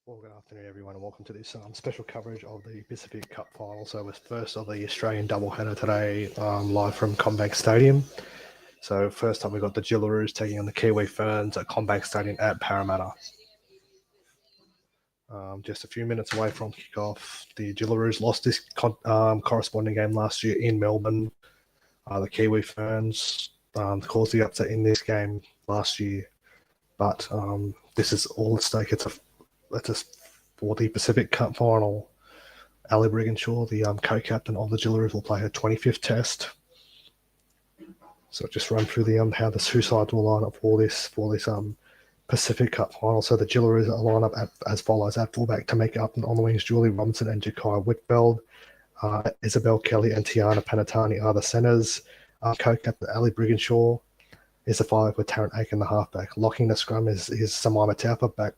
Well, good afternoon, everyone, and welcome to this special coverage of the Pacific Cup final. So, it's first of the Australian doubleheader today, live from CommBank Stadium. So, first up, we've got the Jillaroos taking on the Kiwi Ferns at CommBank Stadium at Parramatta. Just a few minutes away from kickoff, the Jillaroos lost this corresponding game last year in Melbourne. The Kiwi Ferns caused the upset in this game last year, but this is all at stake. It's for the Pacific Cup final. Ali Brigginshaw, the co-captain of the Jillaroos, will play her 25th test. So just run through the how the two sides will line up for this Pacific Cup final. So the Jillaroos are lined up as follows: at fullback, Tamika Upton; on the wings, Julie Robinson and Jakai Whitfeld. Isabel Kelly and Tiana Panatani are the centres. Co-captain Ali Brigginshaw is the 5 with Tarrant Aiken, the halfback. Locking the scrum is Samoa Taupa, back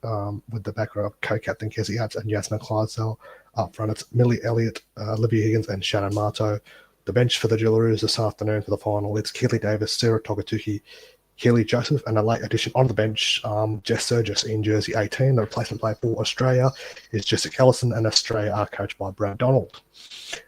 with the back row of co-captain Kessie Apps and Jasmine Clydesdale. Up front, it's Millie Elliott, Olivia Higgins and Shannon Marto. The bench for the Jillaroos this afternoon for the final, it's Keely Davis, Sarah Togatuki, Keely Joseph, and a late addition on the bench, Jess Surgis in jersey 18. The replacement player for Australia is Jessica Ellison, and Australia are coached by Brad Donald.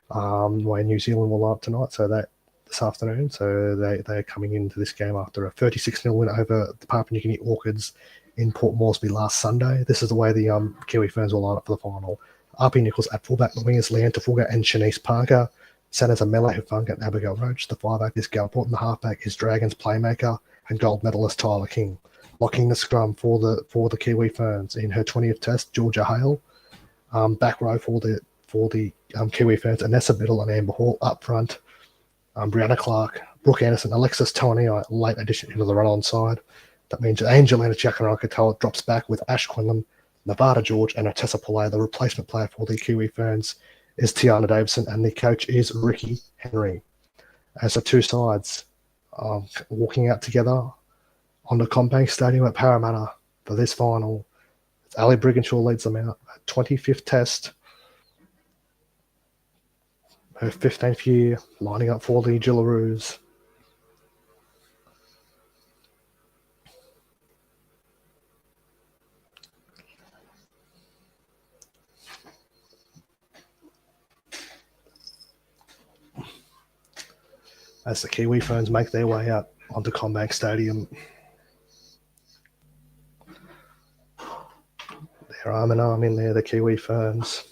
Where New Zealand will line up tonight, so that this afternoon. So they're coming into this game after a 36-0 win over the Papua New Guinea Orchids in Port Moresby last Sunday. This is the way the Kiwi Ferns will line up for the final. RP Nichols at fullback, the wingers Leanne Tafuga and Shanice Parker. Centers are Mela Hufanga and Abigail Roach. The 5-back is Galport, and the halfback is Dragons playmaker and gold medalist Tyla King. Locking the scrum for the Kiwi Ferns in her 20th test, Georgia Hale. Back row for the Kiwi Ferns, Anessa Biddle and Amber Hall. Up front, Brianna Clark, Brooke Anderson, Alexis Tauaneai, late addition into the run-on side. That means Angelina Teakaaraanga-Katoa drops back with Ash Quinlan, Nevada George, and Otessa Pillay. The replacement player for the Kiwi Ferns is Tiana Davison, and the coach is Ricky Henry. As the two sides walking out together on the CommBank Stadium at Parramatta for this final, it's Ali Brigginshaw leads them out. 25th test, her 15th year, lining up for the Jillaroos. As the Kiwi Ferns make their way out onto CommBank Stadium. They're arm in arm in there, the Kiwi Ferns.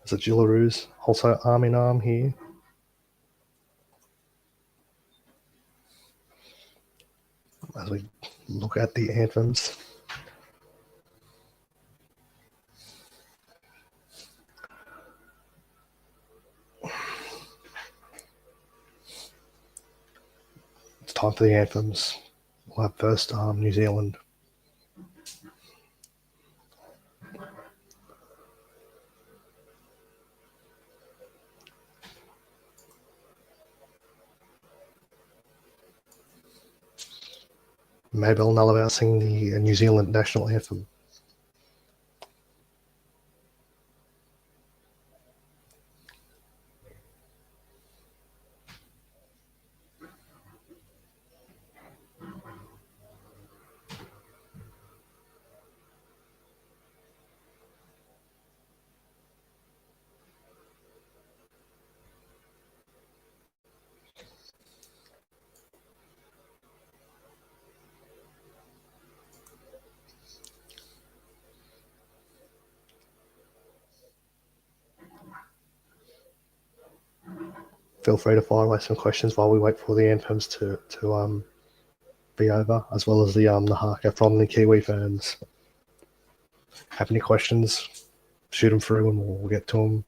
As the Jillaroos also arm in arm here. As we look at the anthems. It's time for the anthems. We'll have first New Zealand. Mabel Nullarbor singing the New Zealand national anthem. Feel free to fire away some questions while we wait for the anthems to be over, as well as the haka from the Kiwi Ferns. Have any questions? Shoot them through, and we'll get to them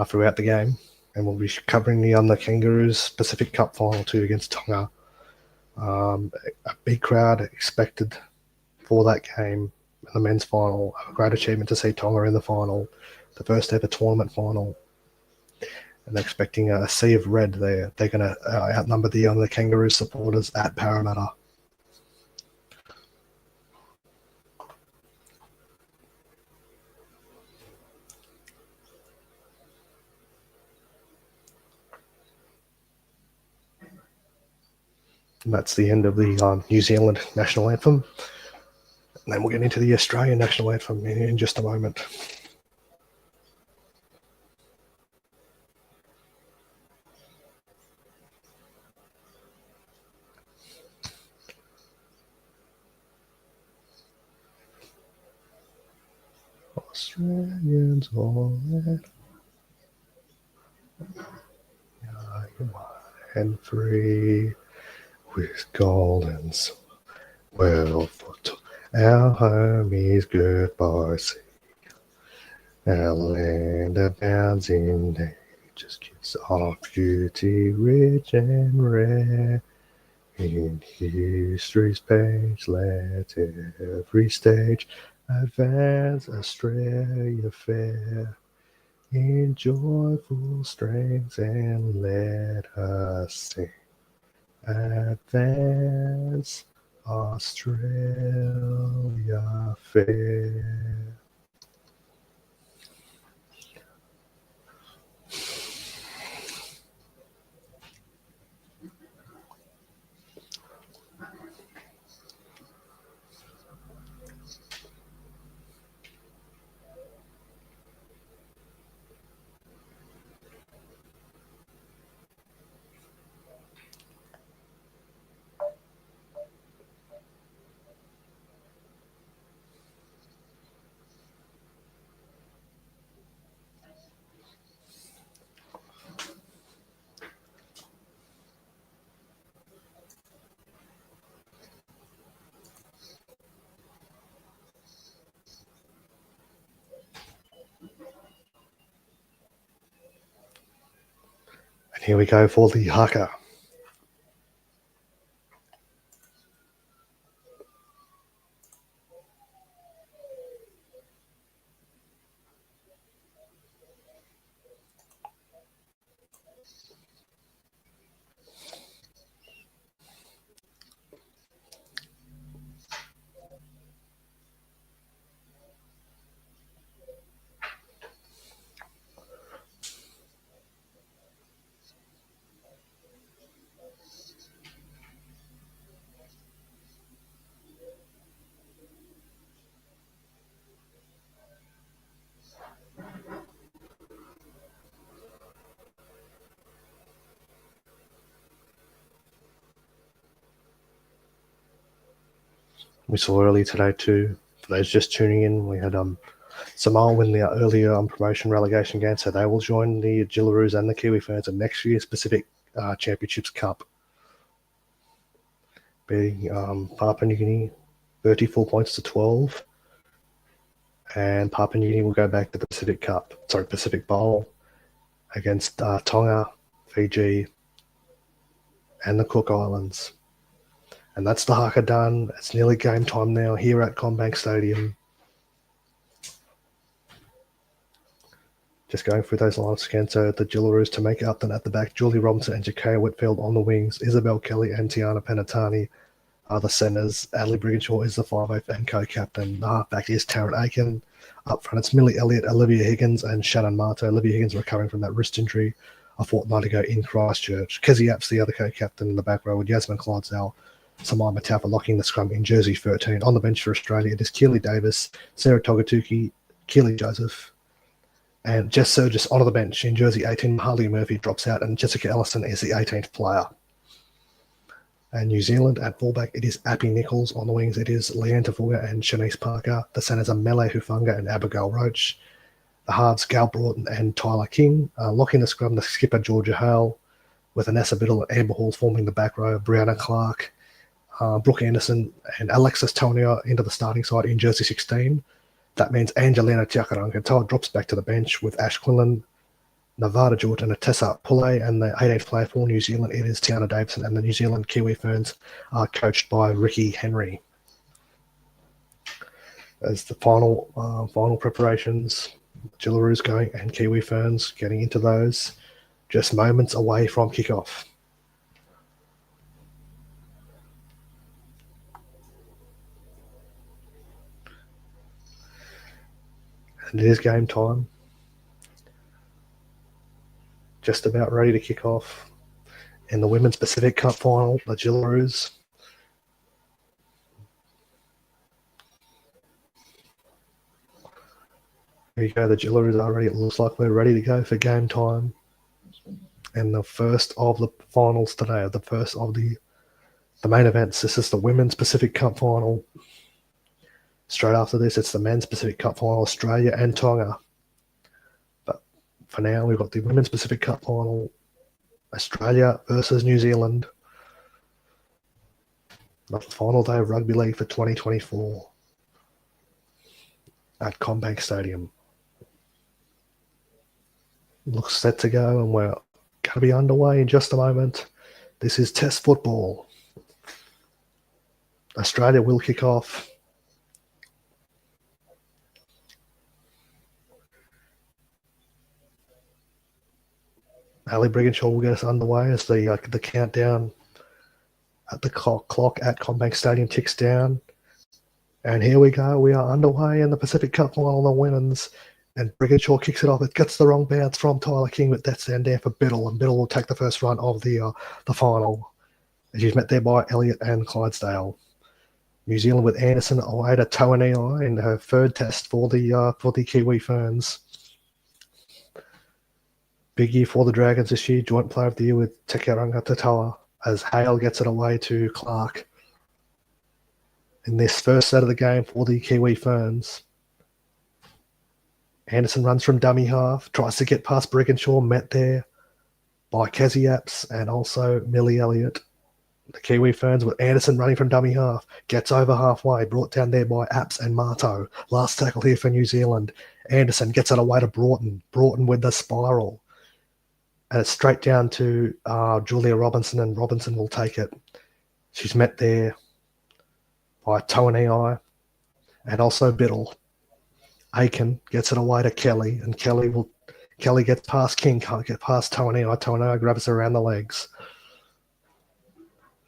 throughout the game. And we'll be covering the Kangaroos Pacific Cup final 2 against Tonga. A big crowd expected for that game in the men's final. A great achievement to see Tonga in the final, the first ever tournament final. And they're expecting a sea of red there. They're going to outnumber the Kangaroo supporters at Parramatta. And that's the end of the New Zealand national anthem. And then we'll get into the Australian national anthem in just a moment. Australians all and free with golden wealth. Our home is goodbye sea. Our land abounds in nature's kiss of beauty rich and rare. In history's page, let every stage advance Australia fair. In joyful strains and let us sing. Advance Australia fair. And here we go for the haka. We saw earlier today too, for those just tuning in, we had Samoa win the earlier promotion relegation game, so they will join the Jillaroos and the Kiwi Ferns in next year's Pacific Championships Cup, beating Papua New Guinea 34 points to 12, and Papua New Guinea will go back to the Pacific Bowl against Tonga, Fiji, and the Cook Islands. And that's the haka done. It's nearly game time now here at CommBank Stadium. Just going through those lineups again. So the Jillaroos to make Upton at the back, Julie Robinson and Jakaya Whitfield on the wings, Isabel Kelly and Tiana Penatani are the centres. Adley Brigginshaw is the 5'8" and co-captain. The halfback is Taryn Aiken. Up front, it's Millie Elliott, Olivia Higgins, and Shannon Marto. Olivia Higgins recovering from that wrist injury a fortnight ago in Christchurch. Kezzy Apps, the other co-captain in the back row, with Yasmin Clydesdale, Samai Mataufa locking the scrum in jersey 13. On the bench for Australia, it is Keely Davis, Sarah Togatuki, Keely Joseph, and Jess Surgis on the bench in jersey 18. Harley Murphy drops out, and Jessica Ellison is the 18th player. And New Zealand at fullback, it is Appy Nichols. On the wings, it is Leanne Tafuga and Shanice Parker. The centres are Mele Hufunga and Abigail Roach. The halves, Gal Broughton and Tyla King. Locking the scrum, the skipper, Georgia Hale, with Anessa Biddle and Amber Hall forming the back row. Brianna Clark, Brooke Anderson, and Alexis Tauaneai into the starting side in jersey 16. That means Angelina Teakaaraanga-Katoa drops back to the bench with Ash Quinlan, Nevada George, and Tessa Pulley. And the 18th player for New Zealand, it is Tiana Davison, and the New Zealand Kiwi Ferns are coached by Ricky Henry. As the final preparations, Jillaroos going and Kiwi Ferns getting into those, just moments away from kickoff. And it is game time. Just about ready to kick off. In the Women's Pacific Cup final, the Jillaroos. Here you go, the Jillaroos are ready. It looks like we're ready to go for game time. And the first of the finals today, the first of the main events. This is the Women's Pacific Cup final. Straight after this, it's the Men's Pacific Cup final, Australia and Tonga. But for now, we've got the Women's Pacific Cup final, Australia versus New Zealand. The final day of rugby league for 2024 at CommBank Stadium. Looks set to go, and we're going to be underway in just a moment. This is Test football. Australia will kick off. Ali Brigginshaw will get us underway as the countdown at the clock at CommBank Stadium ticks down. And here we go. We are underway in the Pacific Cup final, the women's. And Brigginshaw kicks it off. It gets the wrong bounce from Tyla King, but that's down there for Biddle. And Biddle will take the first run of the final. She's met there by Elliott and Clydesdale. New Zealand with Anderson away to Tauaneai in her third test for the Kiwi Ferns. Big year for the Dragons this year. Joint player of the year with Teakaaraanga-Katoa as Hale gets it away to Clark. In this first set of the game for the Kiwi Ferns, Anderson runs from dummy half, tries to get past Brigginshaw, met there by Kezi Apps and also Millie Elliott. The Kiwi Ferns with Anderson running from dummy half, gets over halfway, brought down there by Apps and Marto. Last tackle here for New Zealand. Anderson gets it away to Broughton. Broughton with the spiral. And it's straight down to Julia Robinson, and Robinson will take it. She's met there by Tauaneai and also Biddle. Aiken gets it away to Kelly, and Kelly gets past King, can't get past Tauaneai. Tauaneai grabs her around the legs.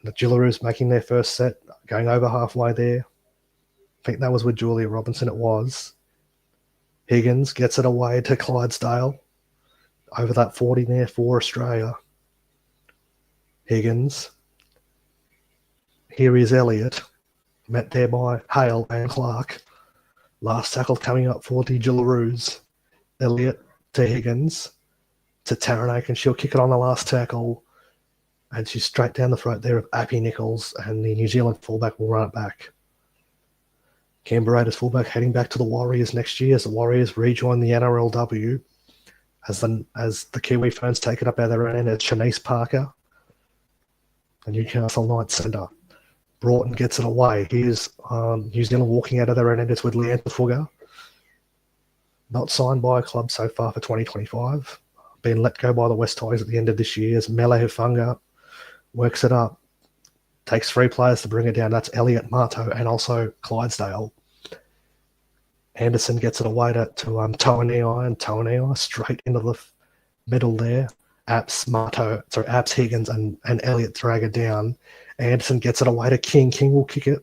The Jillaroos making their first set, going over halfway there. I think that was with Julia Robinson, it was. Higgins gets it away to Clydesdale. Over that 40 there for Australia. Higgins. Here is Elliott. Met there by Hale and Clark. Last tackle coming up for the Jillaroos. Elliott to Higgins. To Tauaneai, and she'll kick it on the last tackle. And she's straight down the throat there of Appy Nichols, and the New Zealand fullback will run it back. Canberra Raiders fullback heading back to the Warriors next year as the Warriors rejoin the NRLW. As the Kiwi Ferns take it up out of their own end, it's Shanice Parker, the Newcastle Knights centre. Broughton gets it away. Here's New Zealand walking out of their own end. It's with Leanne Fuga. Not signed by a club so far for 2025. Being let go by the West Tigers at the end of this year as Mele Hufunga works it up. Takes 3 players to bring it down. That's Elliott, Marto, and also Clydesdale. Anderson gets it away to Tauaneai, and Tauaneai straight into the middle there. Apps, Higgins, and Elliott drag it down. Anderson gets it away to King. King will kick it.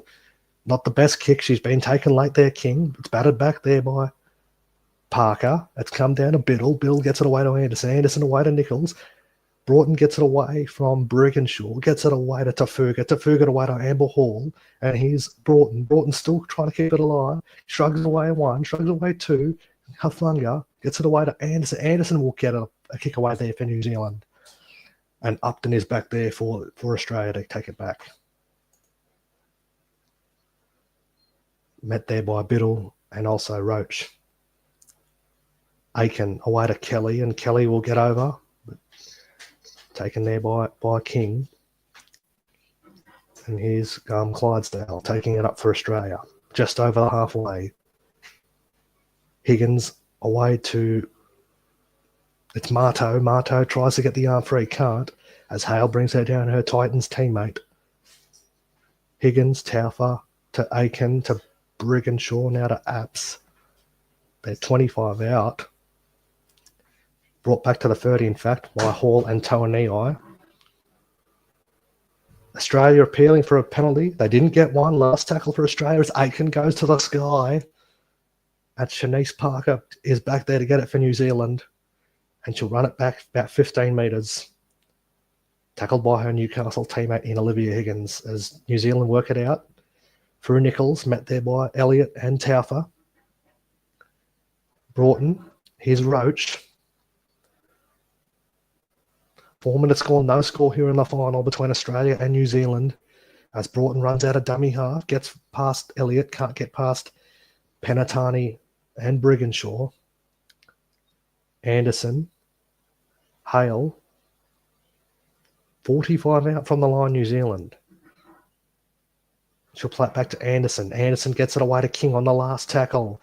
Not the best kick. She's been taken late there, King. It's battered back there by Parker. It's come down to Biddle. Biddle gets it away to Anderson. Anderson away to Nichols. Broughton gets it away from Brigginshaw. Gets it away to Tafuga. Tafuga away to Amber Hall. And here's Broughton. Broughton still trying to keep it alive. Shrugs away 1. Shrugs away 2. Hufunga gets it away to Anderson. Anderson will get a kick away there for New Zealand. And Upton is back there for Australia to take it back. Met there by Biddle and also Roach. Aiken away to Kelly, and Kelly will get over. Taken there by King. And here's Clydesdale taking it up for Australia. Just over the halfway. Higgins away to... It's Marto. Marto tries to get the arm free. Can't. As Hale brings her down, her Titans teammate. Higgins, Taufa to Aiken to Brigginshaw, now to Apps. They're 25 out. Brought back to the 30, in fact, by Hall and Tauaneai. Australia appealing for a penalty. They didn't get one. Last tackle for Australia as Aiken goes to the sky. And Shanice Parker is back there to get it for New Zealand. And she'll run it back about 15 metres. tackled by her Newcastle teammate in Olivia Higgins as New Zealand work it out. Through Nichols, met there by Elliott and Taufa. Broughton, here's Roach. 4 minutes gone, no score here in the final between Australia and New Zealand as Broughton runs out of dummy half, gets past Elliott, can't get past Penatani and Briganshaw. Anderson, Hale, 45 out from the line, New Zealand. She'll play it back to Anderson. Anderson gets it away to King on the last tackle.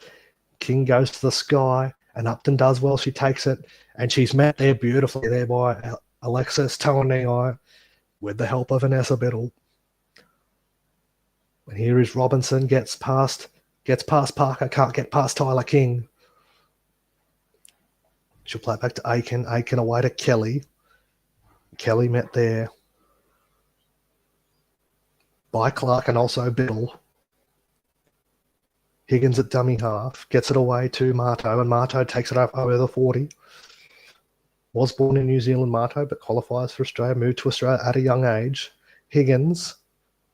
King goes to the sky, and Upton does well. She takes it, and she's met there beautifully there by Alexis Tauaneai with the help of Vanessa Biddle. And here is Robinson, gets past Parker, can't get past Tyla King. She'll play it back to Aiken. Aiken away to Kelly. Kelly met there by Clark and also Biddle. Higgins at dummy half, gets it away to Marto, and Marto takes it over the 40. Was born in New Zealand, Marto, but qualifies for Australia, moved to Australia at a young age. Higgins,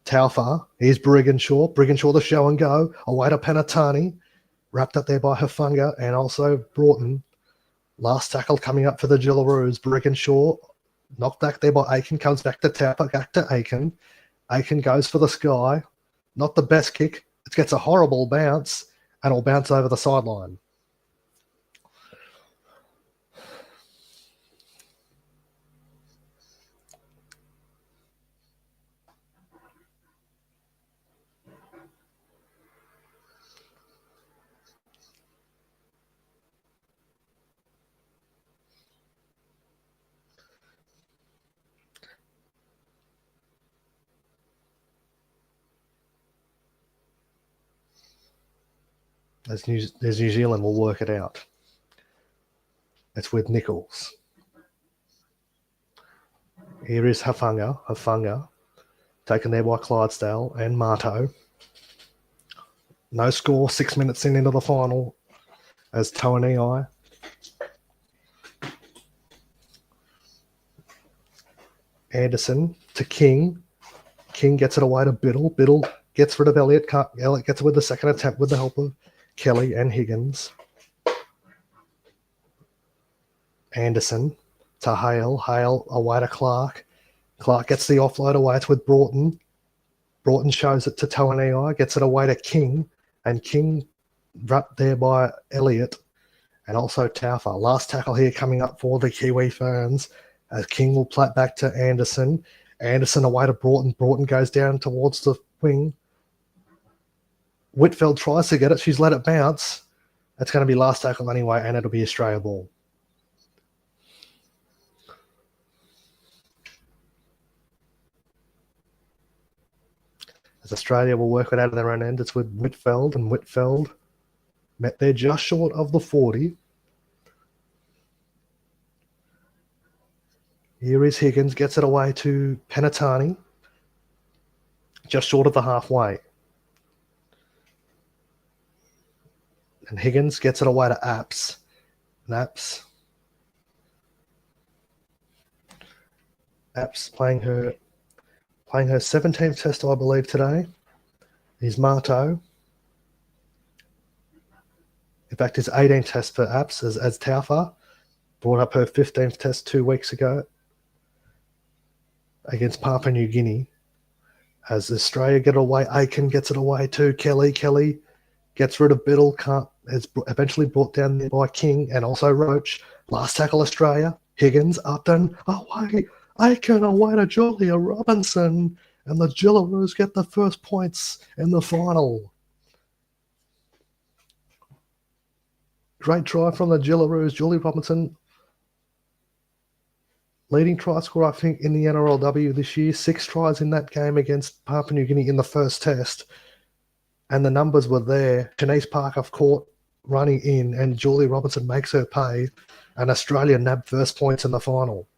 Taufa, here's Briganshaw. Briganshaw the show and go, away to Penatani, wrapped up there by Hafunga and also Broughton. Last tackle coming up for the Jillaroos. Briganshaw knocked back there by Aiken, comes back to Taufa, back to Aiken. Aiken goes for the sky. Not the best kick. It gets a horrible bounce and it'll bounce over the sideline. As New Zealand will work it out. It's with Nichols. Here is Hafunga, taken there by Clydesdale and Marto. No score, 6 minutes into the final as Tauaneai. Anderson to King. King gets it away to Biddle. Biddle gets rid of Elliott. Elliott gets it with the second attempt with the help of Kelly and Higgins. Anderson to Hale. Hale away to Clark. Clark gets the offload away. It's with Broughton. Broughton shows it to Tauaneai. Gets it away to King. And King wrapped there by Elliott and also Taufa. Last tackle here coming up for the Kiwi Ferns as King will play it back to Anderson. Anderson away to Broughton. Broughton goes down towards the wing. Whitfield tries to get it. She's let it bounce. That's going to be last tackle anyway, and it'll be Australia ball. As Australia will work it out of their own end, it's with Whitfield, and Whitfield met there just short of the 40. Here is Higgins, gets it away to Penatani, just short of the halfway. And Higgins gets it away to Apps. And Apps playing her 17th test, I believe, today. Is Marto. In fact, his 18th test for Apps as Taufa. Brought up her 15th test 2 weeks ago against Papua New Guinea. As Australia get it away, Aiken gets it away to Kelly. Kelly gets rid of Biddle, is eventually brought down there by King and also Roach. Last tackle Australia. Higgins, Upton, away. Aiken away to Julia Robinson. And the Jillaroos get the first points in the final. Great try from the Jillaroos. Julia Robinson, leading try scorer, I think, in the NRLW this year. 6 tries in that game against Papua New Guinea in the first test. And the numbers were there. Shanice Parker caught running in, and Julia Robinson makes her pay. And Australia nabbed first points in the final.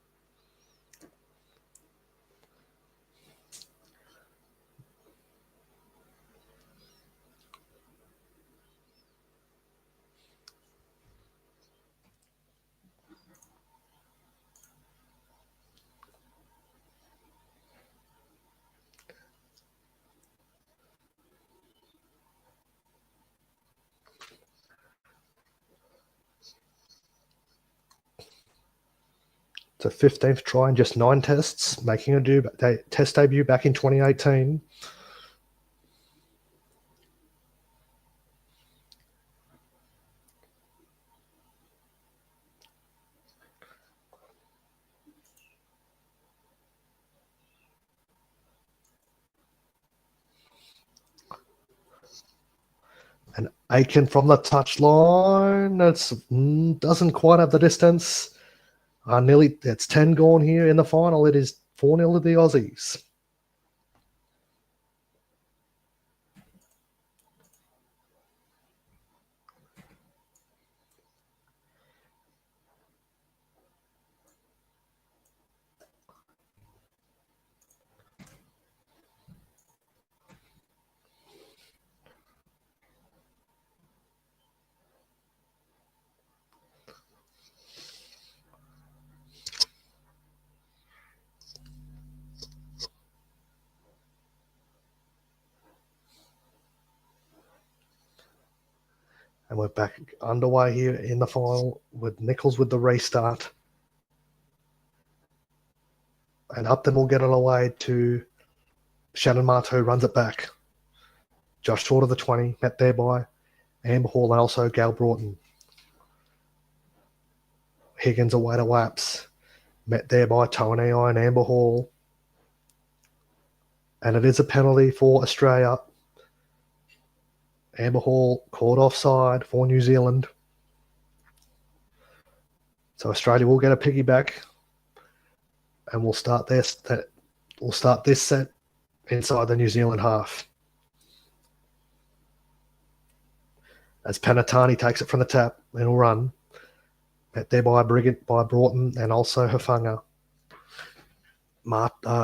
It's a 15th try in just 9 tests, making a test debut back in 2018. And Aiken from the touchline. It doesn't quite have the distance. It's 10 gone here in the final. It is 4-0 to the Aussies. And we're back underway here in the final with Nichols with the restart. And Upton will get it away to Shannon Marteau, runs it back. Just short of the 20, met there by Amber Hall and also Gail Broughton. Higgins away to Waps, met there by Tauaneai and Amber Hall. And it is a penalty for Australia. Amber Hall caught offside for New Zealand. So Australia will get a piggyback, and we'll start this set inside the New Zealand half. As Panatani takes it from the tap, it'll run. Met there by Broughton and also Hafanga.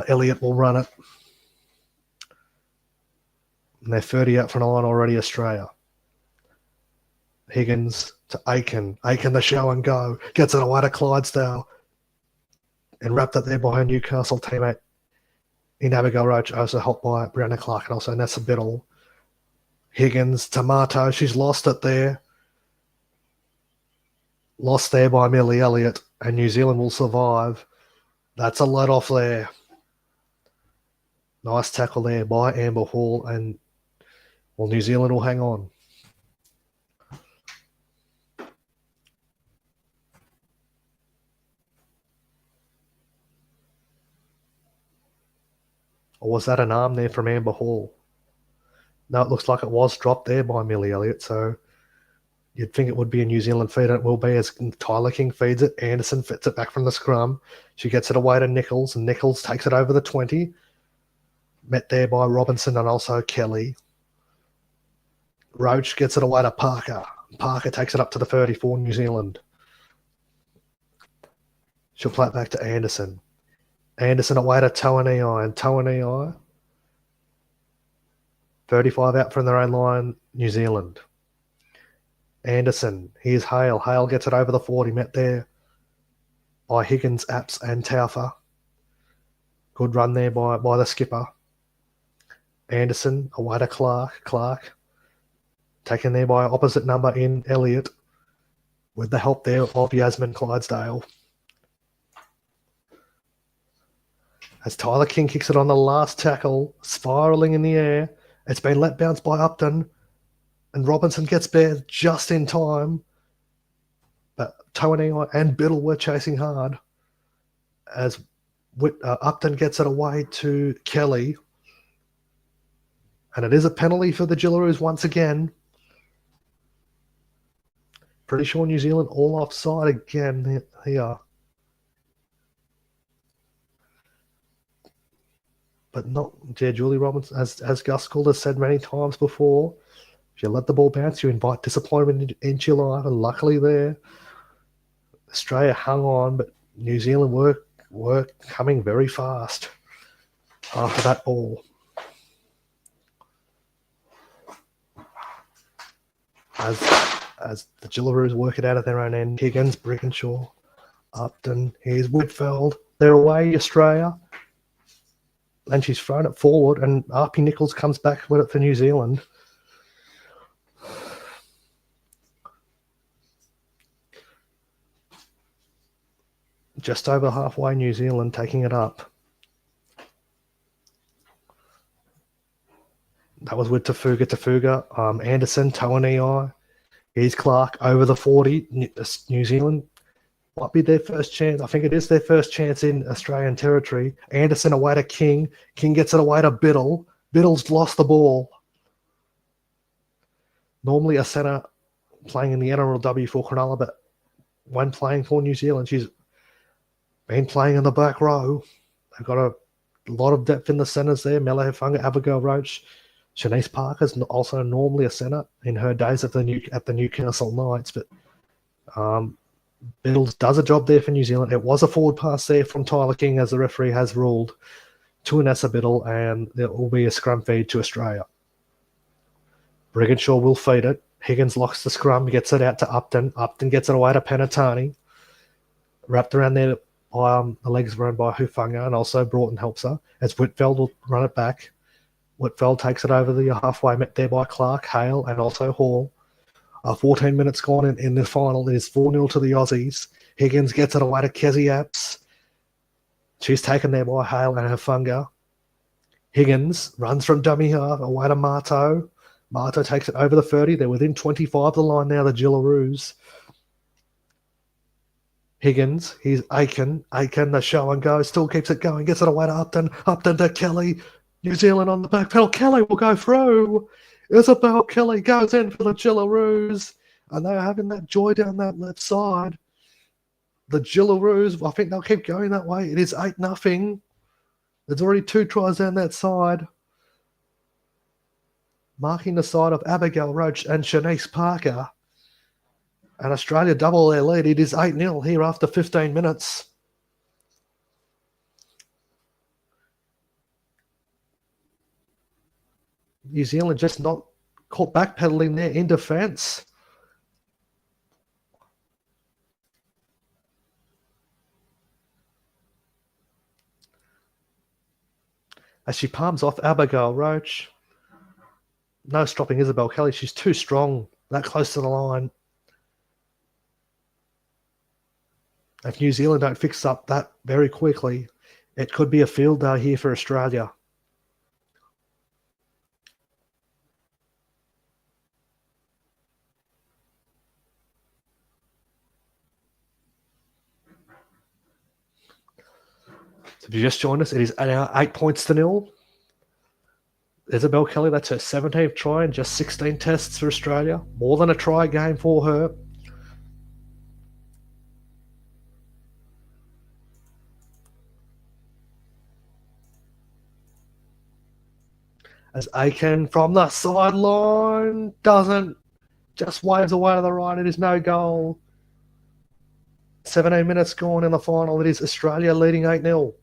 Elliott will run it. And they're 30 out from the line already, Australia. Higgins to Aiken. Aiken the show and go. Gets it away to Clydesdale. And wrapped up there by her Newcastle teammate in Abigail Roach. Also helped by Brianna Clark and also Nessa Biddle. Higgins, Tomato. She's lost it there. Lost there by Millie Elliott. And New Zealand will survive. That's a let off there. Nice tackle there by Amber Hall. And New Zealand will hang on. Or was that an arm there from Amber Hall? No, it looks like it was dropped there by Millie Elliott. So you'd think it would be a New Zealand feed, and it will be as Tyla King feeds it. Anderson fits it back from the scrum. She gets it away to Nichols, and Nichols takes it over the 20. Met there by Robinson and also Kelly. Roach gets it away to Parker. Parker takes it up to the 34, New Zealand. She'll play it back to Anderson. Anderson away to Tauaneai, and Tauaneai 35 out from their own line, New Zealand. Anderson, here's Hale. Hale gets it over the 40, met there by Higgins, Apps and Taufa. Good run there by the skipper. Anderson away to Clark. Clark taken there by opposite number in Elliott with the help there of Yasmin Clydesdale. As Tyla King kicks it on the last tackle, spiralling in the air. It's been let bounce by Upton, and Robinson gets there just in time. But Tauaneai and Biddle were chasing hard as Upton gets it away to Kelly. And it is a penalty for the Jillaroos once again. Pretty sure New Zealand all offside again here. But not Julie Robinson, as Gus Gould has said many times before. If you let the ball bounce, you invite disappointment into your life. And luckily there, Australia hung on, but New Zealand were coming very fast after that ball. As the Jillaroos work it out at their own end, Higgins, Brickenshaw, Upton, here's Whitfeld. They're away, Australia. And she's thrown it forward, and RP Nichols comes back with it for New Zealand. just over halfway, New Zealand taking it up. That was with Tafuga. Anderson, Tauaneai, here's Clark over the 40. New Zealand might be their first chance. I think it is their first chance in Australian territory. Anderson away to King. King gets it away to Biddle. Biddle's lost the ball. Normally a centre playing in the NRLW for Cronulla, but when playing for New Zealand, she's been playing in the back row. They've got a lot of depth in the centres there. Mela Hefunga, Abigail Roach, Shanice Parker's also normally a centre in her days at the Newcastle Knights, but Biddles does a job there for New Zealand. It was a forward pass there from Tyler King, as the referee has ruled, to Anessa Biddle, and there will be a scrum feed to Australia. Brigginshaw will feed it. Higgins locks the scrum, gets it out to Upton. Upton gets it away to Penatani. Wrapped around there by the legs run by Hufunga, and also Broughton helps her, as Whitfeld will run it back. Whitfeld takes it over the halfway, met there by Clark, Hale, and also Hall. 14 minutes gone in the final. It is 4-0 to the Aussies. Higgins gets it away to Kezi Apps. She's taken there by Hale and Hufunga. Higgins runs from dummy half away to Marto. Marto takes it over the 30. They're within 25 of the line now, the Jillaroos. Higgins, he's Aiken. Aiken, the show and go, still keeps it going, gets it away to Upton. Upton to Kelly. New Zealand on the back pedal. Kelly will go through. Isabel Kelly goes in for the Jillaroos, and they're having that joy down that left side. The Jillaroos, I think they'll keep going that way. It is 8-0. There's already 2 tries down that side. Marking the side of Abigail Roach and Shanice Parker. And Australia double their lead. It is 8-0 here after 15 minutes. New Zealand just not caught backpedaling there in defence. As she palms off Abigail Roach. No stopping Isabel Kelly. She's too strong, that close to the line. If New Zealand don't fix up that very quickly, it could be a field day here for Australia. So if you just joined us, it is now 8-0. Isabel Kelly, that's her 17th try in just 16 tests for Australia. More than a try game for her. As Aiken from the sideline doesn't, just waves away to the right. It is no goal. 17 minutes gone in the final. It is Australia leading 8-0.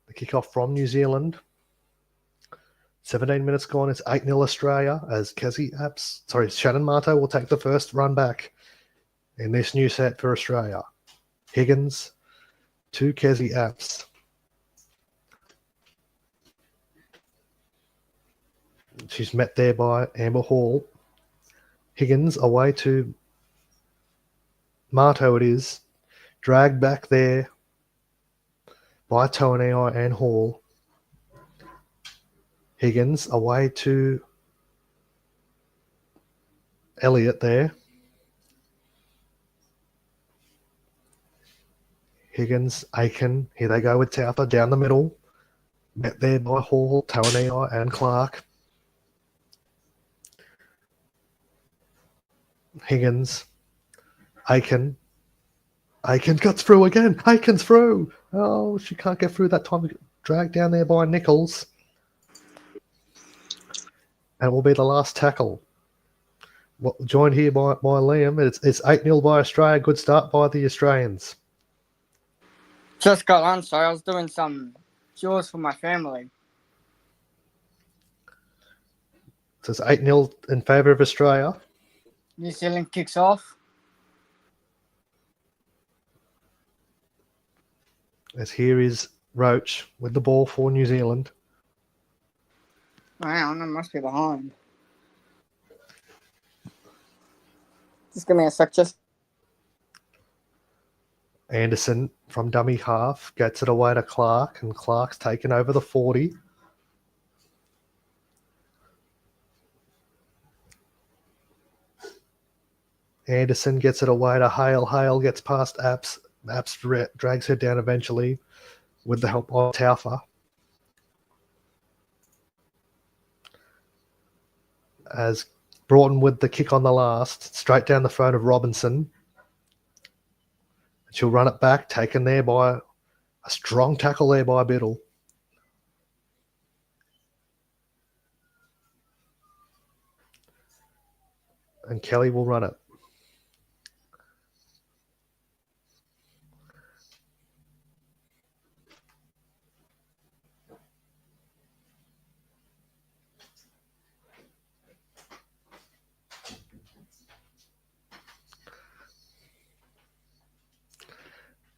The kickoff from New Zealand. 17 minutes gone. It's 8-0 Australia as Shannon Marto will take the first run back in this new set for Australia. Higgins to Kezi Apps. She's met there by Amber Hall. Higgins away to Marto it is. Dragged back there by Tauaneai and Hall. Higgins away to Elliott there. Higgins, Aiken. Here they go with Taupa down the middle. Met there by Hall, Tauaneai and Clark. Higgins. Aiken. Aiken cuts through again. Aiken's through. Oh, she can't get through that time. Dragged down there by Nichols. and it will be the last tackle. Joined here by Liam. It's 8-0 by Australia. Good start by the Australians. Just got on, so I was doing some chores for my family. So it's 8-0 in favour of Australia. New Zealand kicks off. As here is Roach with the ball for New Zealand. Hang on, I must be behind. Just give me a sec, just. Anderson from dummy half gets it away to Clark, and Clark's taken over the 40. Anderson gets it away to Hale. Hale gets past Apps. Apps drags her down eventually with the help of Taufa. As Broughton with the kick on the last, straight down the throat of Robinson. She'll run it back, taken there by a strong tackle there by Biddle. And Kelly will run it.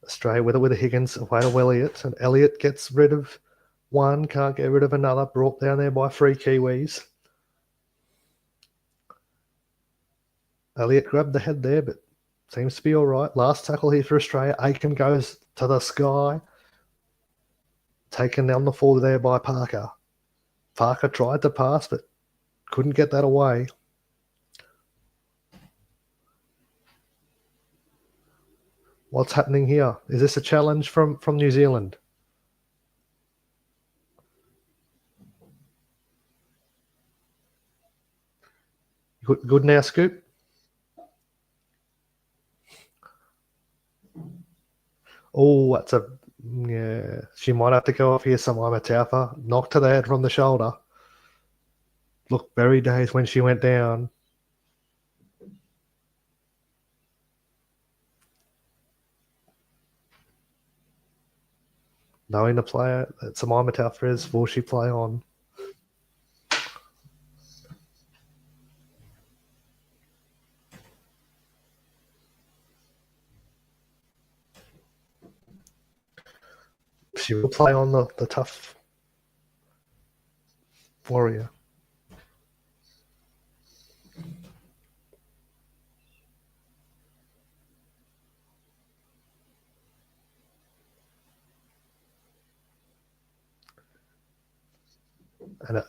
Australia with it with a Higgins away to Elliott, and Elliott gets rid of one, can't get rid of another, brought down there by 3 Kiwis. Elliott grabbed the head there, but seems to be all right. Last tackle here for Australia. Aiken goes to the sky. Taken down the 4 there by Parker. Parker tried to pass, but couldn't get that away. What's happening here? Is this a challenge from New Zealand? Good now, Scoop. Oh, that's a... Yeah, she might have to go off here, Samoa Taufa. Knocked to the head from the shoulder. Looked very dazed when she went down. Knowing the player that Samoa Taufa is, will she play on? She will play on the tough warrior. And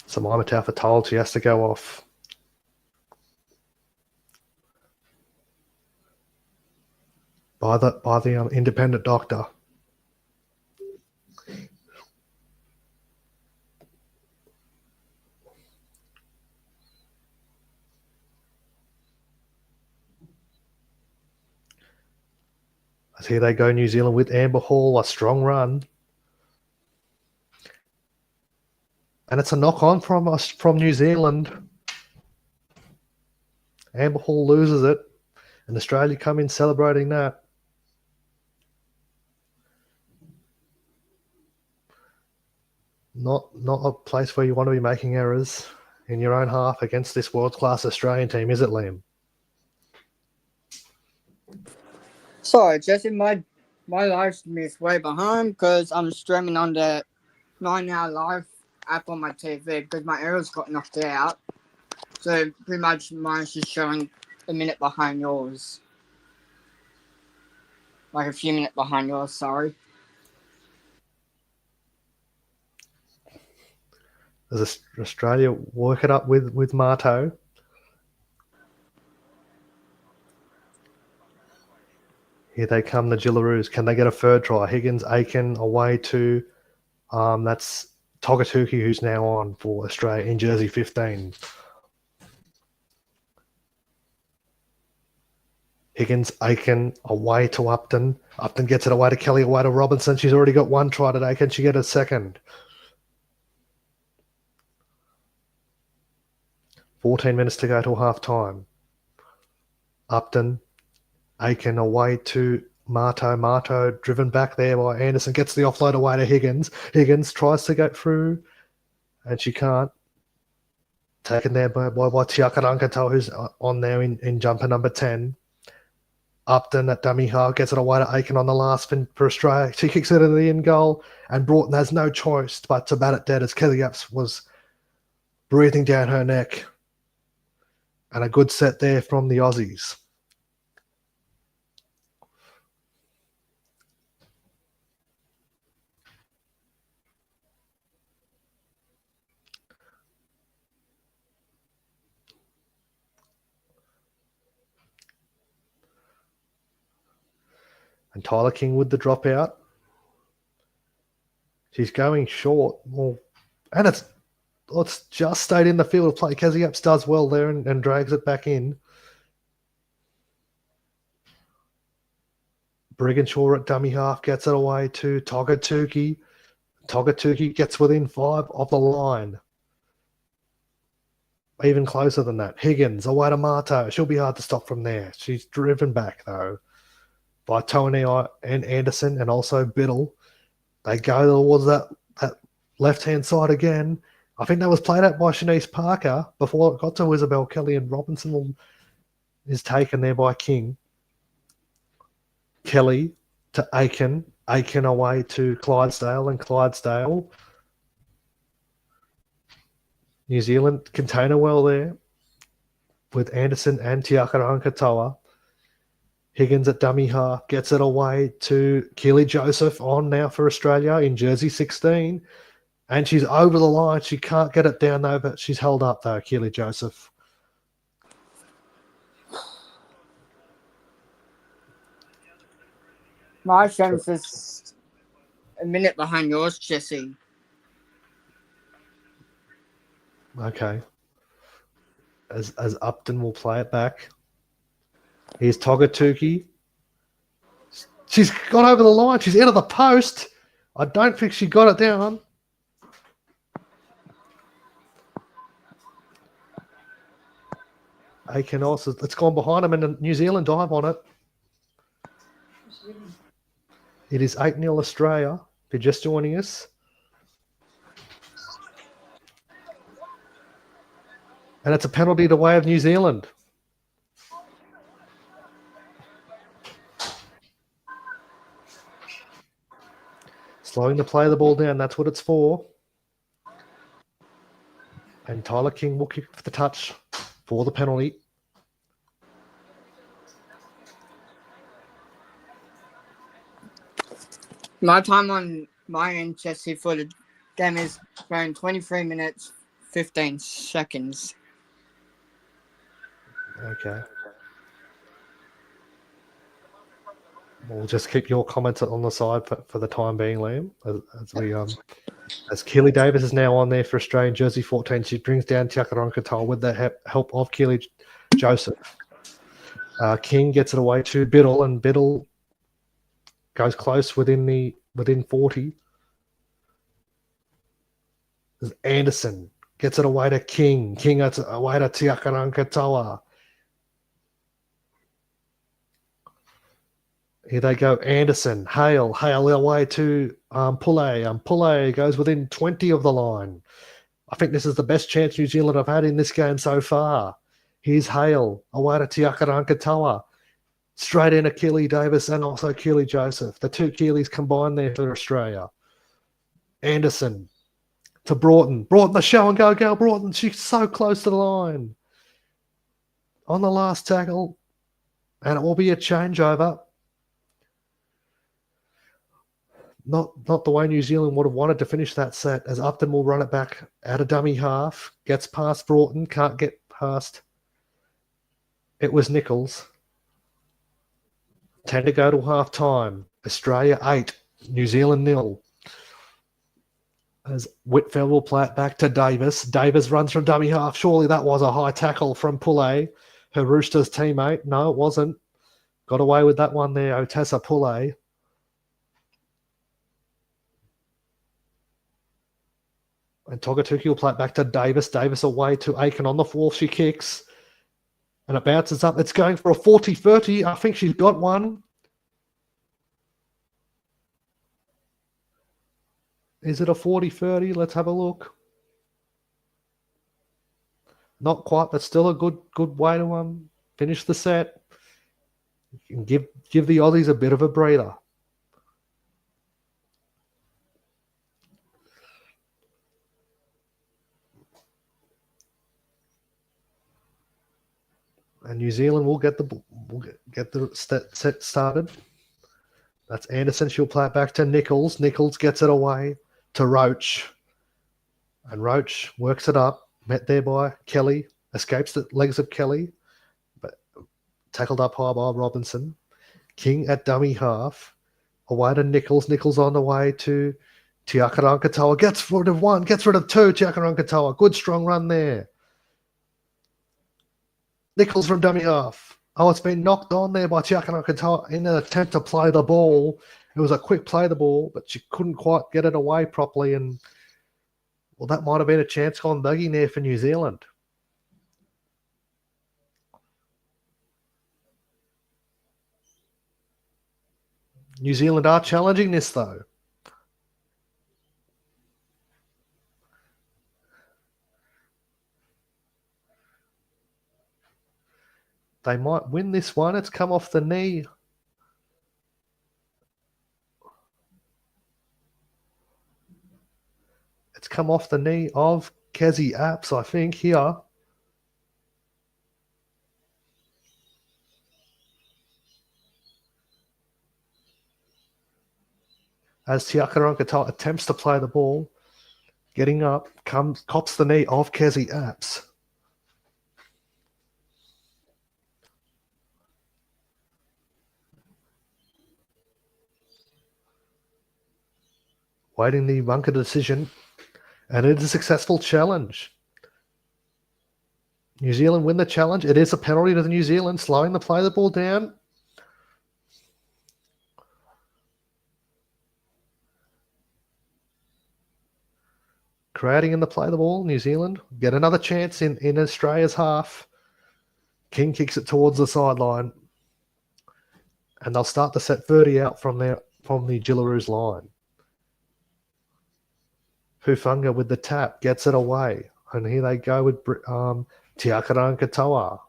Samoa Taufa told she has to go off. By the independent doctor. As here they go, New Zealand with Amber Hall, a strong run. And it's a knock-on from New Zealand. Amber Hall loses it, and Australia come in celebrating that. Not a place where you want to be making errors in your own half against this world-class Australian team, is it, Liam? Sorry, Jesse, my live stream is way behind because I'm streaming on the 9 Now Live app on my TV because my arrows got knocked out. So pretty much mine's just showing a minute behind yours. Like a few minutes behind yours, sorry. Does Australia work it up with Marto? Here they come, the Jillaroos. Can they get a third try? Higgins, Aiken, away to... that's Togatuki, who's now on for Australia in jersey 15. Higgins, Aiken, away to Upton. Upton gets it away to Kelly, away to Robinson. She's already got one try today. Can she get a second? 14 minutes to go till half time. Upton, Aiken away to Marto. Marto driven back there by Anderson. Gets the offload away to Higgins. Higgins tries to get through, and she can't. Taken there by Teakaaraanga-Katoa, who's on there in jumper number 10. Upton at dummy half gets it away to Aiken on the last spin for Australia. She kicks it into the end goal, and Broughton has no choice but to bat it dead as Kelly Apps was breathing down her neck. And a good set there from the Aussies. And Tyla King with the dropout. She's going short. Well, and it's just stayed in the field of play. Cassie Apps does well there and drags it back in. Brigginshaw at dummy half gets it away to Togatuki. Togatuki gets within 5 of the line. Even closer than that. Higgins away to Marto. She'll be hard to stop from there. She's driven back, though, by Tauaneai and Anderson and also Biddle. They go towards that left-hand side again. I think that was played out by Shanice Parker before it got to Isabel Kelly, and Robinson is taken there by King. Kelly to Aiken. Aiken away to Clydesdale, and Clydesdale. New Zealand container well there with Anderson and Teakaaraanga-Katoa. Higgins at dummy half gets it away to Keely Joseph on now for Australia in jersey 16. And she's over the line. She can't get it down, though, but she's held up, though, Keely Joseph. My sense is a minute behind yours, Jesse. Okay. As Upton will play it back. Here's Togatuki. She's got over the line. She's out of the post. I don't think she got it down. Aiken also, it's gone behind him, and a New Zealand dive on it. It is 8-0 Australia. If you're just joining us. And it's a penalty the way of New Zealand. Slowing the play of the ball down, that's what it's for. And Tyla King will kick for the touch for the penalty. My time on my end, Jesse, for the game is around 23 minutes, 15 seconds. Okay. We'll just keep your comments on the side for the time being, Liam. As Keely Davis is now on there for Australian jersey 14, she brings down Teakaaraanga-Katoa with the help of Keely Joseph. King gets it away to Biddle, and Biddle goes close within 40. There's Anderson gets it away to King. King gets it away to Teakaaraanga-Katoa. Here they go, Anderson, Hale away to Pulle. Pulle goes within 20 of the line. I think this is the best chance New Zealand have had in this game so far. Here's Hale away to Teakaaraanga-Katoa. Straight into Keely Davis and also Keely Joseph. The two Keelys combined there for Australia. Anderson to Broughton. Broughton, the show and go, girl. Broughton, she's so close to the line. On the last tackle. And it will be a changeover. Not the way New Zealand would have wanted to finish that set, as Upton will run it back out of dummy half. Gets past Broughton. Can't get past. It was Nichols. 10 to go to half time. Australia 8, New Zealand 0. As Whitfield will play it back to Davis. Davis runs from dummy half. Surely that was a high tackle from Pulle, her Roosters teammate. No, it wasn't. Got away with that one there, Otessa Pule. And Togatuki will play it back to Davis. Davis away to Aiken on the fourth. She kicks. And it bounces up. It's going for a 40-30. I think she's got one. Is it a 40-30? Let's have a look. Not quite, but still a good way to finish the set. You can give the Aussies a bit of a breather. And New Zealand will get the set started. That's Anderson. She'll play it back to Nichols. Nichols gets it away to Roach. And Roach works it up. Met there by Kelly. Escapes the legs of Kelly. But tackled up high by Robinson. King at dummy half. Away to Nichols. Nichols on the way to Teakaaraanga-Katoa. Gets rid of one. Gets rid of two. Teakaaraanga-Katoa. Good strong run there. Nichols from dummy half. Oh, it's been knocked on there by Teakaaraanga-Katoa in an attempt to play the ball. It was a quick play the ball, but she couldn't quite get it away properly. And, well, that might have been a chance gone buggy there for New Zealand. New Zealand are challenging this, though. They might win this one. It's come off the knee. It's come off the knee of Kezi Apps, I think, here. As Teakaaraanga-Katoa attempts to play the ball, getting up, cops the knee of Kezi Apps. Waiting the bunker decision, and it is a successful challenge. New Zealand win the challenge. It is a penalty to the New Zealand, slowing the play the ball down. Creating in the play the ball, New Zealand get another chance in Australia's half. King kicks it towards the sideline, and they'll start to set 30 out from the Jillaroos line. Hufunga with the tap gets it away, and here they go with Teakaaraanga-Katoa.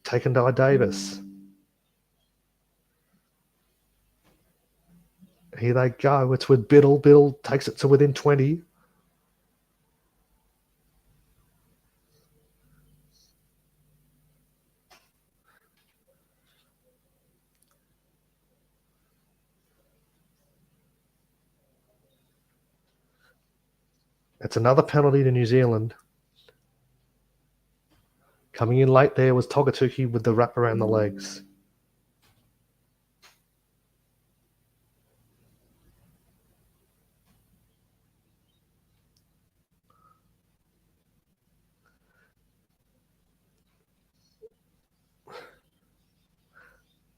Taken by Davis. Here they go. It's with Biddle. Biddle takes it to within 20. It's another penalty to New Zealand. Coming in late there was Togatuki with the wrap around the legs.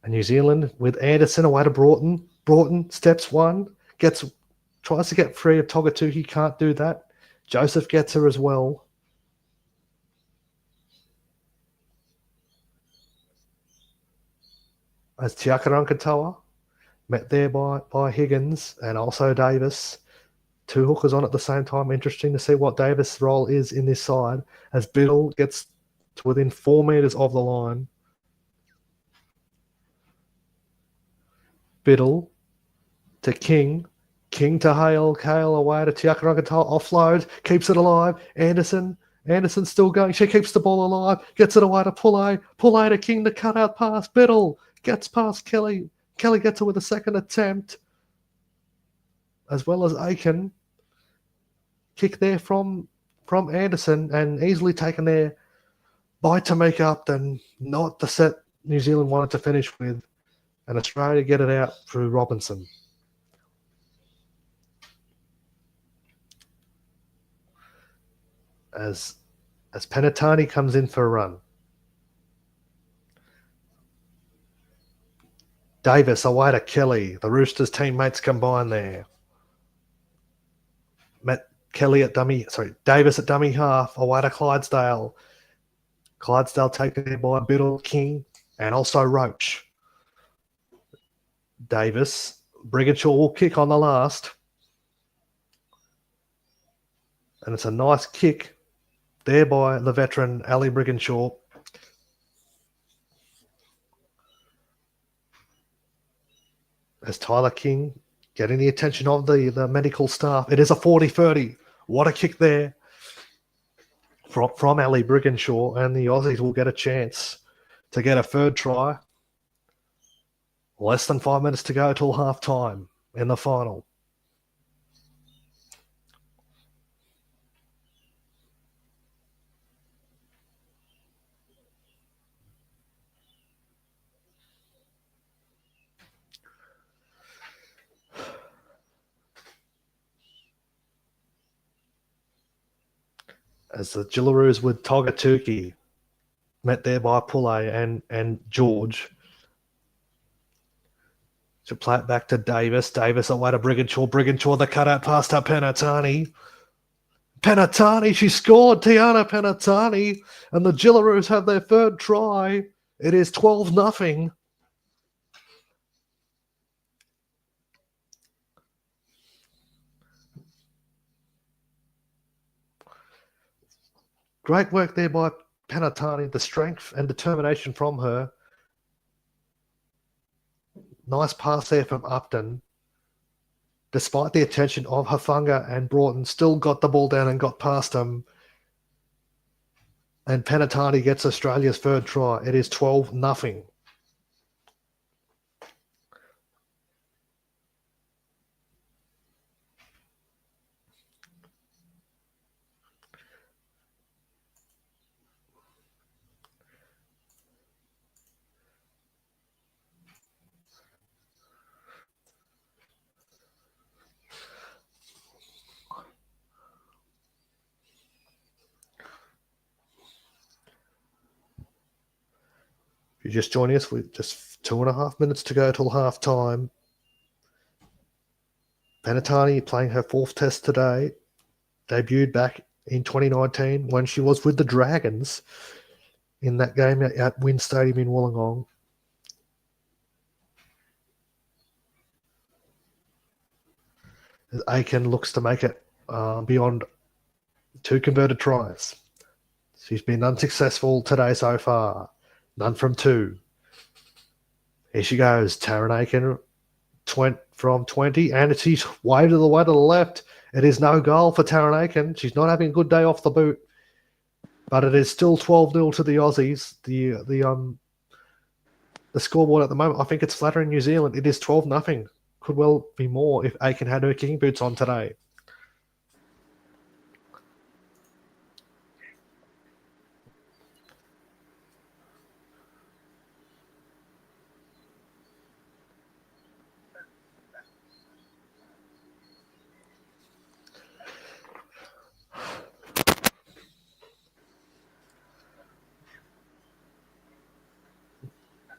And New Zealand with Anderson away to Broughton. Broughton steps one, tries to get free of Togatuki, can't do that. Joseph gets her as well. As Teakaaraanga-Katoa, met there by Higgins and also Davis. Two hookers on at the same time. Interesting to see what Davis' role is in this side as Biddle gets to within 4 meters of the line. Biddle to King. King to Hale. Hale away to Teakaaraanga-Katoa. Offload. Keeps it alive. Anderson's still going. She keeps the ball alive. Gets it away to Pule. Pule to King to cut out pass. Biddle gets past Kelly. Kelly gets it with a second attempt. As well as Aiken. Kick there from Anderson and easily taken there by Tamika Upton. Not the set New Zealand wanted to finish with. And Australia get it out through Robinson. As Penatani comes in for a run. Davis away to Kelly. The Roosters teammates combine there. Davis at dummy half, away to Clydesdale. Clydesdale taken there by Biddle, King, and also Roach. Davis. Briganshaw will kick on the last. And it's a nice kick there by the veteran, Ali Briganshaw. As Tyler King getting the attention of the medical staff. It is a 40-30. What a kick there from Ali Briganshaw, and the Aussies will get a chance to get a third try. Less than 5 minutes to go till half time in the final. As the Jillaroos with Togatuki, met there by Poulet and George. To play it back to Davis. Davis away to Briganshaw. Briganshaw, the cutout pass to Penatani. Penatani, she scored. Tiana Penatani. And the Jillaroos have their third try. It is 12-0. Great work there by Penatani. The strength and determination from her. Nice pass there from Upton. Despite the attention of Hufanga and Broughton, still got the ball down and got past them. And Penatani gets Australia's third try. It is 12-0. If you're just joining us, with just 2.5 minutes to go till half time. Penatani playing her fourth test today. Debuted back in 2019 when she was with the Dragons in that game at Wynn Stadium in Wollongong. Aiken looks to make it beyond 2 converted tries. She's been unsuccessful today so far. None from 2. Here she goes. Taryn Aiken from 20. And she's waved the way to the left. It is no goal for Taryn Aiken. She's not having a good day off the boot. But it is still 12-0 to the Aussies. The scoreboard at the moment, I think it's flattering New Zealand. It is 12-0. Could well be more if Aiken had her kicking boots on today.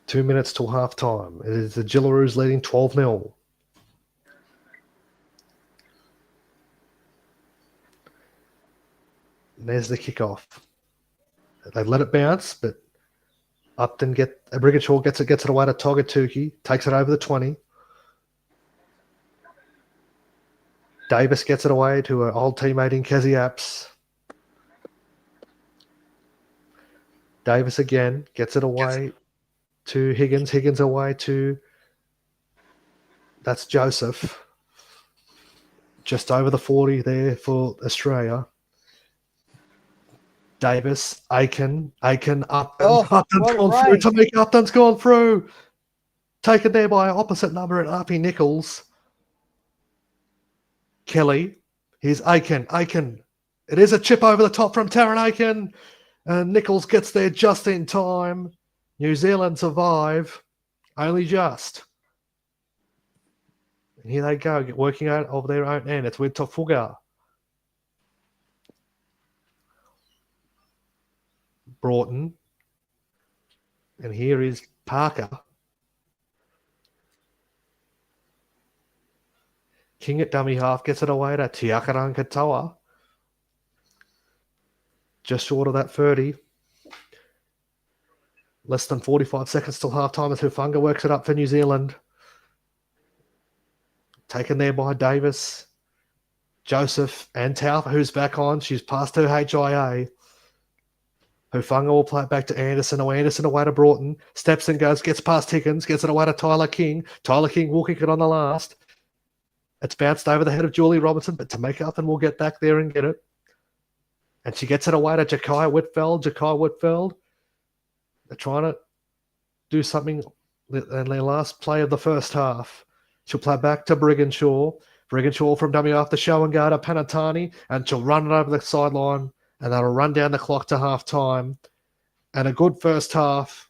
Two minutes till half time. It is the Jillaroos leading 12-0. There's the kickoff. They let it bounce, but Briganshaw gets it away to Togatuki, takes it over the 20. Davis gets it away to her old teammate in Kezi Apps. Davis again gets it away to Higgins. Higgins away to, that's Joseph. Just over the 40 there for Australia. Davis, Aiken, Upton. Upton's gone through. Tamika Upton's gone through. Taken there by opposite number and Uppy Nichols. Kelly. Here's Aiken. It is a chip over the top from Taryn Aiken. And Nichols gets there just in time. New Zealand survive. Only just. And here they go, working out of their own end. It's with Tofuga. Broughton. And here is Parker. King at dummy half gets it away to Teakaaraanga-Katoa. Just short of that 30. Less than 45 seconds till halftime as Hufunga works it up for New Zealand. Taken there by Davis, Joseph, and Taufa, who's back on. She's past her HIA. Hufunga will play it back to Anderson. Anderson away to Broughton. Steps and goes, gets past Higgins, gets it away to Tyler King. Tyler King will kick it on the last. It's bounced over the head of Julie Robinson, but Tameka will get back there and get it. And she gets it away to Jakai Whitfeld. They're trying to do something in their last play of the first half. She'll play back to Brigginshaw. Brigginshaw from dummy after show and go to Panatani, and she'll run it over the sideline, and that'll run down the clock to half time. And a good first half.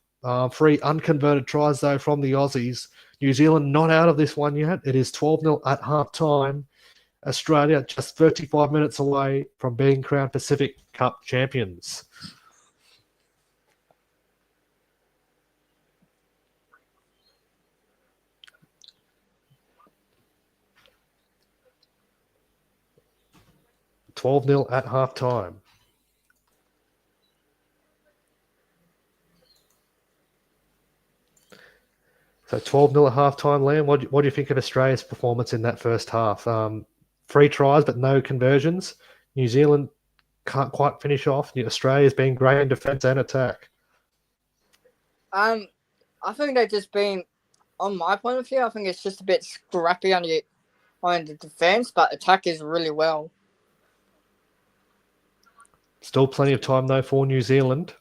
3 unconverted tries, though, from the Aussies. New Zealand not out of this one yet. It is 12-0 at half time. Australia just 35 minutes away from being crowned Pacific Cup champions. $12-0 at half time. So 12-0 at half-time, Liam. What do you think of Australia's performance in that first half? 3 tries, but no conversions. New Zealand can't quite finish off. Australia's been great in defence and attack. I think they've just been, on my point of view, I think it's just a bit scrappy on the defence, but attack is really well. Still plenty of time, though, for New Zealand.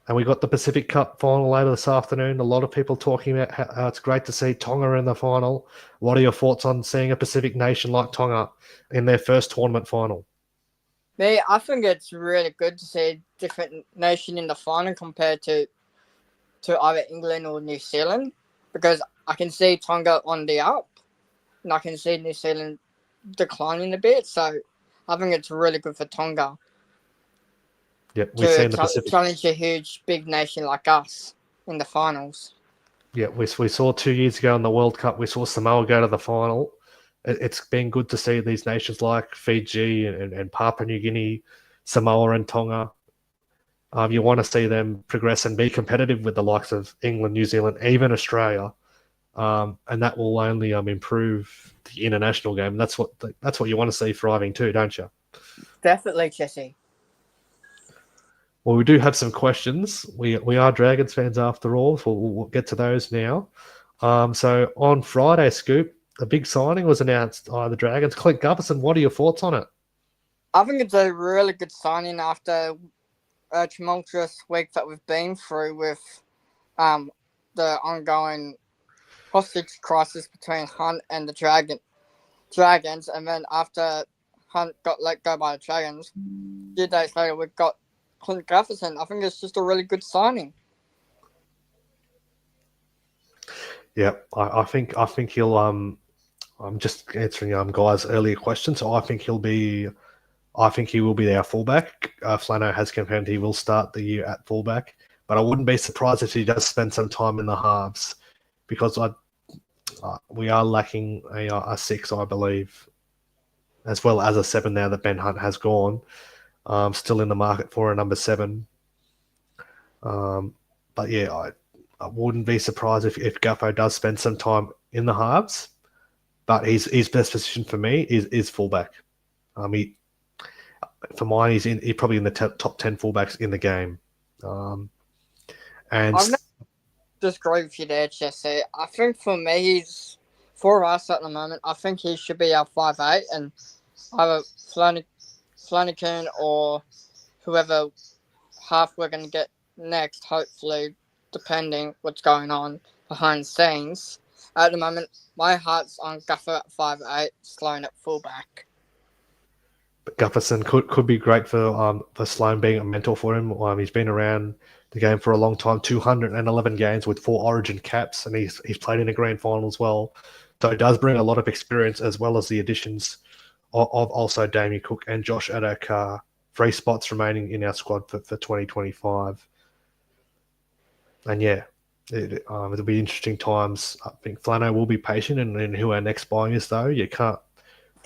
And we got the Pacific Cup final later this afternoon. A lot of people talking about how it's great to see Tonga in the final. What are your thoughts on seeing a Pacific nation like Tonga in their first tournament final? Me, I think it's really good to see a different nation in the final compared to either England or New Zealand, because I can see Tonga on the up and I can see New Zealand declining a bit. So I think it's really good for Tonga. Yep, we've seen the to Pacific challenge a huge big nation like us in the finals. Yeah, we saw 2 years ago in the World Cup, we saw Samoa go to the final. It's been good to see these nations like Fiji and Papua New Guinea, Samoa and Tonga. You want to see them progress and be competitive with the likes of England, New Zealand, even Australia, and that will only improve the international game. That's what you want to see thriving too, don't you? Definitely, Jesse. Well, we do have some questions. We are Dragons fans after all, so we'll get to those now. So on Friday, Scoop, a big signing was announced by the Dragons. Clint Gutherson, what are your thoughts on it? I think it's a really good signing after a tumultuous week that we've been through with the ongoing hostage crisis between Hunt and the Dragons. And then after Hunt got let go by the Dragons, a few days later we got Clint Gutherson. I think it's just a really good signing. Yeah, I think he'll. I'm just answering guys' earlier question. So I think he will be our fullback. Flano has confirmed he will start the year at fullback, but I wouldn't be surprised if he does spend some time in the halves, because we are lacking a 6, I believe, as well as a 7 now that Ben Hunt has gone. Still in the market for a number 7. But yeah, I wouldn't be surprised if Guffo does spend some time in the halves. But his best position for me is fullback. For mine, he's probably in the top 10 fullbacks in the game. And I'm not disagree with you there, Jesse. I think for me, for us at the moment, I think he should be our 5'8", and either Flanagan or whoever half we're going to get next, hopefully, depending what's going on behind the scenes. At the moment, my heart's on Guffer at 5'8", Sloan at fullback. But Gutherson could be great for Sloan being a mentor for him. He's been around the game for a long time, 211 games with 4 Origin caps, and he's played in a grand final as well. So it does bring a lot of experience, as well as the additions of also Damien Cook and Josh Adokar. 3 spots remaining in our squad for 2025. And yeah, It'll be interesting times. I think Flano will be patient and who our next buy is, though. You can't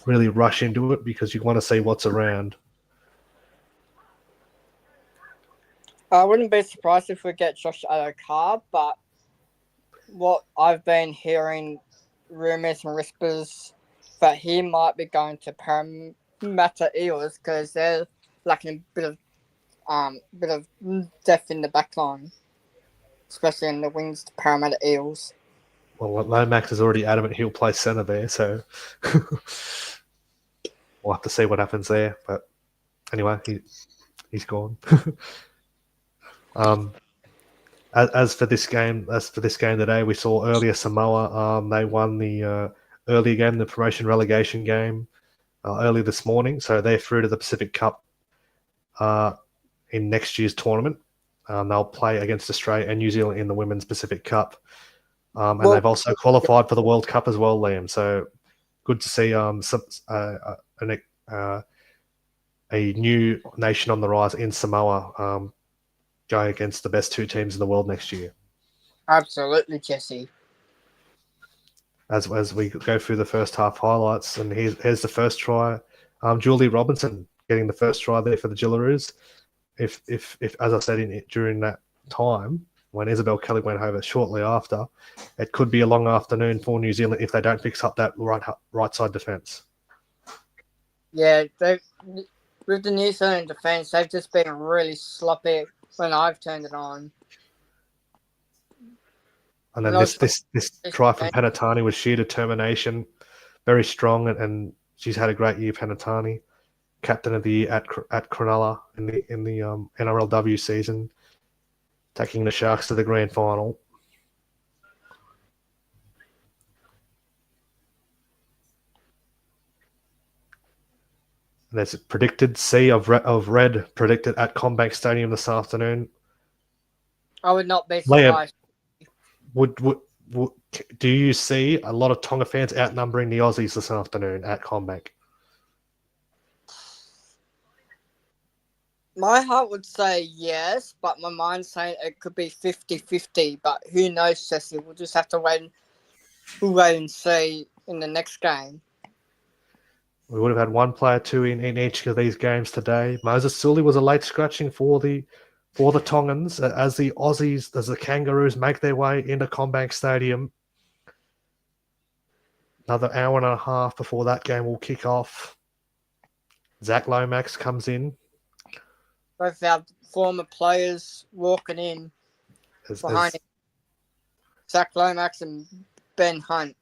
really rush into it because you want to see what's around. I wouldn't be surprised if we get Josh Adokar, but what I've been hearing rumours and whispers that he might be going to Parramatta Eels because they're lacking a bit of depth in the back line, especially in the wings to Parramatta Eels. Well, Lomax is already adamant he'll play centre there, so we'll have to see what happens there. But anyway, he's gone. As for this game today, we saw earlier Samoa. They won the earlier game, the promotion relegation game, earlier this morning, so they're through to the Pacific Cup in next year's tournament. They'll play against Australia and New Zealand in the Women's Pacific Cup. And they've also qualified for the World Cup as well, Liam. So good to see a new nation on the rise in Samoa going against the best two teams in the world next year. Absolutely, Jesse. As we go through the first half highlights, and here's the first try. Julie Robinson getting the first try there for the Jillaroos. If as I said during that time, when Isabel Kelly went over shortly after, it could be a long afternoon for New Zealand if they don't fix up that right side defence. Yeah, with the New Zealand defence, they've just been really sloppy when I've turned it on. And then this try from Penatani was sheer determination, very strong, and she's had a great year, Penatani, captain of the year at Cronulla in the NRLW season, taking the Sharks to the grand final. And there's a predicted sea of red predicted at CommBank Stadium this afternoon. I would not be surprised. Liam, do you see a lot of Tonga fans outnumbering the Aussies this afternoon at CommBank? My heart would say yes, but my mind's saying it could be 50-50. But who knows, Jesse? We'll just have to wait and see in the next game. We would have had one player two in each of these games today. Moses Suli was a late scratching for the Tongans as the Aussies, as the Kangaroos make their way into CommBank Stadium. Another hour and a half before that game will kick off. Zach Lomax comes in. Both our former players walking in behind Zach Lomax and Ben Hunt.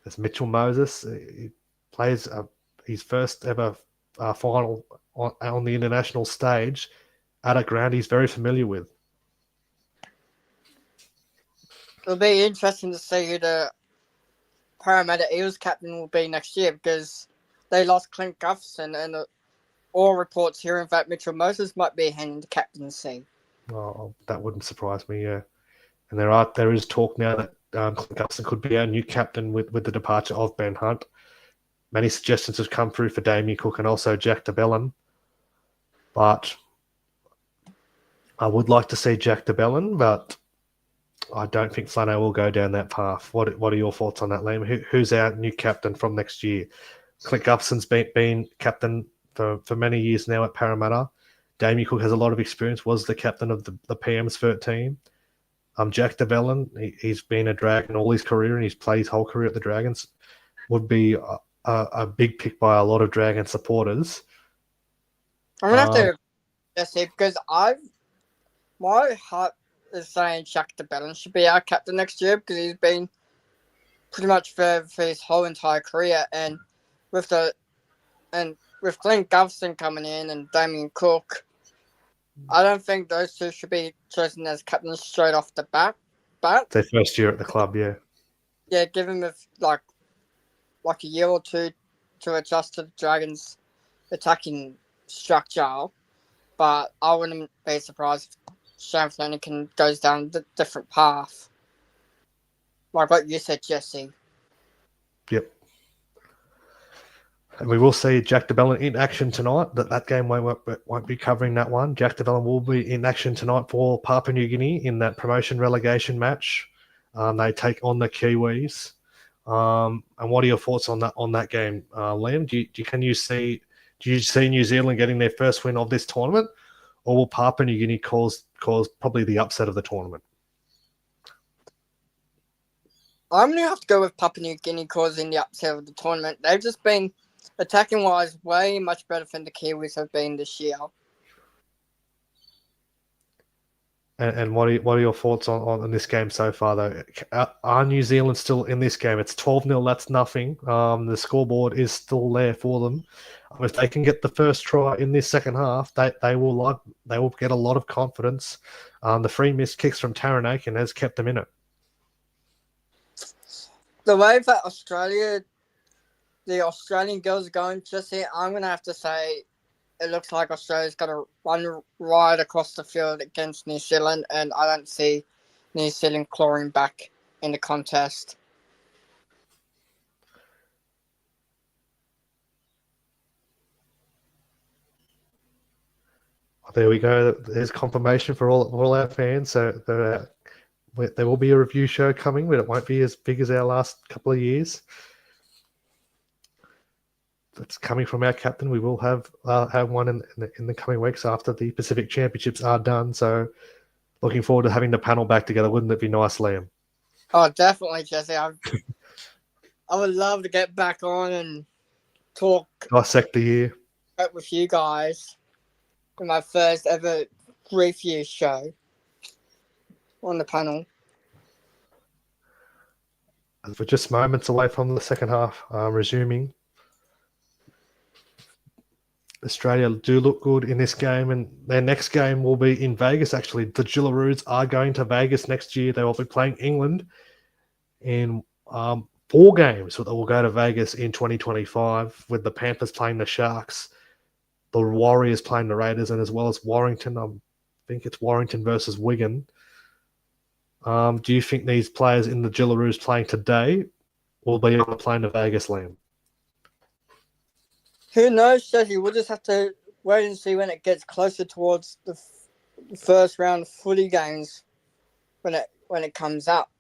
As Mitchell Moses, he plays his first ever final on the international stage at a ground he's very familiar with. It'll be interesting to see who the Parramatta Eels captain will be next year because they lost Clint Gutherson and all reports hearing that Mitchell Moses might be handing the captaincy. Oh, that wouldn't surprise me, yeah. And there is talk now that Clint Gutherson could be our new captain with the departure of Ben Hunt. Many suggestions have come through for Damien Cook and also Jack de Belin. But I would like to see Jack de Belin, but I don't think Flano will go down that path. What are your thoughts on that, Liam? Who's our new captain from next year? Clint Gutherson's been captain for many years now at Parramatta. Damien Cook has a lot of experience, was the captain of the PM's 13. Jack de Belin, he's been a Dragon all his career and he's played his whole career at the Dragons. Would be a big pick by a lot of Dragon supporters. I'm going to have to just say because my heart is saying Jack de Belin should be our captain next year because he's been pretty much for his whole entire career, and with Clint Gutherson coming in and Damien Cook, I don't think those two should be chosen as captains straight off the bat. But their first year at the club, yeah. Yeah, give him like a year or two to adjust to the Dragons' attacking structure. But I wouldn't be surprised if Shane Flanagan goes down a different path. Like what you said, Jesse. Yep. And we will see Jack de Belin in action tonight. That game won't be covering that one. Jack de Belin will be in action tonight for Papua New Guinea in that promotion relegation match. They take on the Kiwis. And what are your thoughts on that game, Liam? Do you see New Zealand getting their first win of this tournament, or will Papua New Guinea cause probably the upset of the tournament? I'm going to have to go with Papua New Guinea causing the upset of the tournament. They've just been, attacking-wise, way much better than the Kiwis have been this year. And what are your thoughts on this game so far, though? Are New Zealand still in this game? It's 12-0, that's nothing. The scoreboard is still there for them. If they can get the first try in this second half, they will get a lot of confidence. The free missed kicks from Tauaneai has kept them in it. The way that the Australian girls are going, Jesse, I'm going to have to say it looks like Australia's going to run right across the field against New Zealand, and I don't see New Zealand clawing back in the contest. There we go. There's confirmation for all our fans. So there will be a review show coming, but it won't be as big as our last couple of years. That's coming from our captain. We will have one in the coming weeks after the Pacific Championships are done. So looking forward to having the panel back together. Wouldn't it be nice, Liam? Oh, definitely, Jesse. I would love to get back on and talk. Dissect the year. With you guys in my first ever review show on the panel. As we're just moments away from the second half resuming. Australia do look good in this game, and their next game will be in Vegas, actually. The Jillaroos are going to Vegas next year. They will be playing England in 4 games. So they will go to Vegas in 2025, with the Panthers playing the Sharks, the Warriors playing the Raiders, and as well as Warrington. I think it's Warrington versus Wigan. Do you think these players in the Jillaroos playing today will be able to play in Vegas, Liam? Who knows, Jesse? We'll just have to wait and see when it gets closer towards the first round of footy games when it comes up.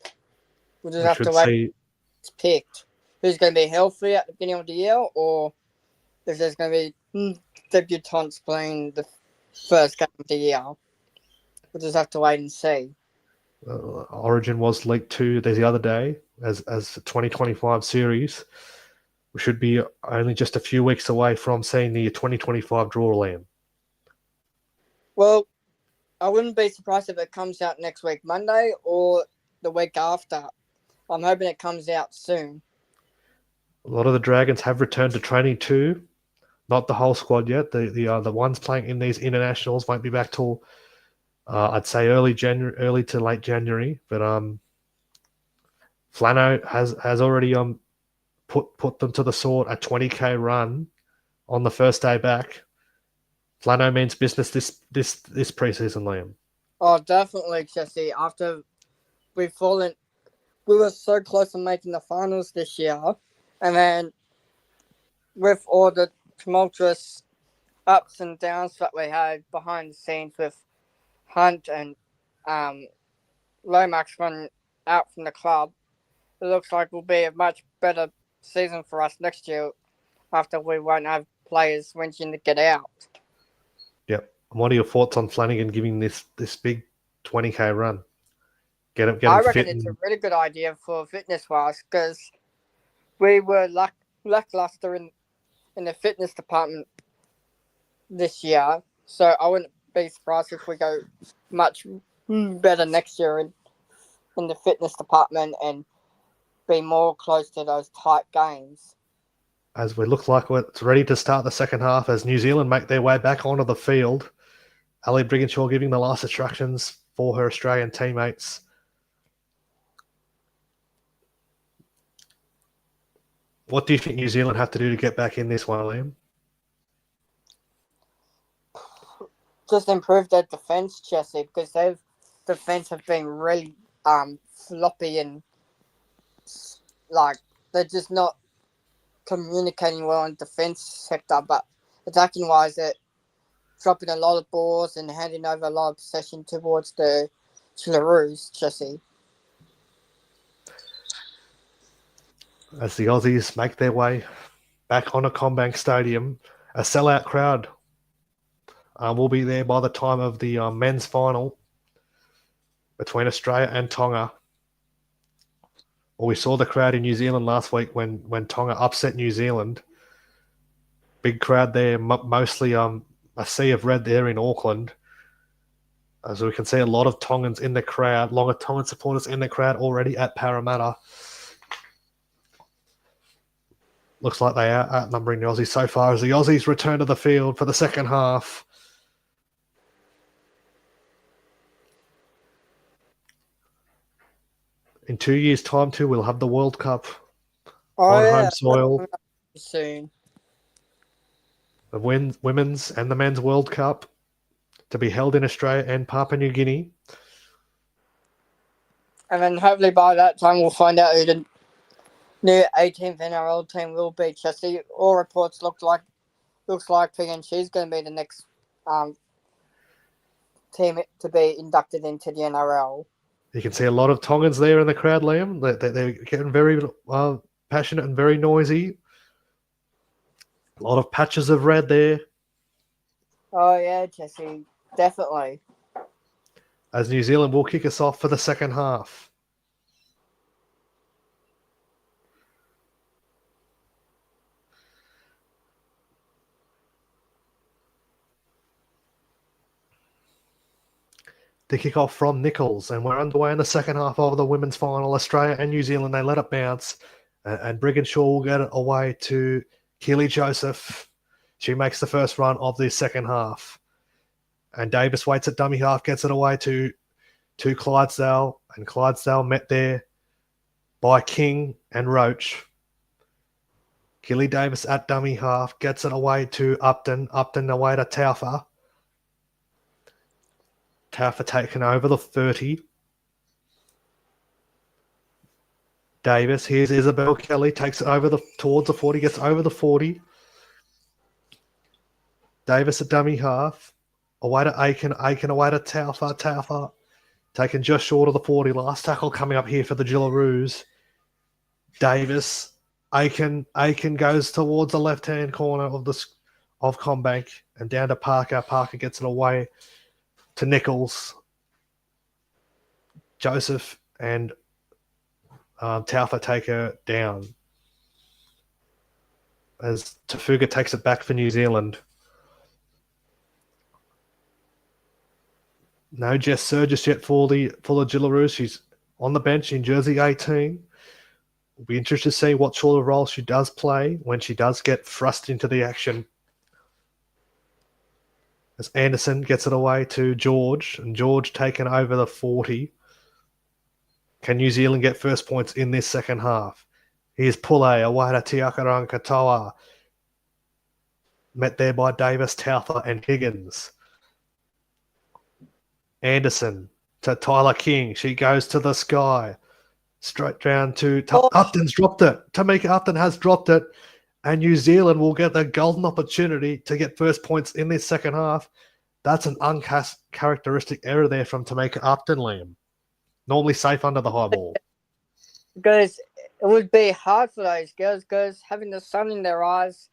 We'll just have to wait. It's picked. Who's going to be healthy at the beginning of the year, or if there's going to be debutants playing the first game of the year. We'll just have to wait and see. Origin was leaked to the other day as the 2025 series. We should be only just a few weeks away from seeing the 2025 draw, Liam. Well, I wouldn't be surprised if it comes out next week, Monday, or the week after. I'm hoping it comes out soon. A lot of the Dragons have returned to training too. Not the whole squad yet. The ones playing in these internationals won't be back till I'd say early to late January. But Flano has already put them to the sword, a 20K run on the first day back. Flano means business this preseason, Liam. Oh, definitely, Jesse. After we were so close to making the finals this year, and then with all the tumultuous ups and downs that we had behind the scenes with Hunt and Lomax run out from the club, it looks like will be a much better season for us next year after we won't have players wrenching to get out. Yep. And what are your thoughts on Flanagan giving this big 20K run? Get him I reckon fit it's a really good idea for fitness-wise, because we were lackluster in the fitness department this year. So I wouldn't be surprised if we go much better next year in the fitness department and be more close to those tight games. As we look like it's ready to start the second half, as New Zealand make their way back onto the field. Ali Brigginshaw giving the last instructions for her Australian teammates. What do you think New Zealand have to do to get back in this one, Liam? Just improve their defense, Jesse, because their defense have been really floppy and like they're just not communicating well in defence sector, but attacking wise, they're dropping a lot of balls and handing over a lot of possession towards the Jillaroos, Jesse. As the Aussies make their way back on a CommBank Stadium, a sellout crowd will be there by the time of the men's final between Australia and Tonga. Well, we saw the crowd in New Zealand last week when Tonga upset New Zealand. Big crowd there, mostly a sea of red there in Auckland. As we can see a lot of Tongans in the crowd, a lot of Tongan supporters in the crowd already at Parramatta. Looks like they are outnumbering the Aussies so far as the Aussies return to the field for the second half. In 2 years' time, too, we'll have the World Cup on home soil. Soon. The women's and the men's World Cup to be held in Australia and Papua New Guinea. And then hopefully by that time we'll find out who the new 18th NRL team will be. Chelsea. All reports looks like she's going to be the next team to be inducted into the NRL. You can see a lot of Tongans there in the crowd, Liam. They're getting very passionate and very noisy. A lot of patches of red there. Oh, yeah, Jesse. Definitely. As New Zealand will kick us off for the second half. To kick off from Nichols, and we're underway in the second half of the women's final. Australia and New Zealand, they let it bounce, and Brigginshaw will get it away to Keely Joseph. She makes the first run of the second half, and Davis waits at dummy half, gets it away to Clydesdale, and Clydesdale met there by King and Roach. Keely Davis at dummy half, gets it away to Upton away to Taufa. Taufa taken over the 30. Davis, here's Isabel Kelly, takes it over towards the 40, gets over the 40. Davis at dummy half, away to Aiken away to Taufa taken just short of the 40. Last tackle coming up here for the Jillaroos. Davis, Aiken goes towards the left-hand corner of CommBank and down to Parker. Parker gets it away to Nichols, Joseph, and Taufa take her down as Tafuga takes it back for New Zealand. No Jess Surgis yet for the Jillaroos. She's on the bench in jersey 18. We'll be interested to see what sort of role she does play when she does get thrust into the action. As Anderson gets it away to George, and George taken over the 40. Can New Zealand get first points in this second half? Here's Pule away to Teakaaraanga-Katoa. Met there by Davis, Taufa, and Higgins. Anderson to Tyla King. She goes to the sky. Straight down to Upton's dropped it. Tamika Upton has dropped it. And New Zealand will get the golden opportunity to get first points in this second half. That's an uncharacteristic error there from Tamika Upton, Liam. Normally safe under the high ball. Because it would be hard for those girls because having the sun in their eyes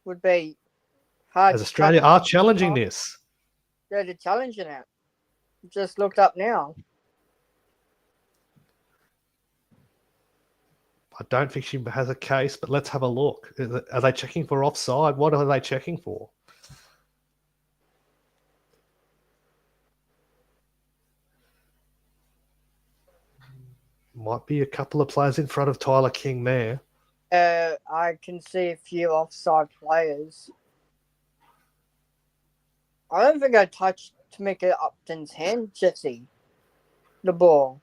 would be hard. As Australia are challenging this. Yeah, they're challenging it. Just looked up now. I don't think she has a case, but let's have a look. Are they checking for offside? What are they checking for? Might be a couple of players in front of Tyler King there. I can see a few offside players. I don't think I touched Tamika Upton's hand, Jesse. The ball.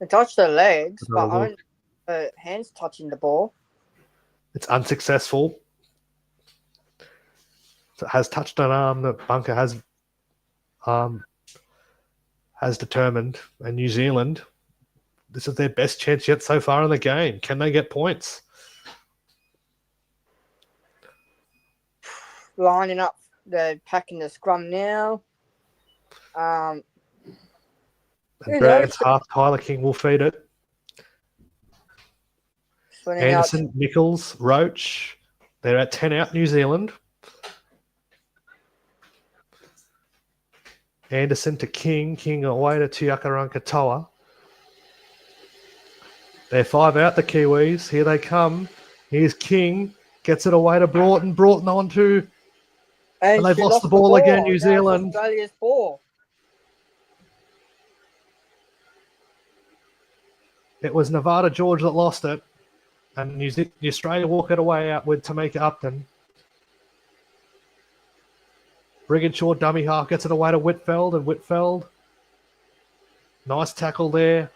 I touched her legs, but I don't her hands touching the ball. It's unsuccessful. So it has touched an arm that Bunker has determined. And New Zealand, this is their best chance yet so far in the game. Can they get points? Lining up, they're packing the scrum now. And Dragons half, Tyler King will feed it. Anderson, Nichols, Roach. They're at 10 out, New Zealand. Anderson to King. King away to Teakaaraanga-Katoa. They're 5 out, the Kiwis. Here they come. Here's King. Gets it away to Broughton. Broughton on to... And they've lost the ball again, New Zealand. Australia's ball. It was Nevada George that lost it. And Australia walk it away out with Tamika Upton. Brigginshaw, dummy half, gets it away to Whitfeld. And Whitfeld, nice tackle there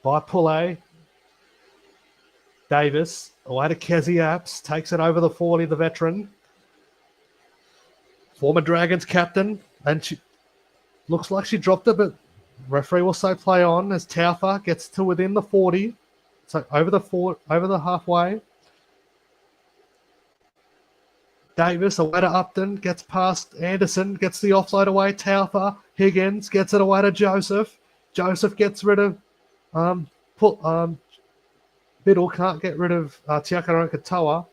by Poulet. Davis, away to Kezi Apps, takes it over the 40, the veteran. Former Dragons captain. And she looks like she dropped it, but referee will say play on as Taufa gets to within the 40. So over the halfway. Davis away to Upton, gets past Anderson, gets the offload away. Taufa, Higgins gets it away to Joseph. Joseph gets rid of Biddle can't get rid of Teakaaraanga-Katoa.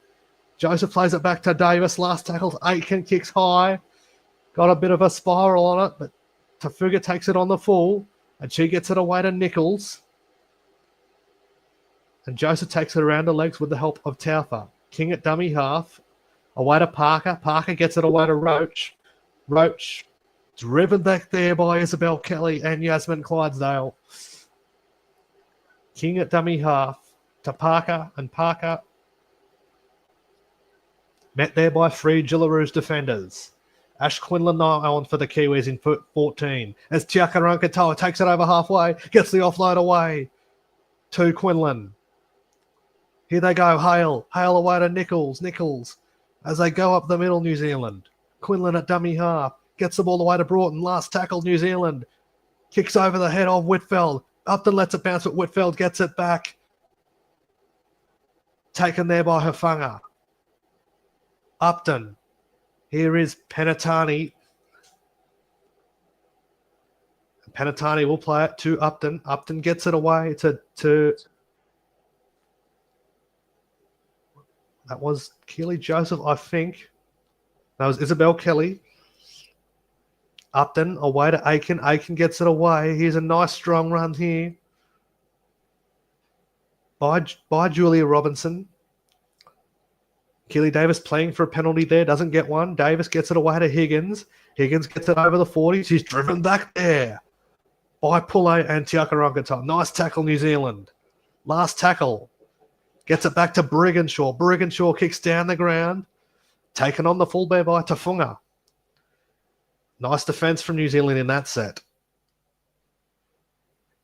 Joseph plays it back to Davis. Last tackle, Aitken kicks high. Got a bit of a spiral on it, but Tafuga takes it on the full, and she gets it away to Nichols. And Joseph takes it around the legs with the help of Taufa. King at dummy half. Away to Parker. Parker gets it away to Roach. Roach driven back there by Isabel Kelly and Yasmin Clydesdale. King at dummy half to Parker. And Parker met there by three Jillaroos defenders. Ash Quinlan on for the Kiwis in 14. As Teakaaraanga-Katoa takes it over halfway. Gets the offload away to Quinlan. Here they go, Hale. Hale away to Nichols. Nichols as they go up the middle, New Zealand. Quinlan at dummy half. Gets the ball away to Broughton. Last tackle, New Zealand. Kicks over the head of Whitfeld. Upton lets it bounce, but Whitfeld gets it back. Taken there by Hafanga. Upton. Here is Penatani. Penatani will play it to Upton. Upton gets it away to that was Keely Joseph, I think. That was Isabel Kelly. Upton away to Aiken. Aiken gets it away. Here's a nice strong run here by Julia Robinson. Keely Davis playing for a penalty there. Doesn't get one. Davis gets it away to Higgins. Higgins gets it over the 40. She's driven back there by Poulet and Teakaaraanga-Katoa. Nice tackle, New Zealand. Last tackle. Gets it back to Brigginshaw. Brigginshaw kicks down the ground. Taken on the full bear by Tafunga. Nice defense from New Zealand in that set.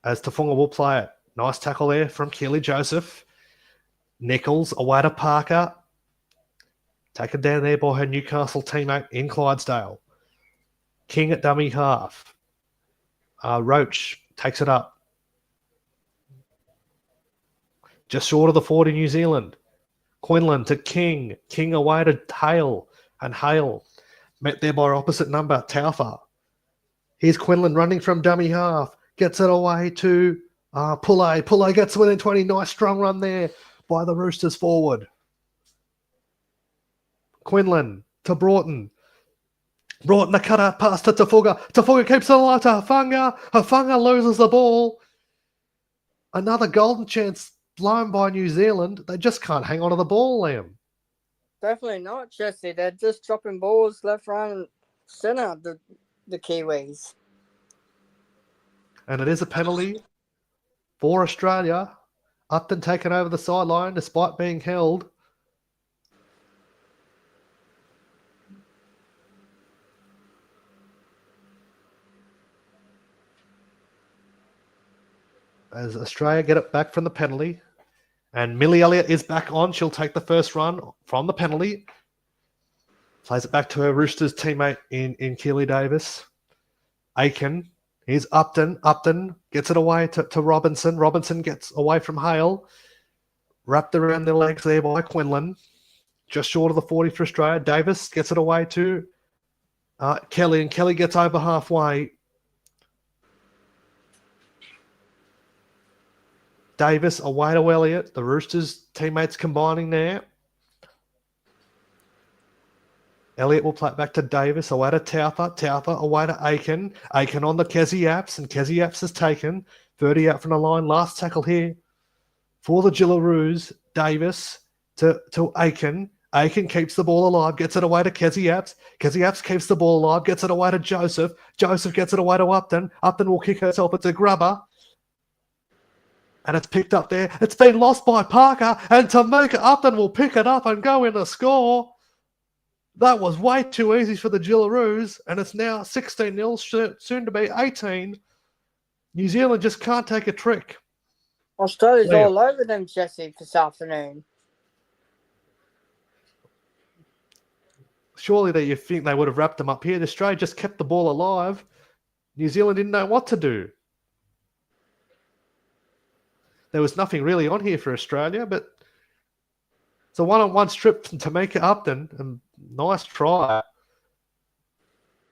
As Tafunga will play it. Nice tackle there from Keely Joseph. Nichols away to Parker. Taken down there by her Newcastle teammate in Clydesdale. King at dummy half. Roach takes it up. Just short of the 40, New Zealand. Quinlan to King. King away to Hale. And Hale met there by opposite number, Taufa. Here's Quinlan running from dummy half. Gets it away to Poulet. Poulet gets within 20. Nice strong run there by the Roosters forward. Quinlan to Broughton. Broughton the cutter pass to Tafuga. Tafuga keeps it alive to Hafanga. Hafanga loses the ball. Another golden chance blown by New Zealand. They just can't hang on to the ball, Liam. Definitely not, Jesse. They're just dropping balls left, right, and centre, the Kiwis. And it is a penalty for Australia. Upton taken over the sideline despite being held. As Australia get it back from the penalty. And Millie Elliott is back on. She'll take the first run from the penalty. Plays it back to her Roosters teammate in Keely Davis. Aiken. Here's Upton. Upton gets it away to Robinson. Robinson gets away from Hale. Wrapped around their legs there by Quinlan. Just short of the 40 for Australia. Davis gets it away to Kelly, and Kelly gets over halfway. Davis away to Elliott. The Roosters teammates combining there. Elliott will play it back to Davis, away to Taupa. Taupa away to Aiken. Aiken on the Kezi Apps, and Kezi Apps is taken. 30 out from the line. Last tackle here for the Jillaroos. Davis to Aiken. Aiken keeps the ball alive, gets it away to Kezi Apps. Kezi Apps keeps the ball alive, gets it away to Joseph. Joseph gets it away to Upton. Upton will kick herself. It's a grubber. And it's picked up there. It's been lost by Parker. And Tamika Upton will pick it up and go in to score. That was way too easy for the Jillaroos. And it's now 16-0, soon to be 18. New Zealand just can't take a trick. Australia's all over them, Jesse, this afternoon. Surely that you think they would have wrapped them up here. Australia just kept the ball alive. New Zealand didn't know what to do. There was nothing really on here for Australia, but it's a one-on-one strip to make it Upton, and nice try.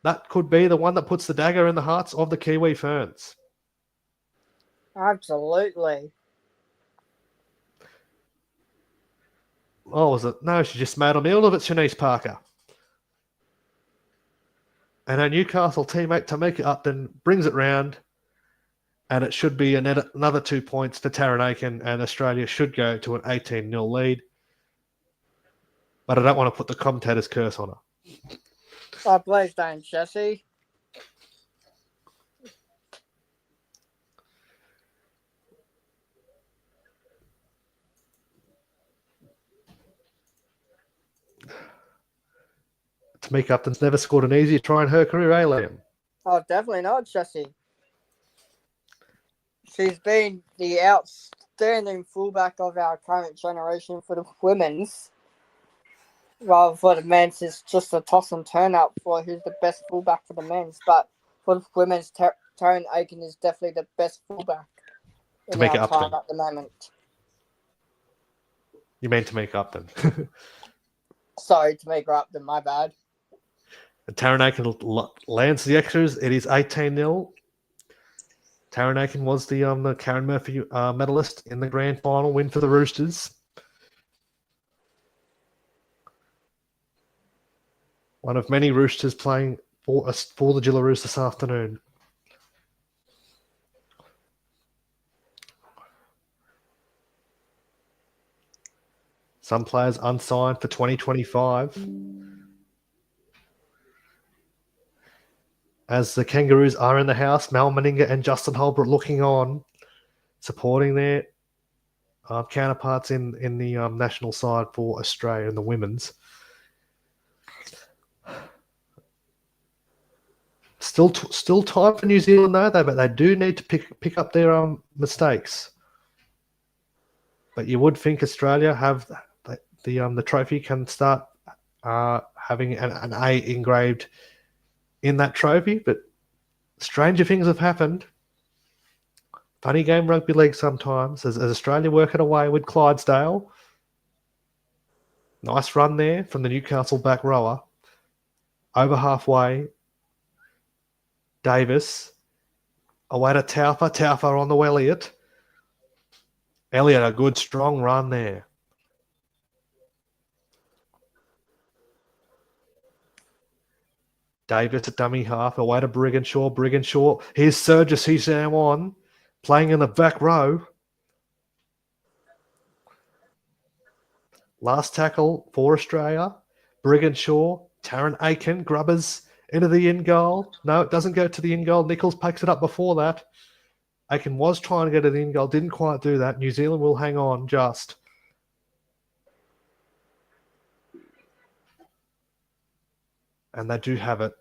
That could be the one that puts the dagger in the hearts of the Kiwi Ferns. Absolutely. Oh, was it? No, she just made a meal of it, Shanice Parker. And her Newcastle teammate Tamika Upton brings it round, and it should be another 2 points for Tauaneai, and Australia should go to an 18-0 lead. But I don't want to put the commentator's curse on her. Oh, please don't, Jesse. Tamika Upton's never scored an easy try in her career, eh, Liam? Oh, definitely not, Jesse. She's been the outstanding fullback of our current generation for the women's. Rather for the men's, it's just a toss and turn up for who's the best fullback for the men's. But for the women's, Tauaneai is definitely the best fullback in Tamika our time Upton. at the moment. You mean Tamika Upton. Sorry to make her up, then my bad. Tauaneai lands the extras. It is 18-0. Tauaneai was the Karen Murphy medalist in the grand final win for the Roosters. One of many Roosters playing for the Jillaroos this afternoon. Some players unsigned for 2025. As the Kangaroos are in the house, Mal Meninga and Justin Holbrook looking on, supporting their counterparts in the national side for Australia and the women's. Still time for New Zealand though, but they do need to pick up their mistakes. But you would think Australia have the trophy can start having an A engraved in that trophy, but stranger things have happened. Funny game rugby league sometimes as Australia work it away with Clydesdale. Nice run there from the Newcastle back rower. Over halfway. Davis. Away to Taupa. Taupa on the Elliott. Elliott, a good strong run there. Davis at dummy half, away to Brigginshaw. Brigginshaw. Here's Surgis. He's now on. Playing in the back row. Last tackle for Australia. Brigginshaw. Tauaneai. Grubbers into the in goal. No, it doesn't go to the in goal. Nichols picks it up before that. Aiken was trying to go to the in goal. Didn't quite do that. New Zealand will hang on just. And they do have it.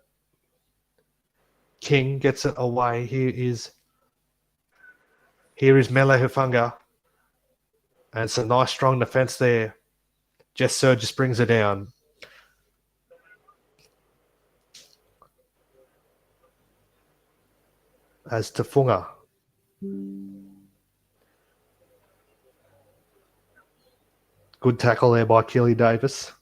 King gets it away. Here is Mele Hufunga. And it's a nice strong defense there. Jess Surgis brings it down. as Tafunga. Good tackle there by Keely Davis.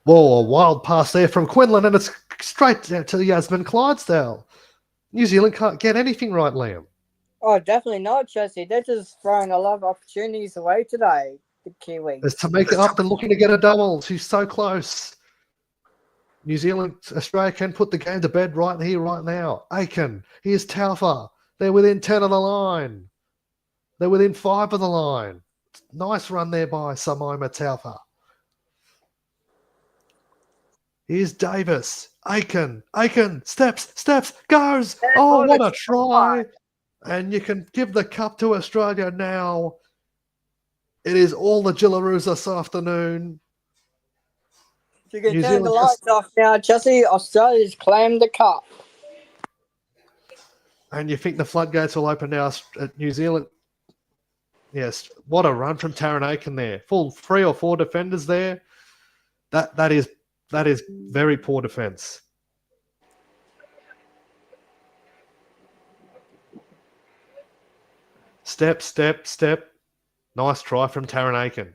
Whoa, a wild pass there from Quinlan, and it's straight to Yasmin Clydesdale. New Zealand can't get anything right, Liam. Oh, definitely not, Jesse. They're just throwing a lot of opportunities away today, the Kiwis. As to make it up and looking to get a double. She's so close. New Zealand, Australia can put the game to bed right here, right now. Aiken, here's Taufa. They're within 10 of the line. They're within 5 of the line. Nice run there by Samoa Taufa. Here's Davis. Aiken, steps, goes. Oh, what a try. And you can give the cup to Australia now. It is all the Jillaroos this afternoon. You can turn the lights off now, Jesse. Australia's claimed the cup. And you think the floodgates will open now at New Zealand? Yes. What a run from Tauaneai there. Full 3 or 4 defenders there. That is very poor defence. Step. Nice try from Tauaneai.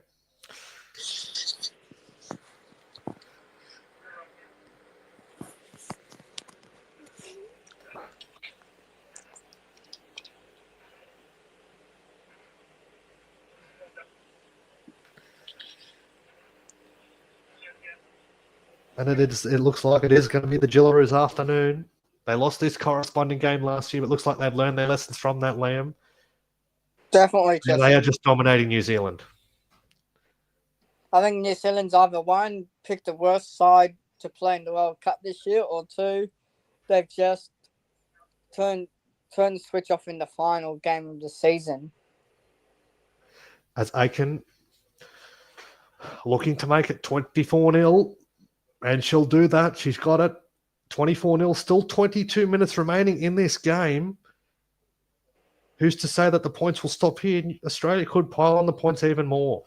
And it looks like it is going to be the Jillaroos afternoon. They lost this corresponding game last year, but it looks like they've learned their lessons from that, Liam. Definitely. And they are just dominating New Zealand. I think New Zealand's either one, picked the worst side to play in the World Cup this year, or two, they've just turned the switch off in the final game of the season. As Aiken looking to make it 24-0. And she'll do that. She's got it. 24-0. Still 22 minutes remaining in this game. Who's to say that the points will stop here? Australia could pile on the points even more.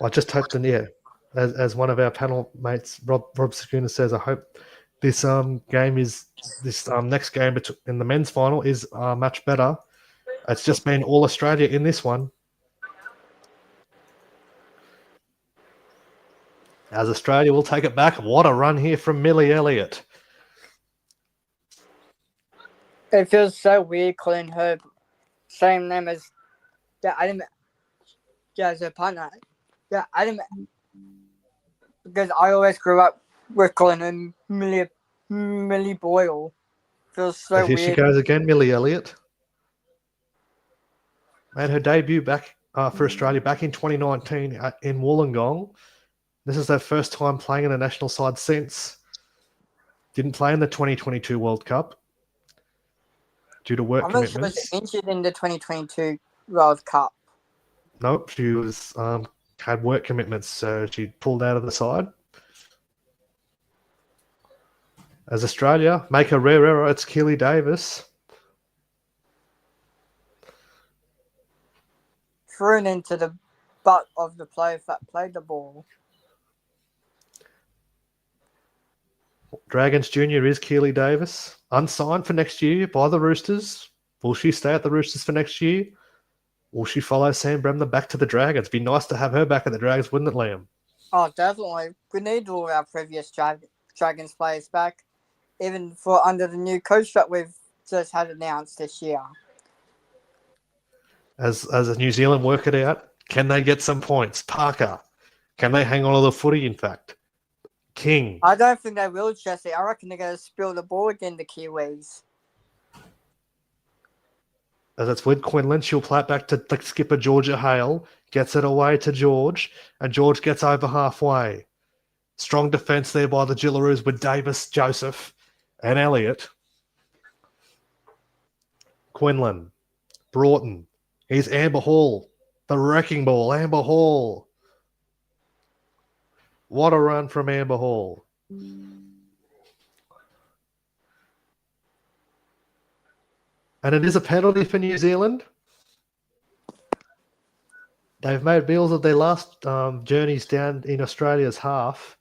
I just hope as one of our panel mates, Rob Sakuna says, I hope this game is this next game in the men's final is much better. It's just been all Australia in this one. As Australia will take it back. What a run here from Millie Elliott. It feels so weird calling her same name as Adam. Yeah, as her partner. Yeah, Adam. Because I always grew up with calling her Millie Boyle. Feels so and here weird. She goes again, Millie Elliott. Made her debut back for Australia back in 2019 in Wollongong. This is her first time playing in a national side since. Didn't play in the 2022 World Cup due to work commitments. I think she was injured in the 2022 World Cup. Nope, she was had work commitments, so she pulled out of the side. As Australia make a rare error, it's Keely Davis. Thrown into the butt of the player that played the ball. Dragons Junior is Keely Davis, unsigned for next year by the Roosters. Will she stay at the Roosters for next year? Will she follow Sam Bremner back to the Dragons? Be nice to have her back at the Dragons, wouldn't it, Liam? Oh, definitely. We need all our previous Dragons players back, even for under the new coach that we've just had announced this year. As New Zealand work it out, can they get some points? Parker, can they hang on to the footy, in fact? King. I don't think they will, Jesse. I reckon they're going to spill the ball again, the Kiwis. As it's with Quinlan, she'll play it back to the skipper, Georgia Hale. Gets it away to George, and George gets over halfway. Strong defence there by the Jillaroos with Davis, Joseph, and Elliott. Quinlan. Broughton. Here's Amber Hall. The wrecking ball, Amber Hall. What a run from Amber Hall. And it is a penalty for New Zealand. They've made bills of their last journeys down in Australia's half.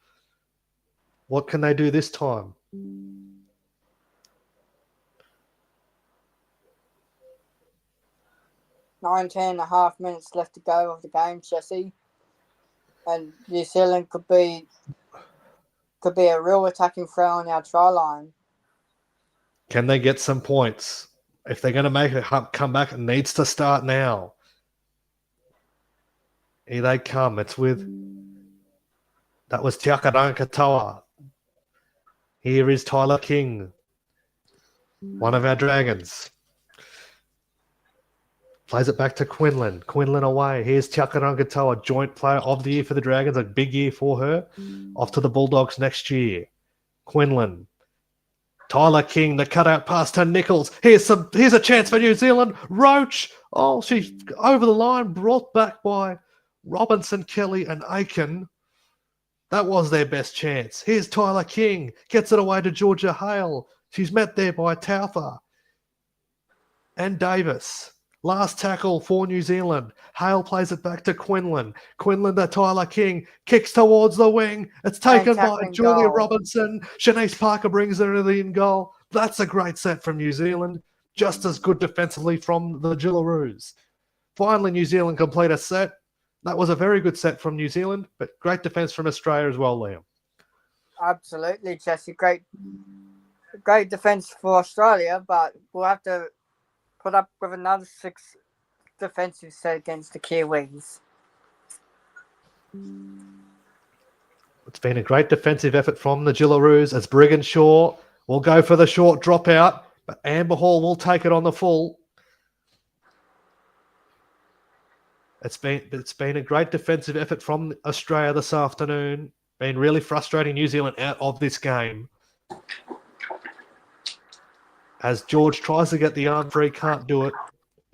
What can they do this time? 19.5 minutes left to go of the game, Jesse. And New Zealand could be a real attacking threat on our try line. Can they get some points? If they're going to make a comeback, it needs to start now. Here they come. That was Teakaaraanga-Katoa. Here is Tyler King, one of our Dragons. Plays it back to Quinlan. Quinlan away. Here's Teakaaraanga-Katoa, joint player of the year for the Dragons. A big year for her. Off to the Bulldogs next year. Quinlan. Tyler King, the cutout pass to Nichols. Here's a chance for New Zealand. Roach. Oh, she's over the line, brought back by Robinson, Kelly, and Aiken. That was their best chance. Here's Tyler King. Gets it away to Georgia Hale. She's met there by Taufa and Davis. Last tackle for New Zealand. Hale plays it back to Quinlan. Quinlan to Tyler King. Kicks towards the wing. It's taken by Julia Robinson. Shanice Parker brings her to the in goal. That's a great set from New Zealand. Just as good defensively from the Jillaroos. Finally, New Zealand complete a set. That was a very good set from New Zealand, but great defence from Australia as well, Liam. Absolutely, Jesse. Great defence for Australia, but we'll have to put up with another 6 defensive set against the Kiwis. It's been a great defensive effort from the Jillaroos as Brigginshaw will go for the short dropout, but Amber Hall will take it on the full. It's been a great defensive effort from Australia this afternoon. Been really frustrating New Zealand out of this game. As George tries to get the arm free, can't do it.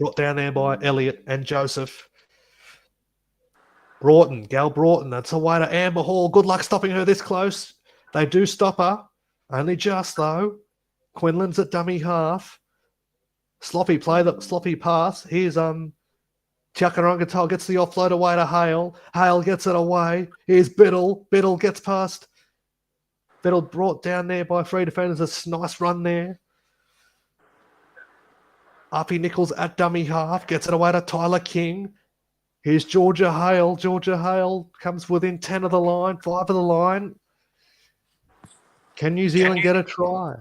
Brought down there by Elliott and Joseph. Gal Broughton, that's away to Amber Hall. Good luck stopping her this close. They do stop her. Only just, though. Quinlan's at dummy half. Sloppy pass. Here's Teakaaraanga-Katoa gets the offload away to Hale. Hale gets it away. Here's Biddle. Biddle gets past. Biddle brought down there by 3 defenders. A nice run there. Arpy Nichols at dummy half. Gets it away to Tyler King. Here's Georgia Hale. Georgia Hale comes within 10 of the line, 5 of the line. Can New Zealand get a try?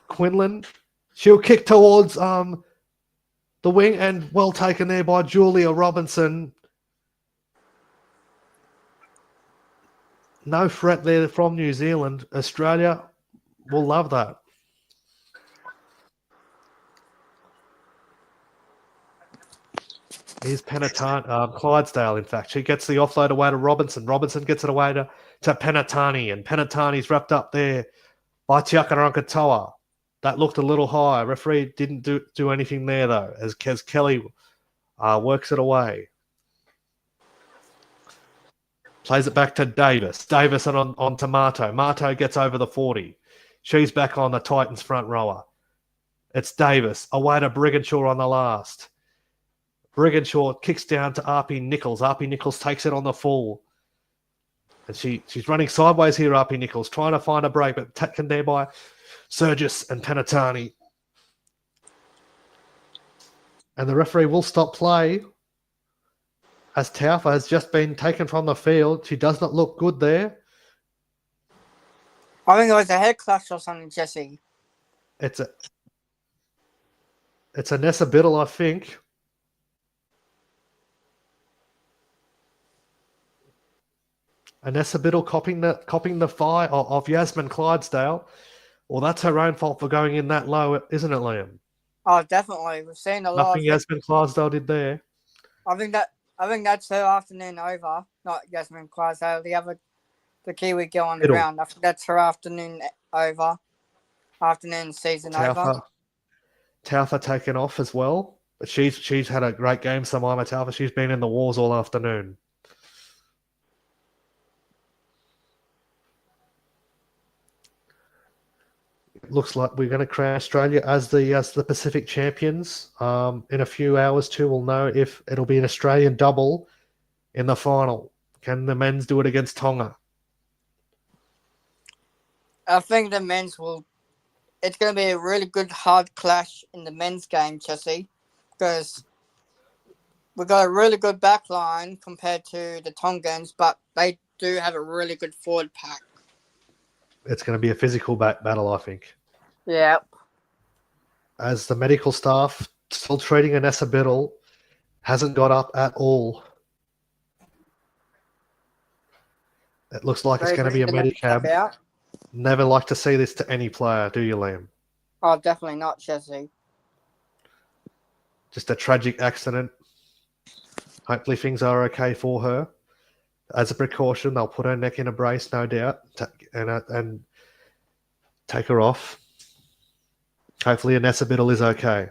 Quinlan. She'll kick towards the wing and well taken there by Julia Robinson. No threat there from New Zealand. Australia will love that. Here's Clydesdale, in fact. She gets the offload away to Robinson. Robinson gets it away to Penatani, and Penatani's wrapped up there by Teakaaraanga-Katoa. That looked a little high. Referee didn't do anything there, though, as Kelly works it away. Plays it back to Davis. Davis on to Marto. Marto gets over the 40. She's back on the Titans front rower. It's Davis. Away to Brigginshaw on the last. Brigginshaw kicks down to Arpy Nichols. Arpy Nichols takes it on the full. And she's running sideways here, Arpy Nichols, trying to find a break, but taken there by Surgis and Penatani. And the referee will stop play as Taufa has just been taken from the field. She does not look good there. I think it was a head clash or something, Jesse. It's a Nessa Biddle, I think. Anessa Biddle copying the fire of Yasmin Clydesdale. Well, that's her own fault for going in that low, isn't it, Liam? Oh, definitely. We've seen a lot. Nothing Yasmin Clydesdale did there. I think that's her afternoon over. Not Yasmin Clydesdale, the Kiwi girl on the ground. I think that's her afternoon over. Afternoon season over. Taufa taken off as well. But she's had a great game, Samaima Taufa. She's been in the wars all afternoon. looks like we're going to crown Australia as the Pacific champions. In a few hours too, we'll know if it'll be an Australian double in the final. Can the men's do it against Tonga? I think the men's will. It's going to be a really good hard clash in the men's game, Jesse, because we've got a really good back line compared to the Tongans, but they do have a really good forward pack. It's going to be a physical battle, I think. Yeah. As the medical staff still treating Anessa Biddle, hasn't got up at all. It looks like it's going to be a medicab. Never like to see this to any player, do you, Liam? Oh, definitely not, Jesse. Just a tragic accident. Hopefully things are okay for her. As a precaution, they'll put her neck in a brace, no doubt, and take her off. Hopefully Anessa Biddle is okay.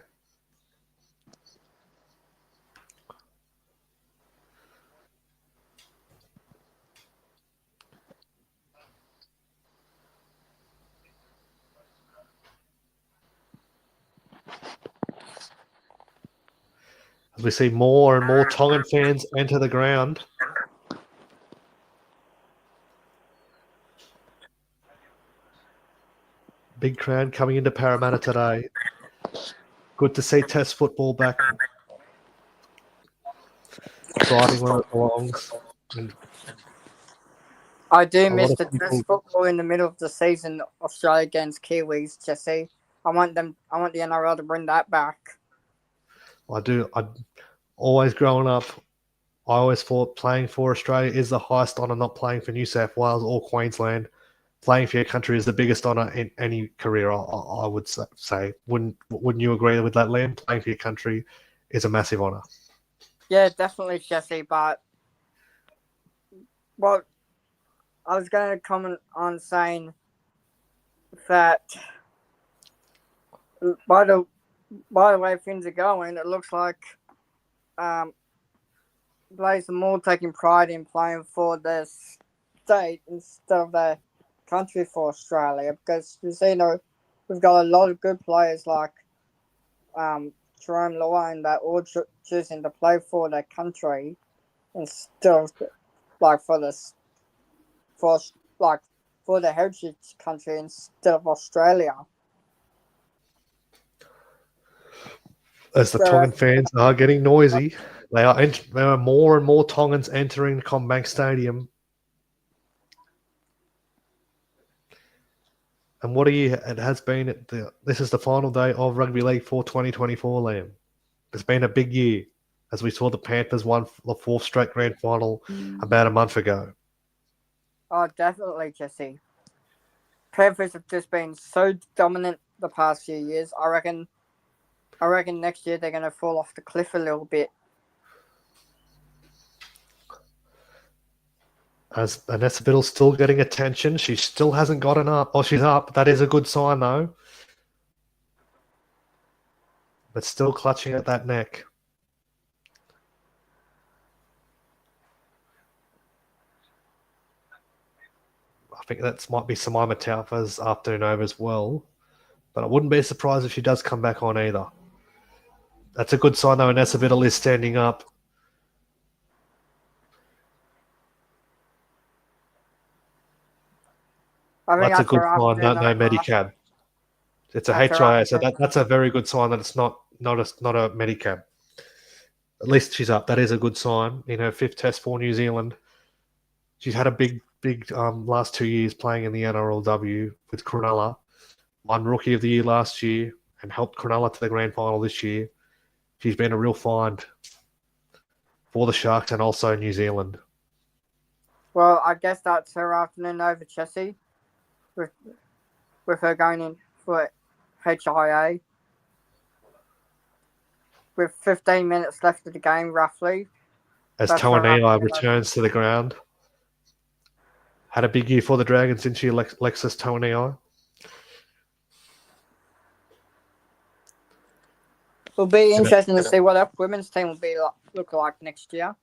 As we see more and more Tongan fans enter the ground. Big crowd coming into Parramatta today. Good to see Test football back. Thriving where it belongs. I do miss the Test football in the middle of the season, Australia against Kiwis, Jesse. I want the NRL to bring that back. I do. Always growing up, I always thought playing for Australia is the highest honour, not playing for New South Wales or Queensland. Playing for your country is the biggest honour in any career, I would say. Wouldn't you agree with that, Liam? Playing for your country is a massive honour. Yeah, definitely, Jesse. But what I was going to comment on saying that by the way things are going, it looks like players are more taking pride in playing for their state instead of their country for Australia, because we've got a lot of good players like Jerome Lewin that all choosing to play for their country instead of like for the heritage country instead of Australia. As the Tongan fans are getting noisy, there are more and more Tongans entering CommBank Stadium. And what it has been, this is the final day of Rugby League for 2024, Liam. It's been a big year, as we saw the Panthers won the 4th straight grand final about a month ago. Oh, definitely, Jesse. Panthers have just been so dominant the past few years. I reckon next year they're going to fall off the cliff a little bit. As Anessa Biddle's still getting attention, she still hasn't gotten up. Oh, she's up. That is a good sign, though. But still clutching at that neck. I think that might be Samaima Taufa's afternoon over as well. But I wouldn't be surprised if she does come back on either. That's a good sign, though. Anessa Biddle is standing up. That's a good sign. No medicab. It's a HIA, so that's a very good sign that it's not a medicab. At least she's up. That is a good sign. In her 5th test for New Zealand, she's had a big last 2 years playing in the NRLW with Cronulla. Won Rookie of the Year last year and helped Cronulla to the grand final this year. She's been a real find for the Sharks and also New Zealand. Well, I guess that's her afternoon over, Jesse. With her going in for HIA. With 15 minutes left of the game, roughly. As Tauaneai returns to the ground. Had a big year for the Dragons, didn't she, Alexis Tauaneai? It'll be interesting to see what our women's team will look like next year.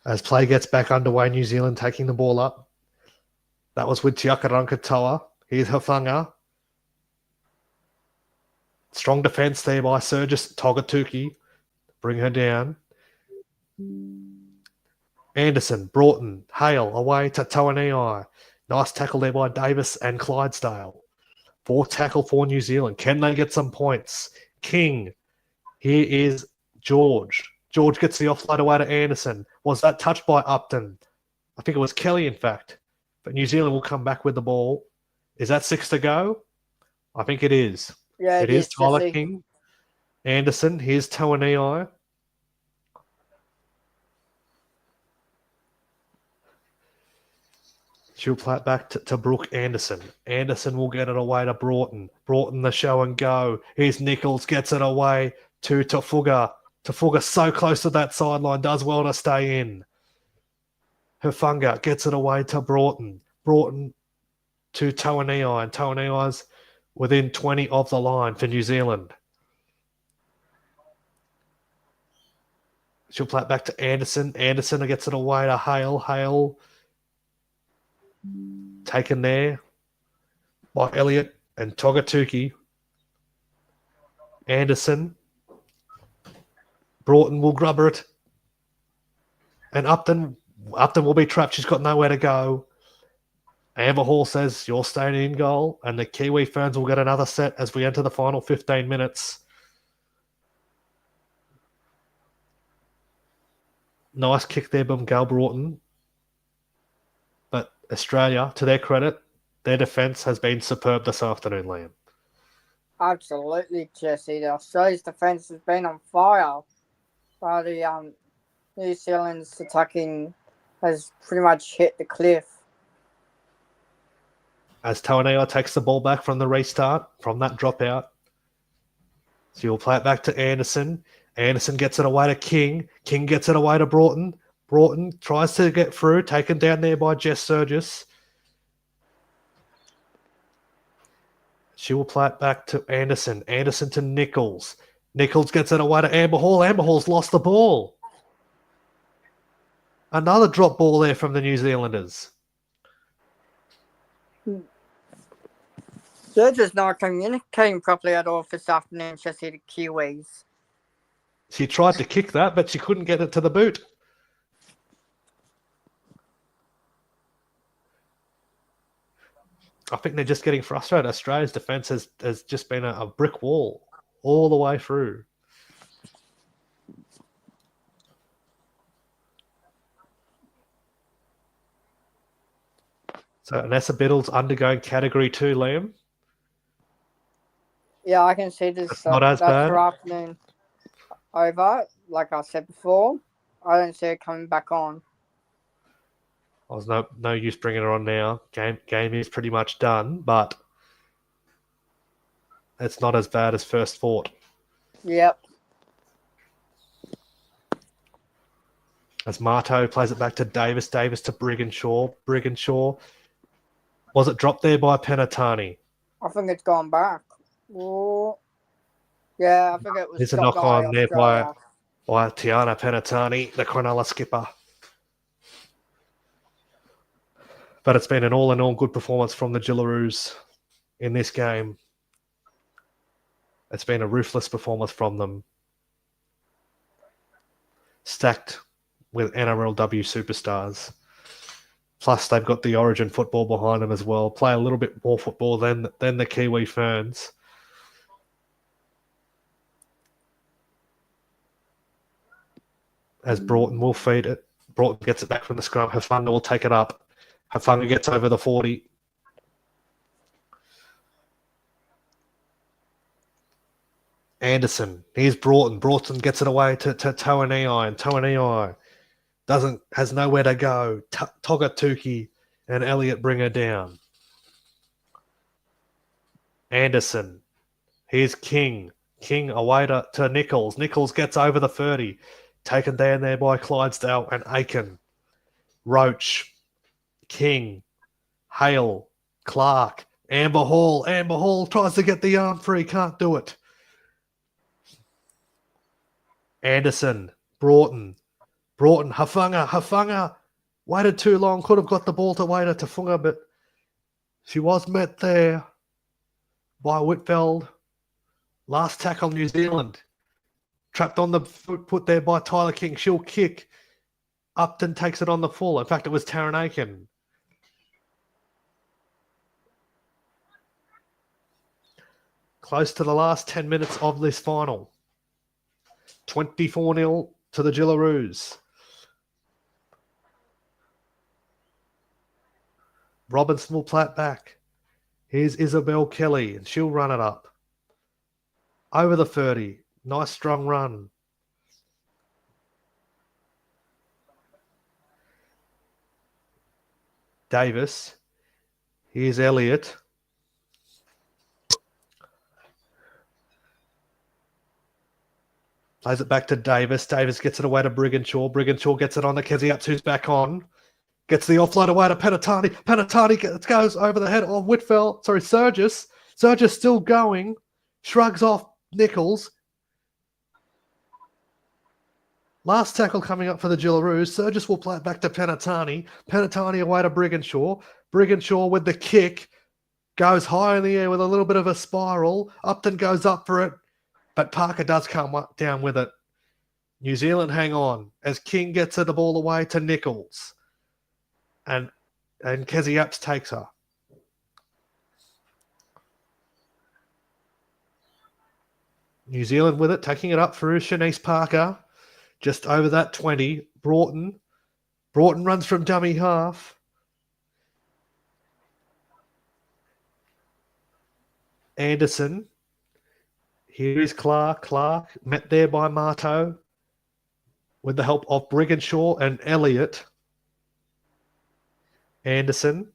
As play gets back underway, New Zealand taking the ball up. That was with Teakaaraanga-Katoa Here's Hafanga. Strong defence there by Sergis Togatuki. Bring her down. Anderson, Broughton, Hale away to Tauaneai. Nice tackle there by Davis and Clydesdale. 4 tackle for New Zealand. Can they get some points? King. Here is George. George gets the offload away to Anderson. Was that touched by Upton? I think it was Kelly, in fact. But New Zealand will come back with the ball. Is that 6 to go? I think it is. Yeah, it is Tyler King. Anderson. Here's Tauaneai. She'll play it back to Brooke Anderson. Anderson will get it away to Broughton. Broughton the show and go. Here's Nichols. Gets it away to Tafuga. Tafuga so close to that sideline. Does well to stay in. Hufanga gets it away to Broughton. Broughton to Tauaneai. And Tauaneai's within 20 of the line for New Zealand. She'll play it back to Anderson. Anderson gets it away to Hale. Hale taken there by Elliott and Togatuki. Anderson. Broughton will grubber it. And Upton will be trapped. She's got nowhere to go. Amber Hall says, you're staying in goal. And the Kiwi Ferns will get another set as we enter the final 15 minutes. Nice kick there by Gal Broughton. But Australia, to their credit, their defence has been superb this afternoon, Liam. Absolutely, Jesse. Australia's defence has been on fire. While the New Zealand's attacking has pretty much hit the cliff. As Tauaneai takes the ball back from the restart, from that dropout. So you'll play it back to Anderson. Anderson gets it away to King. King gets it away to Broughton. Broughton tries to get through, taken down there by Jess Sergis. She will play it back to Anderson. Anderson to Nichols. Nichols gets it away to Amber Hall. Amber Hall's lost the ball. Another drop ball there from the New Zealanders. They're just not communicating properly at all this afternoon, Jesse, the Kiwis. She tried to kick that, but she couldn't get it to the boot. I think they're just getting frustrated. Australia's defence has just been a brick wall all the way through. So Nessa Biddle's undergoing Category 2, Liam. Yeah, I can see this. It's not as bad. Afternoon over, like I said before. I don't see it coming back on. There's no use bringing her on now. Game is pretty much done, but it's not as bad as first thought. Yep. As Marto plays it back to Davis. Davis to Brigginshaw. Brigginshaw. Was it dropped there by Penatani? I think it's gone back. Oh. Yeah, I think it was. There's a knock on there by Tiana Penatani, the Cronulla skipper. But it's been an all-in-all good performance from the Jillaroos in this game. It's been a ruthless performance from them. Stacked with NRLW superstars. Plus, they've got the Origin football behind them as well. Play a little bit more football than the Kiwi Ferns. As Broughton will feed it. Broughton gets it back from the scrum. Hafanga will take it up. Hafanga gets over the 40. Anderson. Here's Broughton. Broughton gets it away to Tauaneai. And Tauaneai has nowhere to go. Togatuki and Elliott bring her down. Anderson. Here's King. King away to Nichols. Nichols gets over the 30. Taken down there by Clydesdale and Aiken. Roach. King. Hale. Clark. Amber Hall. Amber Hall tries to get the arm free. Can't do it. Anderson. Broughton. Hafanga. Waited too long. Could have got the ball to Waiter Tafunga, but She was met there by Whitfeld. Last tackle, New Zealand. Trapped on the foot put there by Tyler King. She'll kick. Upton takes it on the full. In fact, it was Tauaneai. Close to the last 10 minutes of this final. 24-0 to the Jillaroos. Robinson will play it back. Here's Isabel Kelly, and she'll run it up. Over the 30. Nice strong run. Davis. Here's Elliott. Plays it back to Davis. Davis gets it away to Brigginshaw. Brigginshaw gets it on to Keziups, who's back on. Gets the offload away to Penatani. Penatani goes over the head of Whitfeld. Sorry, Surgis. Surgis still going. Shrugs off Nichols. Last tackle coming up for the Jillaroos. Surgis will play it back to Penatani. Penatani away to Brigginshaw. Brigginshaw with the kick. Goes high in the air with a little bit of a spiral. Upton goes up for it. But Parker does come down with it. New Zealand hang on as King gets the ball away to Nichols. And Keziups takes her. New Zealand with it, taking it up through Shanice Parker. Just over that 20. Broughton. Broughton runs from dummy half. Anderson. Here is Clark. Clark met there by Marto with the help of Brigginshaw and Elliott. Anderson.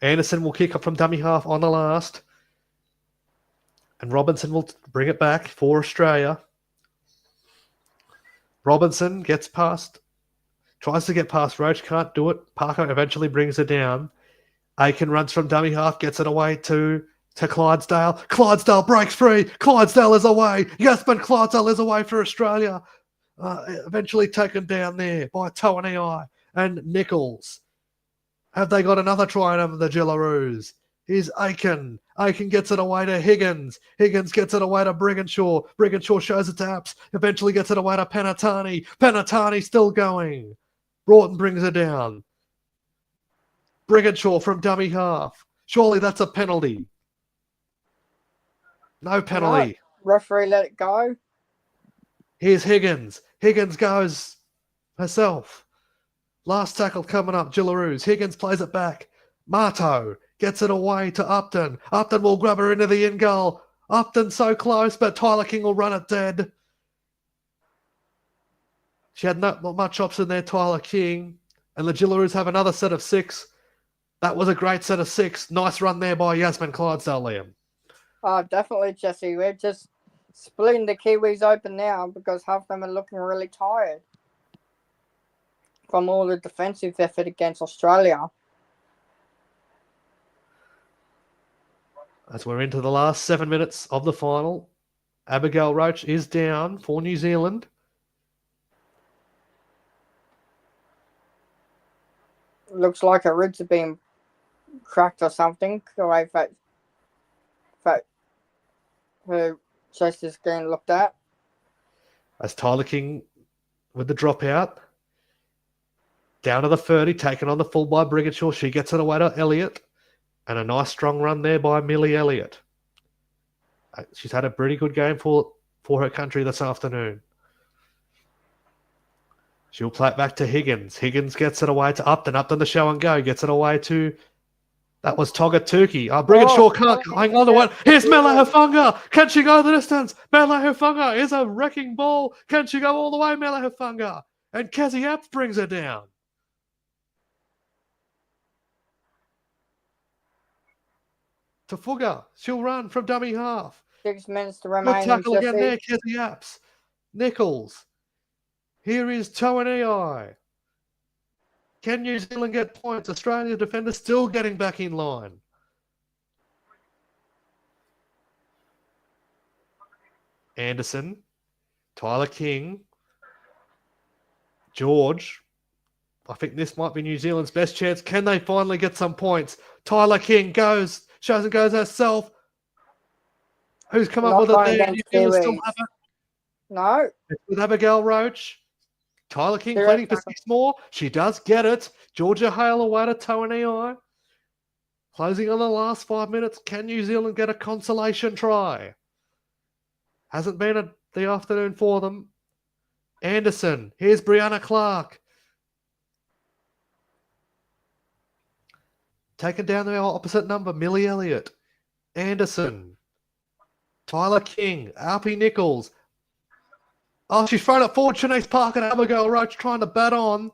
Anderson will kick up from dummy half on the last. And Robinson will bring it back for Australia. Robinson gets past, tries to get past Roach, can't do it. Parker eventually brings it down. Aiken runs from dummy half, gets it away to Clydesdale. Clydesdale breaks free. Clydesdale is away. Jasmine Clydesdale is away for Australia. Eventually taken down there by Tauaneai and Nichols. Have they got another try over the Jillaroos? Here's Aiken. Aiken gets it away to Higgins. Higgins gets it away to Brigginshaw. Brigginshaw shows it to Apps. Eventually gets it away to Penatani. Penatani still going. Broughton brings it down. Brigginshaw from dummy half. Surely that's a penalty. No penalty. No, referee let it go. Here's Higgins. Higgins goes herself. Last tackle coming up, Jillaroos. Higgins plays it back. Marto gets it away to Upton. Upton will grab her into the in goal. Upton so close, but Tyler King will run it dead. She had not much option there, Tyler King. And the Jillaroos have another set of 6. That was a great set of 6. Nice run there by Jasmine Clydesdale, Liam. Oh, definitely, Jesse. We're just splitting the Kiwis open now because half of them are looking really tired from all the defensive effort against Australia. As we're into the last 7 minutes of the final, Abigail Roach is down for New Zealand. Looks like her ribs have been cracked or something. The way that her chest is getting looked at. As Tyler King with the dropout. Down to the 30, taken on the full by Brigginshaw. She gets it away to Elliott. And a nice strong run there by Millie Elliott. She's had a pretty good game for her country this afternoon. She'll play it back to Higgins. Higgins gets it away to Upton. Upton the show and go. Gets it away to... That was Togatuki. Brigginshaw can't hang on to it. Here's Mela Hufunga. Can she go the distance? Mela Hufunga is a wrecking ball. Can she go all the way, Mela Hufunga? And Keziups brings her down. Tafuga, she'll run from dummy half. 6 minutes to remain. Good tackle again there, Keziups. Nichols. Here is Tauaneai. Can New Zealand get points? Australia defender still getting back in line. Anderson. Tyler King. George I think this might be New Zealand's best chance. Can they finally get some points? Tyla King shows and goes herself. Who's come up Not with it going there? New against Zealand still Kiwis. have it. No. It's with Abigail Roach. Tyla King Zero pleading for 6 more. She does get it. Georgia Hale away to Tauaneai. Closing on the last 5 minutes. Can New Zealand get a consolation try? Hasn't been the afternoon for them. Anderson. Here's Brianna Clark. Taken down the opposite number. Millie Elliott. Anderson. Tyla King. Alpie Nichols. Oh, she's thrown it forward. Shanice Park and Abigail Roach trying to bat on.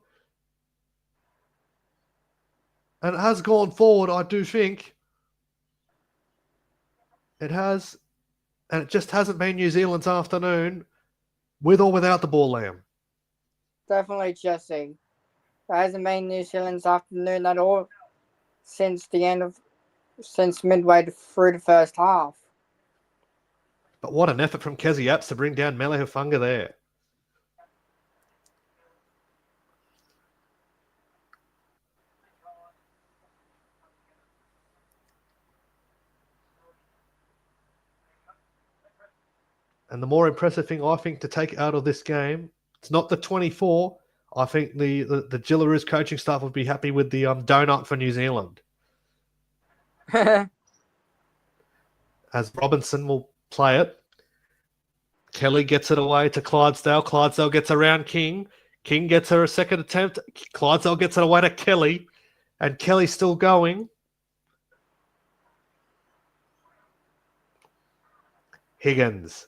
And it has gone forward, I do think. It has. And it just hasn't been New Zealand's afternoon, with or without the ball, Liam. Definitely Jesse. It hasn't been New Zealand's afternoon at all since midway through the first half. But what an effort from Kezi Apps to bring down Mele Hufunga there. And the more impressive thing I think to take out of this game, it's not the 24. I think the Jillaroos coaching staff would be happy with the donut for New Zealand. As Robinson will play it. Kelly gets it away to Clydesdale. Clydesdale gets around King. King gets her a second attempt. Clydesdale gets it away to Kelly. And Kelly's still going. Higgins.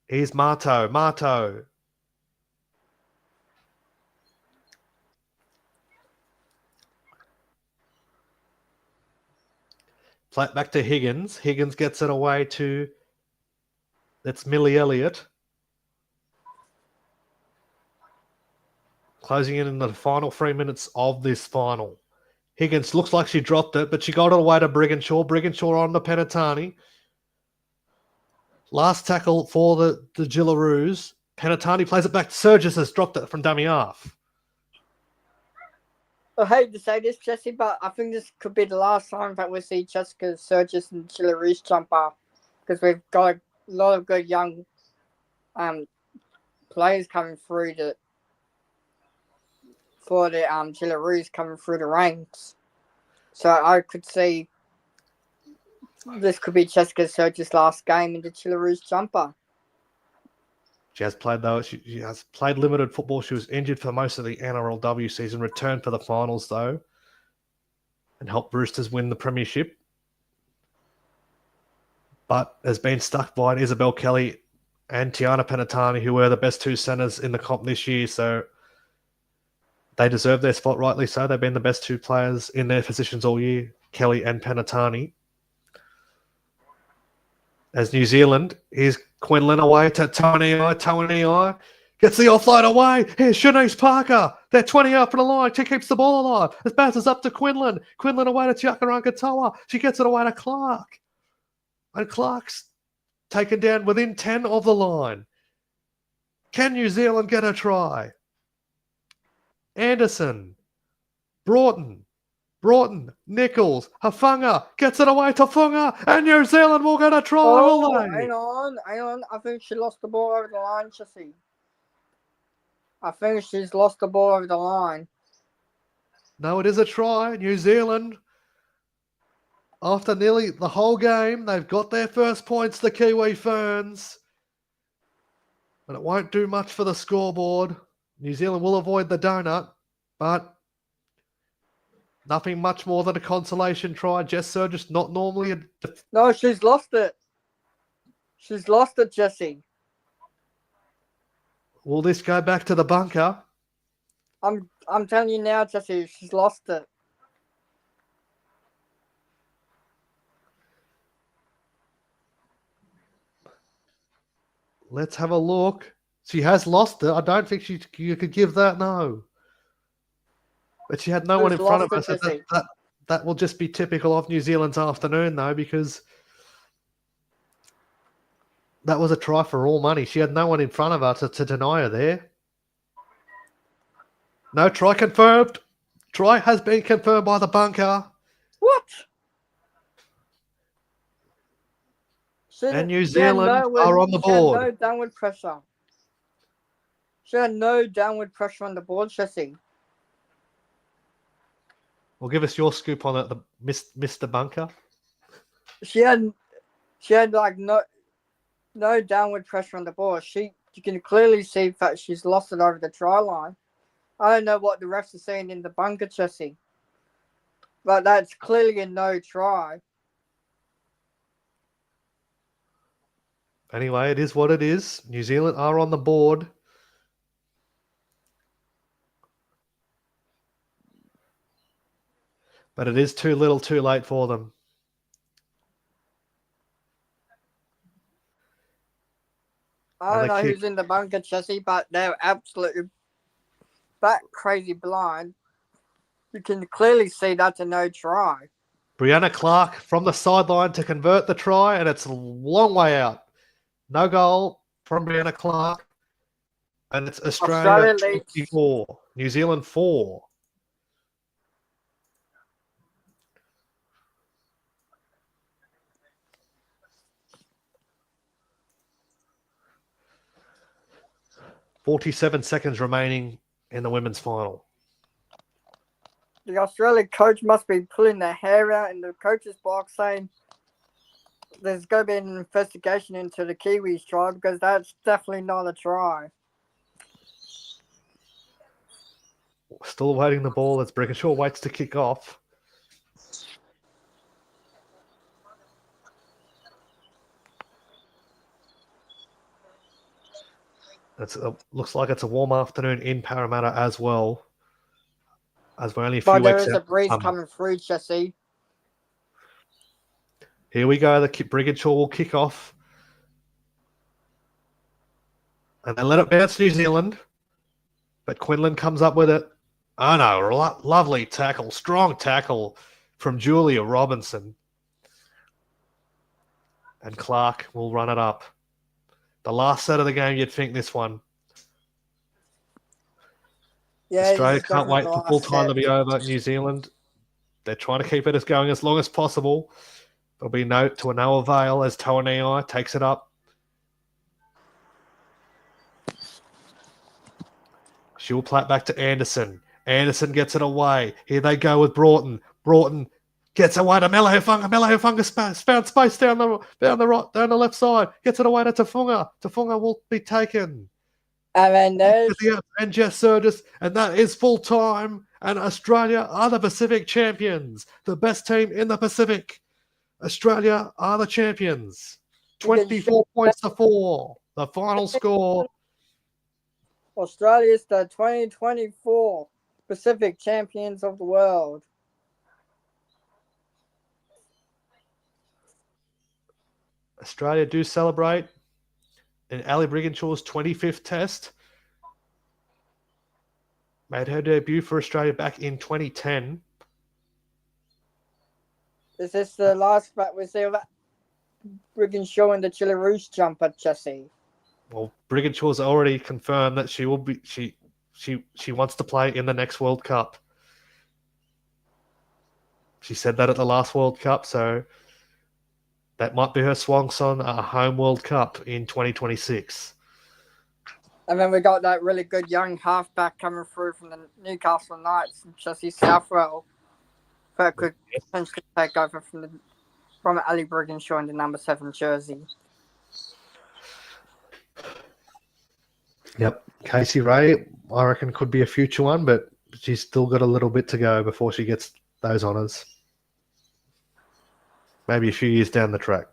Here's Marto. Marto. Play it back to Higgins. Higgins gets it away to... That's Millie Elliott. Closing in the final 3 minutes of this final. Higgins looks like she dropped it, but she got it away to Brigginshaw. Brigginshaw on the Penatani. Last tackle for the Jillaroos. Penatani plays it back to Surges, has dropped it from dummy half. I hate to say this, Jesse, but I think this could be the last time that we see Jessica Surges and Jillaroos jump up, because we've got a lot of good young players coming through for the Jillaroos coming through the ranks. So I could see this could be Jessica Surges' last game in the Jillaroos jumper. She has played, though. She has played limited football. She was injured for most of the NRLW season, returned for the finals, though, and helped Roosters win the premiership. But has been stuck by Isabel Kelly and Tiana Penatani, who were the best two centres in the comp this year. So they deserve their spot, rightly so. They've been the best two players in their positions all year, Kelly and Penatani. As New Zealand, here's Quinlan away to Tauaneai. Tauaneai gets the offload away. Here's Shanice Parker. They're 20 out for the line. She keeps the ball alive. It bounces up to Quinlan. Quinlan away to Teakaaraanga-Katoa. She gets it away to Clark. And Clark's taken down within 10 of the line. Can New Zealand get a try? Anderson. Broughton, Nichols, Hufunga gets it away to Funga, and New Zealand will get a try, will they? Hang on. I think she lost the ball over the line, Jesse. I think she's lost the ball over the line. No, it is a try. New Zealand, after nearly the whole game, they've got their first points, the Kiwi Ferns. But it won't do much for the scoreboard. New Zealand will avoid the donut, but nothing much more than a consolation try. Jess Surges not normally a... No, she's lost it. She's lost it, Jesse. Will this go back to the bunker? I'm telling you now, Jesse, she's lost it. Let's have a look. She has lost it. I don't think you could give that, no. But she had no one in front of her. So that will just be typical of New Zealand's afternoon, though, because that was a try for all money. She had no one in front of her to deny her there. No, try confirmed. Try has been confirmed by the bunker. What? And New Zealand are on the She had board. no downward pressure. She had no downward pressure on the board, Jesse. Well, give us your scoop on it, Mr. Bunker. She had like no downward pressure on the board. You can clearly see that she's lost it over the try line. I don't know what the refs are saying in the bunker, Jesse, but that's clearly a no try. Anyway, it is what it is. New Zealand are on the board. But it is too little too late for them. I don't know who's in the bunker, Jesse, but they're absolutely bat crazy blind. You can clearly see that's a no try. Brianna Clark from the sideline to convert the try, and it's a long way out. No goal from Brianna Clark. And it's Australia 24, New Zealand 4. "47 seconds remaining in the women's final." The Australian coach must be pulling their hair out in the coach's box saying there's going to be an investigation into the Kiwis try because that's definitely not a try. Still awaiting the ball as Brickenshaw waits to kick off. Looks like it's a warm afternoon in Parramatta as well. As we're only a few weeks out. But there is a breeze coming through, Jesse. Here we go. The Brickenshaw will kick off. And they let it bounce New Zealand. But Quinlan comes up with it. Oh no, lovely tackle. Strong tackle from Julia Robinson. And Clark will run it up. The last set of the game, you'd think this one. Yeah, Australia can't wait for full time to be over. New Zealand, they're trying to keep it going as long as possible. There'll be no avail as Tauaneai takes it up. She'll play it back to Anderson. Anderson gets it away. Here they go with Broughton. Broughton gets away to Melahufunga. Melahufunga found space down the left side. Gets it away to Tafunga. Tafunga will be taken. And then there's and Jess Surges, and that is full time. And Australia are the Pacific champions, the best team in the Pacific. Australia are the champions. 24 points to 4. The final score. Australia's the 2024 Pacific champions of the world. Australia do celebrate in Ali Brigginshaw's 25th test. Made her debut for Australia back in 2010. Is this the last back we see of Brigginshaw in the Jillaroos jumper, Jesse? Well, Brigginshaw's already confirmed that she will be. She wants to play in the next World Cup. She said that at the last World Cup, so that might be her swan song, a home World Cup in 2026. And then we got that really good young halfback coming through from the Newcastle Knights, Jesse Southwell, that could potentially take over from Ali Brigginshaw in the number 7 jersey. Yep. Casey Ray, I reckon, could be a future one, but she's still got a little bit to go before she gets those honours. Maybe a few years down the track.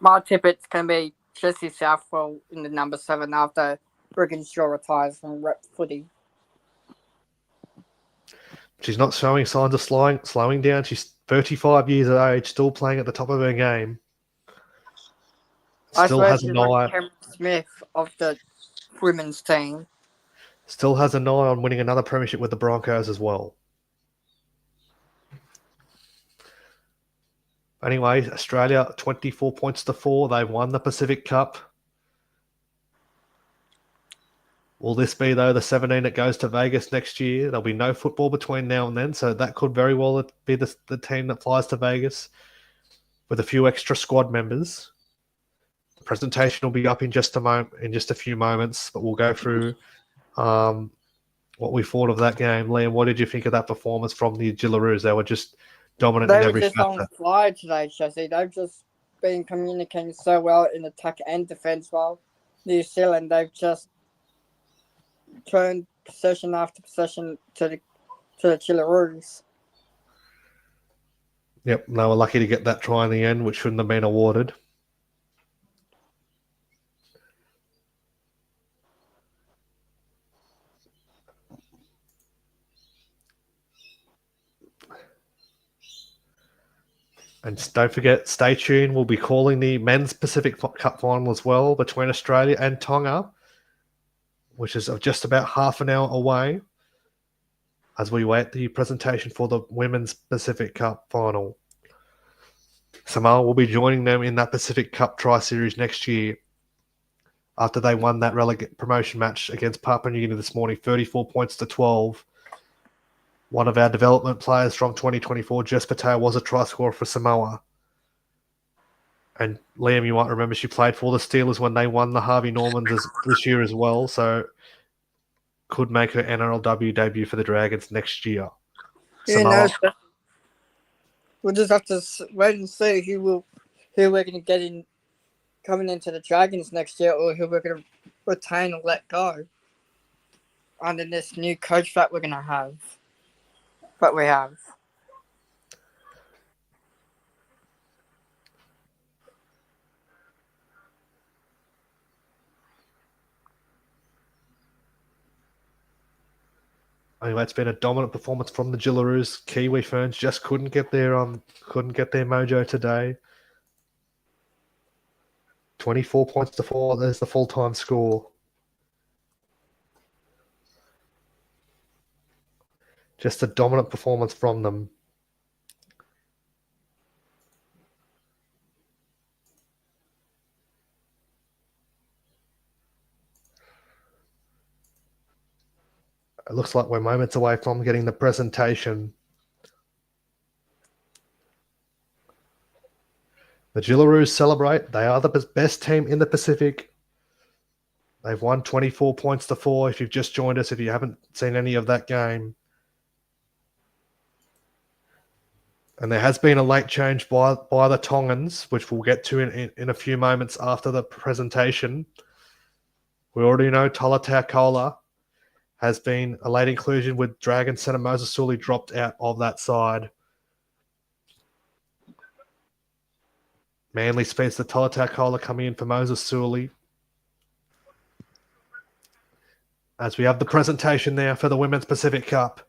My tip it's going to be Jesse Southwell in the number 7 after Brigginshaw retires from rep footy. She's not showing signs of slowing down. She's 35 years of age, still playing at the top of her game. Still has an eye. Cameron Smith of the women's team. Still has an eye on winning another premiership with the Broncos as well. Anyway, Australia 24 points to 4. They won the Pacific Cup. Will this be, though, the 17 that goes to Vegas next year? There'll be no football between now and then, so that could very well be the team that flies to Vegas with a few extra squad members. The presentation will be up in just a few moments, but we'll go through what we thought of that game. Liam, what did you think of that performance from the Jillaroos? They were just dominant in They were every just on factor. fire today, Jesse. They've just been communicating so well in attack and defence, while New Zealand, they've just turned possession after possession to the Jillaroos. Yep, they were lucky to get that try in the end, which shouldn't have been awarded. And don't forget, stay tuned. We'll be calling the Men's Pacific Cup final as well between Australia and Tonga, which is just about half an hour away as we wait the presentation for the Women's Pacific Cup final. Samoa will be joining them in that Pacific Cup Tri-Series next year after they won that promotion match against Papua New Guinea this morning, 34 points to 12. One of our development players from 2024, Jess Patel, was a try scorer for Samoa. And Liam, you might remember she played for the Steelers when they won the Harvey Normans this year as well, so could make her NRLW debut for the Dragons next year. Who knows? We'll just have to wait and see who we're going to get in coming into the Dragons next year, or who we're going to retain or let go under this new coach that we're going to have. But we have. Anyway, it's been a dominant performance from the Jillaroos. Kiwi Ferns just couldn't get their mojo today. 24 points to 4. There's the full-time score. Just a dominant performance from them. It looks like we're moments away from getting the presentation. The Jillaroos celebrate. They are the best team in the Pacific. They've won 24 points to 4. If you've just joined us, if you haven't seen any of that game. And there has been a late change by the Tongans, which we'll get to in a few moments after the presentation. We already know Tolutau Koula has been a late inclusion with Dragon centre Moses Suli dropped out of that side. Manly speeds the Tolutau Koula coming in for Moses Suli. As we have the presentation there for the Women's Pacific Cup.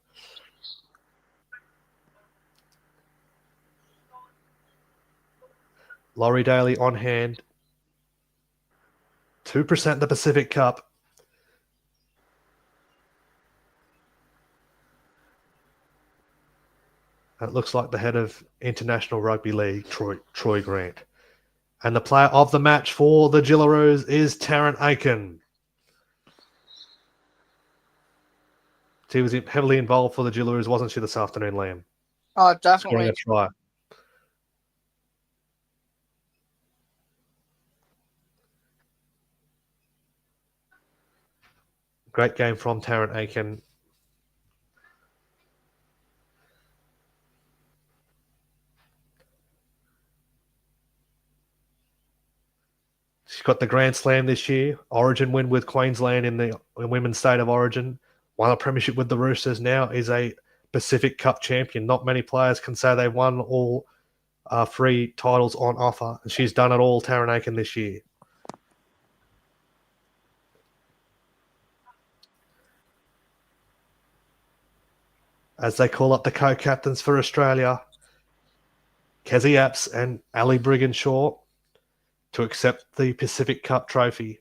Laurie Daly on hand. 2% the Pacific Cup. It looks like the head of International Rugby League, Troy Grant. And the player of the match for the Jillaroos is Taryn Aiken. She was heavily involved for the Jillaroos, wasn't she, this afternoon, Liam? Oh, definitely. That's right. Great game from Taryn Aiken. She's got the Grand Slam this year. Origin win with Queensland in the Women's State of Origin. Won a premiership with the Roosters. Now is a Pacific Cup champion. Not many players can say they've won all 3 titles on offer. And she's done it all, Taryn Aiken, this year. As they call up the co-captains for Australia, Kezi Apps and Ali Brigginshaw, to accept the Pacific Cup trophy.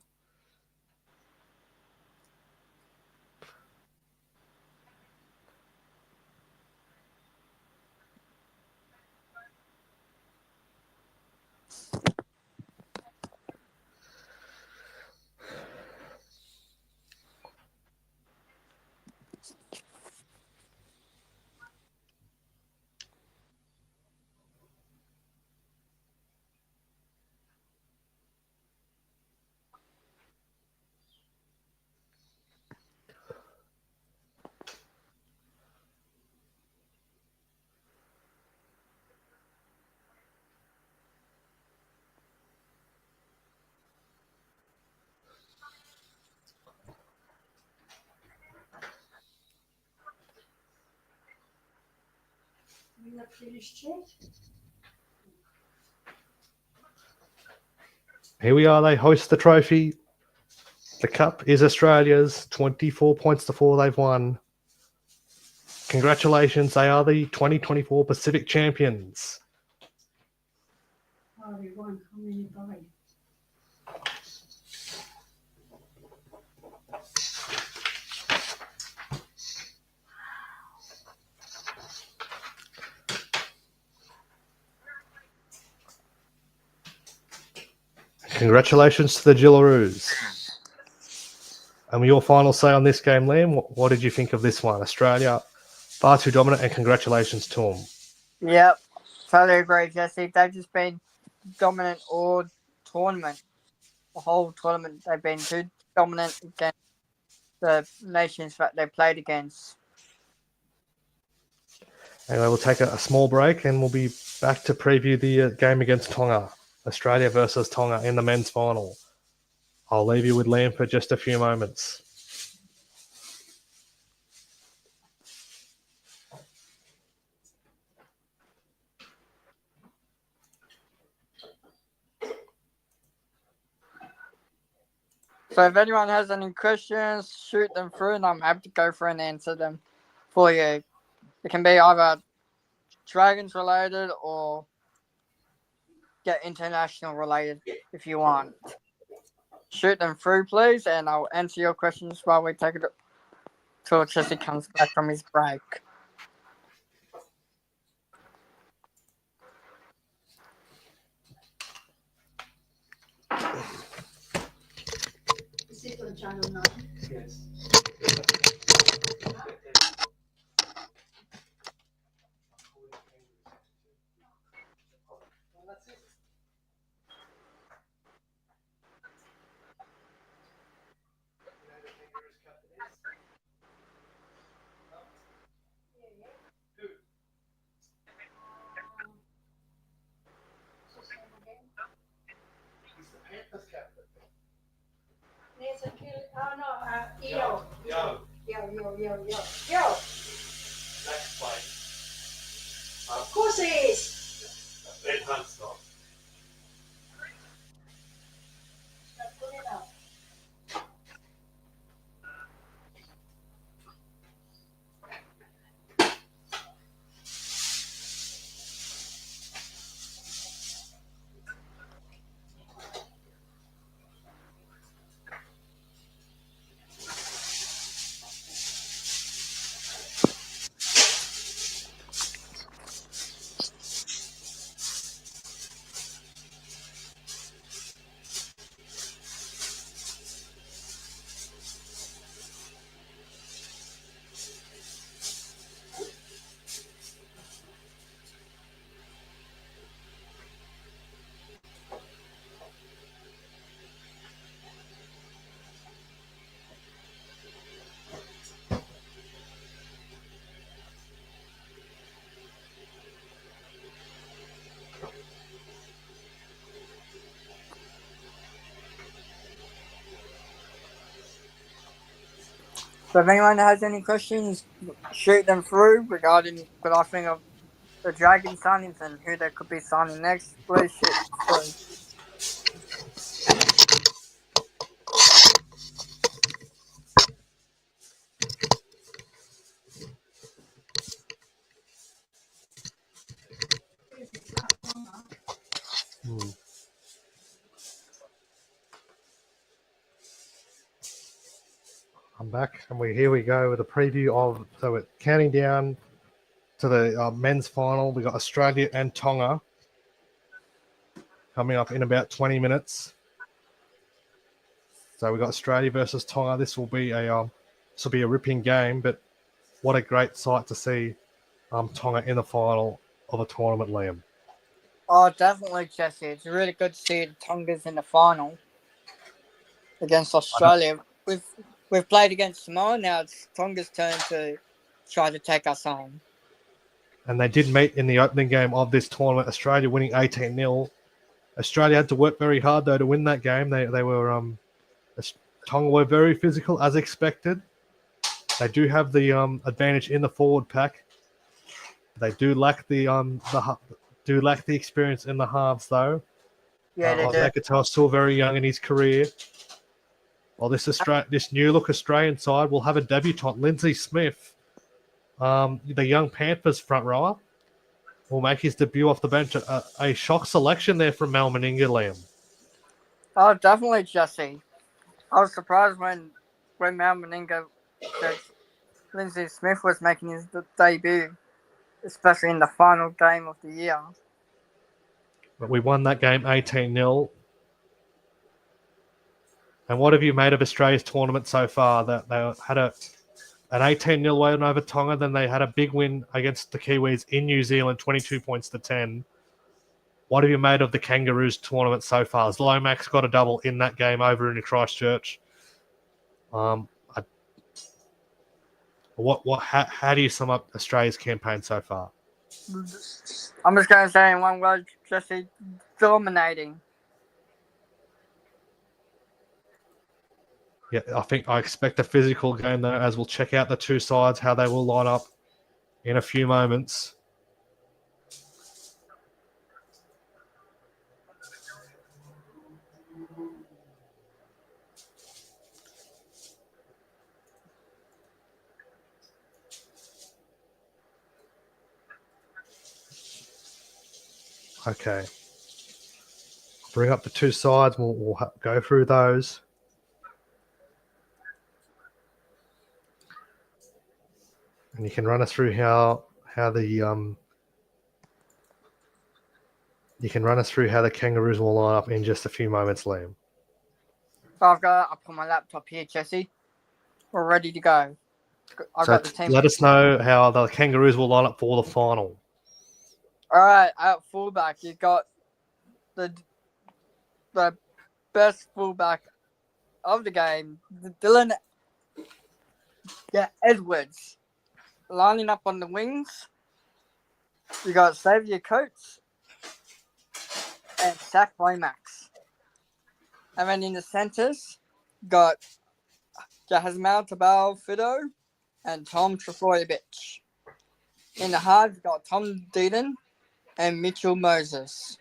Here we are. They host the trophy. The cup is Australia's. 24 points to 4 they've won. Congratulations. They are the 2024 Pacific champions. Oh, they won. How many by? Congratulations to the Jillaroos. And your final say on this game, Liam, what did you think of this one? Australia, far too dominant, and congratulations to them. Yep, totally agree, Jesse. They've just been dominant all tournament. The whole tournament, they've been too dominant against the nations that they played against. Anyway, we'll take a small break and we'll be back to preview the game against Tonga. Australia versus Tonga in the men's final. I'll leave you with Liam for just a few moments. So if anyone has any questions, shoot them through and I'm happy to go through and answer them for you. It can be either Dragons related or get international related if you want. Shoot them through, please, and I'll answer your questions while we take it till Jesse comes back from his break. Is it on channel 9? Yes. There's a kill. Oh no, yo. Yo. Next play. Of course it is. Red hunt stop. Put it up. So if anyone has any questions, shoot them through regarding what I think of the Dragon signings and who they could be signing next. Please shoot through. I'm back, and here we go with a preview of. So we're counting down to the men's final. We got Australia and Tonga coming up in about 20 minutes. So we got Australia versus Tonga. This will be a ripping game, but what a great sight to see Tonga in the final of a tournament, Liam. Oh, definitely, Jesse. It's really good to see the Tongas in the final against Australia. We've played against Samoa. Now it's Tonga's turn to try to take us home. And they did meet in the opening game of this tournament. Australia winning 18-0. Australia had to work very hard though to win that game. They were Tonga were very physical as expected. They do have the advantage in the forward pack. They do lack the experience in the halves though. Yeah, they do. Isaiah Katoa's still very young in his career. Well, this new look Australian side will have a debutant, Lindsay Smith, the young Panthers front rower, will make his debut off the bench. A shock selection there from Mal Meninga, Liam. Oh, definitely, Jesse. I was surprised when Mal Meninga said Lindsay Smith was making his debut, especially in the final game of the year. But we won that game 18-0. And what have you made of Australia's tournament so far? That they had an 18-0 win over Tonga, then they had a big win against the Kiwis in New Zealand, 22 points to 10. What have you made of the Kangaroos tournament so far? Has Lomax got a double in that game over in Christchurch? How do you sum up Australia's campaign so far? I'm just going to say in one word, Jesse, dominating. Yeah, I expect a physical game though, as we'll check out the two sides, how they will line up in a few moments. Okay. Bring up the two sides. We'll go through those. And you can run us through how the Kangaroos will line up in just a few moments, Liam. I've got up on my laptop here, Jesse. We're ready to go. I've got the team. Let us know how the Kangaroos will line up for the final. All right, at fullback, you've got the best fullback of the game, Dylan Edwards, lining up on the wings. You got Xavier Coates and Zach Lomax. And then in the centres, got Jahazmal Tabal Fido and Tom Trefojevich. In the halves, you got Tom Deaton and Mitchell Moses.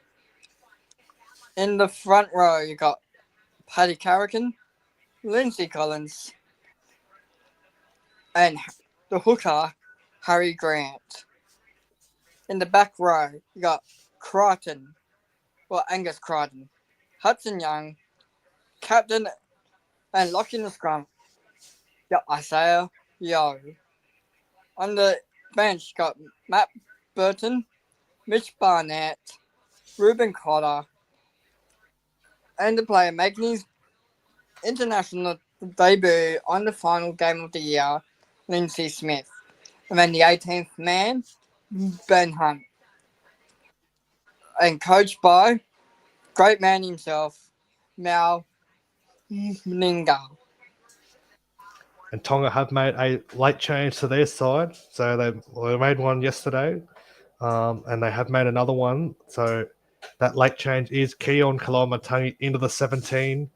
In the front row, you got Paddy Carrigan, Lindsay Collins, and the hooker, Harry Grant. In the back row, you got Angus Crichton, Hudson Young, captain and lock in the scrum, Isaiah Yeo. On the bench, you got Matt Burton, Mitch Barnett, Ruben Cotter, and the player making his international debut on the final game of the year, Lindsay Smith. And then the 18th man, Ben Hunt. And coached by great man himself, Mal Meninga. And Tonga have made a late change to their side. So they made one yesterday, and they have made another one. So that late change is Keon Kalamatangi into the 17.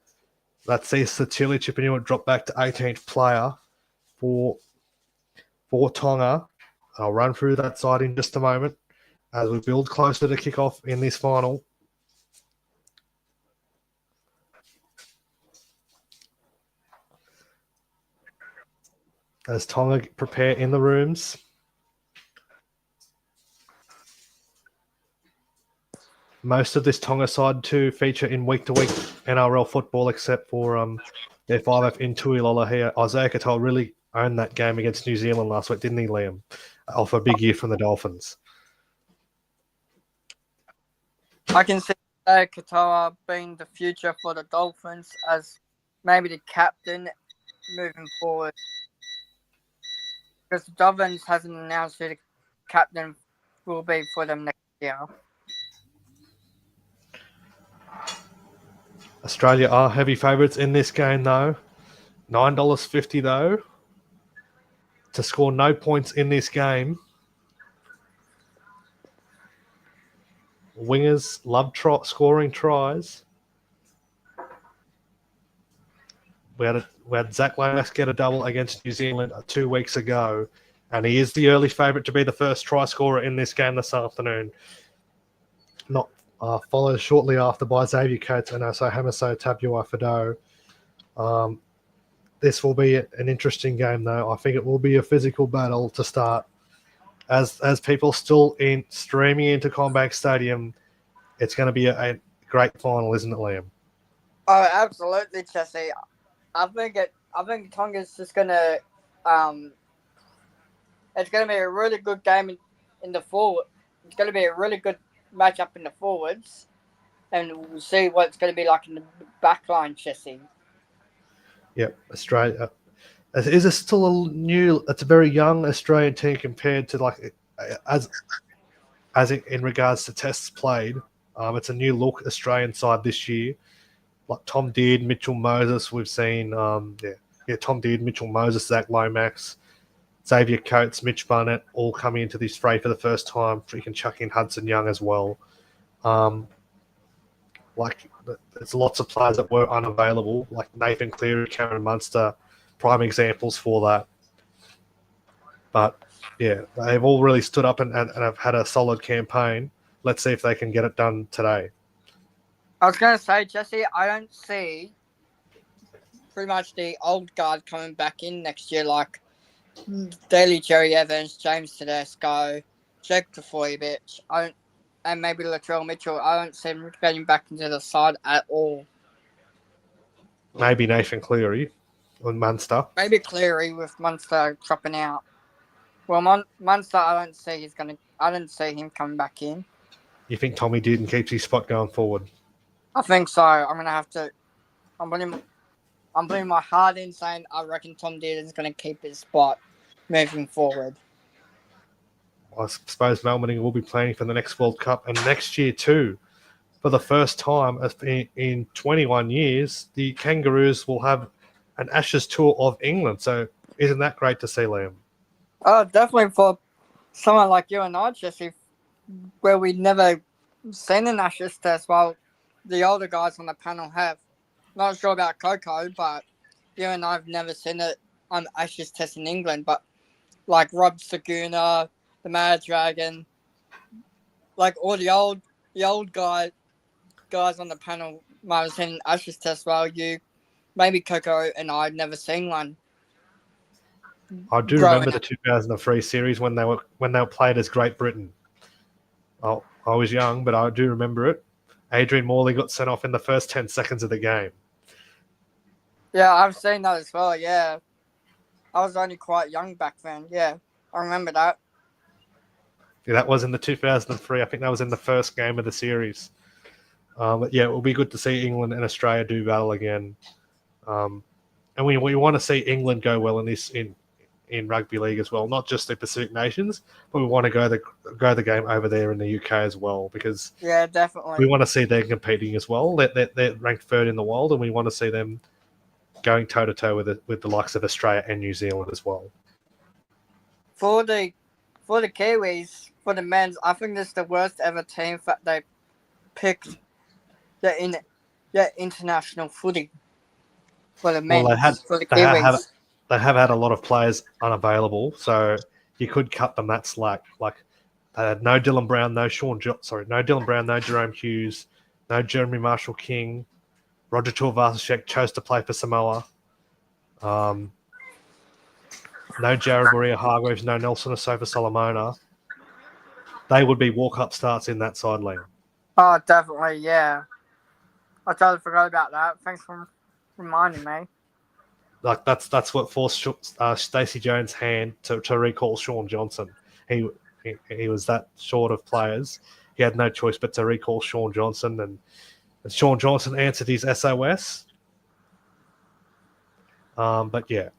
That sees Satili Chipanua drop back to 18th player for Tonga. I'll run through that side in just a moment as we build closer to kickoff in this final. As Tonga prepare in the rooms. Most of this Tonga side to feature in week-to-week NRL football, except for their 5F in Tuilola here. Isaiah Katoa really owned that game against New Zealand last week, didn't he, Liam? Off a big year from the Dolphins. I can see Katoa being the future for the Dolphins as maybe the captain moving forward. Because the Dolphins hasn't announced who the captain will be for them next year. Australia are heavy favourites in this game, though. $9.50, though, to score no points in this game. Wingers love scoring tries. We had Zach Lomax get a double against New Zealand 2 weeks ago, and he is the early favourite to be the first try scorer in this game this afternoon. Not followed shortly after by Xavier Coates and also Hamiso Tabuai-Fidow. This will be an interesting game, though. I think it will be a physical battle to start. As people still streaming into CommBank Stadium, it's going to be a great final, isn't it, Liam? Oh, absolutely, Jesse. I think Tonga's just gonna it's gonna be a really good game in the forward. It's gonna be a really good matchup in the forwards, and we'll see what it's gonna be like in the back line, Jesse. Yep, Australia. Is it still it's a very young Australian team compared to in regards to tests played. It's a new look Australian side this year. Like Tom Deard, Mitchell Moses, we've seen Tom Deard, Mitchell Moses, Zach Lomax, Xavier Coates, Mitch Barnett, all coming into this fray for the first time. You can chuck in Hudson Young as well. There's lots of players that were unavailable, like Nathan Cleary, Cameron Munster, prime examples for that. But yeah, they've all really stood up and have had a solid campaign. Let's see if they can get it done today. I was going to say, Jesse, I don't see pretty much the old guard coming back in next year, like Daly, Jerry Evans, James Tedesco, Jake Trbojevic, and maybe Latrell Mitchell. I don't see him getting back into the side at all. Maybe Nathan Cleary and Munster. Maybe Cleary with Munster dropping out. Well, Munster, I don't see him coming back in. You think Tommy Dearden keeps his spot going forward? I think so. I'm gonna have to. I'm putting my heart in, saying I reckon Tom Dearden's gonna keep his spot moving forward. I suppose Melbourne will be playing for the next World Cup and next year too. For the first time in 21 years, the Kangaroos will have an Ashes tour of England. So isn't that great to see, Liam? Oh, definitely for someone like you and I, Jesse, where we never seen an Ashes test, while the older guys on the panel have. Not sure about Coco, but you and I have never seen it on Ashes test in England. But like Rob Saguna, the Mad Dragon, like all the old guys on the panel might have seen an Ashes test, while maybe Coco and I had never seen one. I do remember the 2003 series when they were played as Great Britain. I was young, but I do remember it. Adrian Morley got sent off in the first 10 seconds of the game. Yeah, I've seen that as well, yeah. I was only quite young back then, yeah. I remember that. Yeah, that was in the 2003. I think that was in the first game of the series. But yeah, it will be good to see England and Australia do battle again. And we want to see England go well in rugby league as well, not just the Pacific nations, but we want to go the game over there in the UK as well, because yeah, definitely we want to see them competing as well. They're ranked third in the world, and we want to see them going toe to toe with the likes of Australia and New Zealand as well. For the Kiwis, for the men's, I think this is the worst ever team that they picked international footy for the men's. For the Kiwis. They have had a lot of players unavailable, so you could cut them that slack. Like no Dylan Brown, no Dylan Brown, no Jerome Hughes, no Jeremy Marshall King. Roger Tuivasa-Sheck chose to play for Samoa. No Jared Maria-Hargreaves, no Nelson Asofa-Solomona. They would be walk-up starts in that side lane. Oh, definitely, yeah. I totally forgot about that. Thanks for reminding me. Like that's what forced Stacey Jones' hand to recall Sean Johnson. He was that short of players. He had no choice but to recall Sean Johnson, and Sean Johnson answered his SOS. But yeah,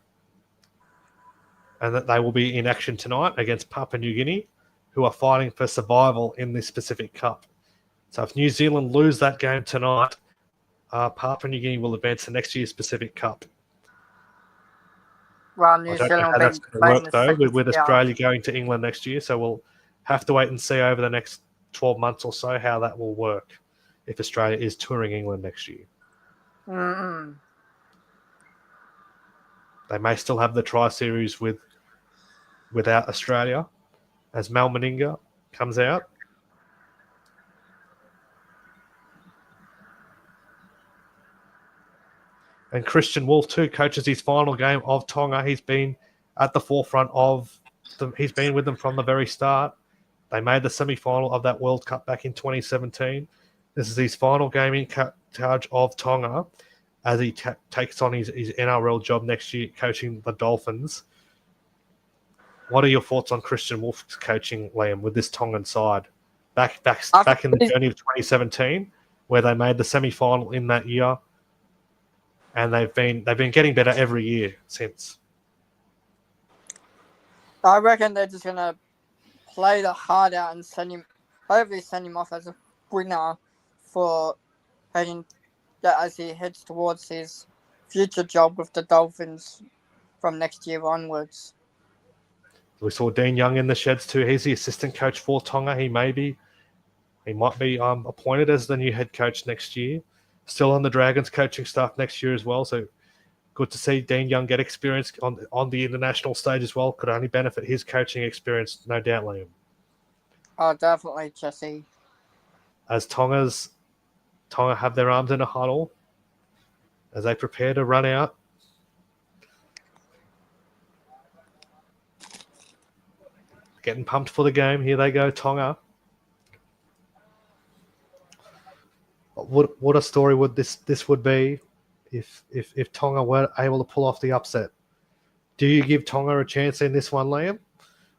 and that they will be in action tonight against Papua New Guinea, who are fighting for survival in this Pacific Cup. So if New Zealand lose that game tonight, Papua New Guinea will advance to next year's Pacific Cup. Well, New Zealand how that's going to work, though, with Australia going to England next year. So we'll have to wait and see over the next 12 months or so how that will work if Australia is touring England next year. Mm-mm. They may still have the tri-series with without Australia as Mal Meninga comes out. And Kristian Woolf too coaches his final game of Tonga. He's been at the forefront of them. He's been with them from the very start. They made the semi-final of that World Cup back in 2017. This is his final game in charge of Tonga as he takes on his NRL job next year, coaching the Dolphins. What are your thoughts on Kristian Woolf's coaching, Liam, with this Tongan side? Back in the journey of 2017, where they made the semi-final in that year, and they've been getting better every year since. I reckon they're just gonna play the heart out and hopefully send him off as a winner for heading as he heads towards his future job with the Dolphins from next year onwards. We saw Dean Young in the sheds too. He's the assistant coach for Tonga. He might be appointed as the new head coach next year. Still on the Dragons coaching staff next year as well. So good to see Dean Young get experience on the international stage as well. Could only benefit his coaching experience, no doubt, Liam. Oh, definitely, Jesse. As Tonga have their arms in a huddle as they prepare to run out. Getting pumped for the game. Here they go, Tonga. What a story would this would be if Tonga were able to pull off the upset. Do you give Tonga a chance in this one, Liam?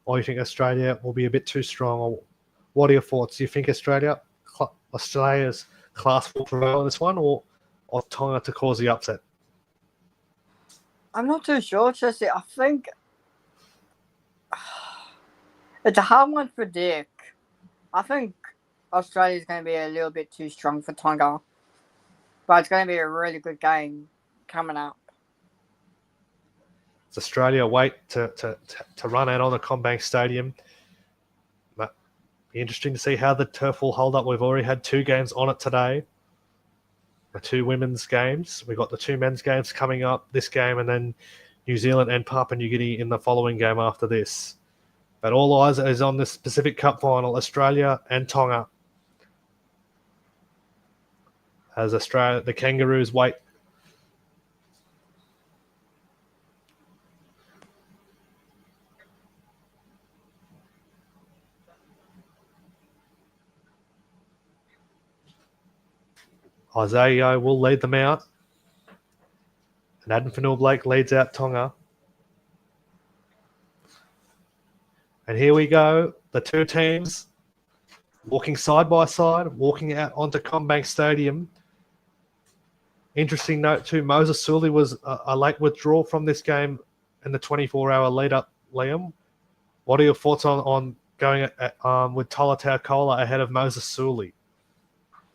Or you think Australia will be a bit too strong? Or what are your thoughts? Do you think Australia's class will prevail in this one, or Tonga to cause the upset? I'm not too sure, Jesse. I think it's a hard one to predict. I think Australia's going to be a little bit too strong for Tonga. But it's going to be a really good game coming up. Does Australia wait to run out on the CommBank Stadium? Be interesting to see how the turf will hold up. We've already had 2 games on it today. The 2 women's games. We've got the 2 men's games coming up, this game, and then New Zealand and Papua New Guinea in the following game after this. But all eyes is on this Pacific Cup final, Australia and Tonga. As the Kangaroos wait. Isaiah will lead them out. And Adam Fanua-Blake leads out Tonga. And here we go. The 2 teams walking side by side, walking out onto CommBank Stadium. Interesting note too, Moses Suli was a late withdrawal from this game in the 24-hour lead-up, Liam. What are your thoughts on going with Tolutau Koula ahead of Moses Suli?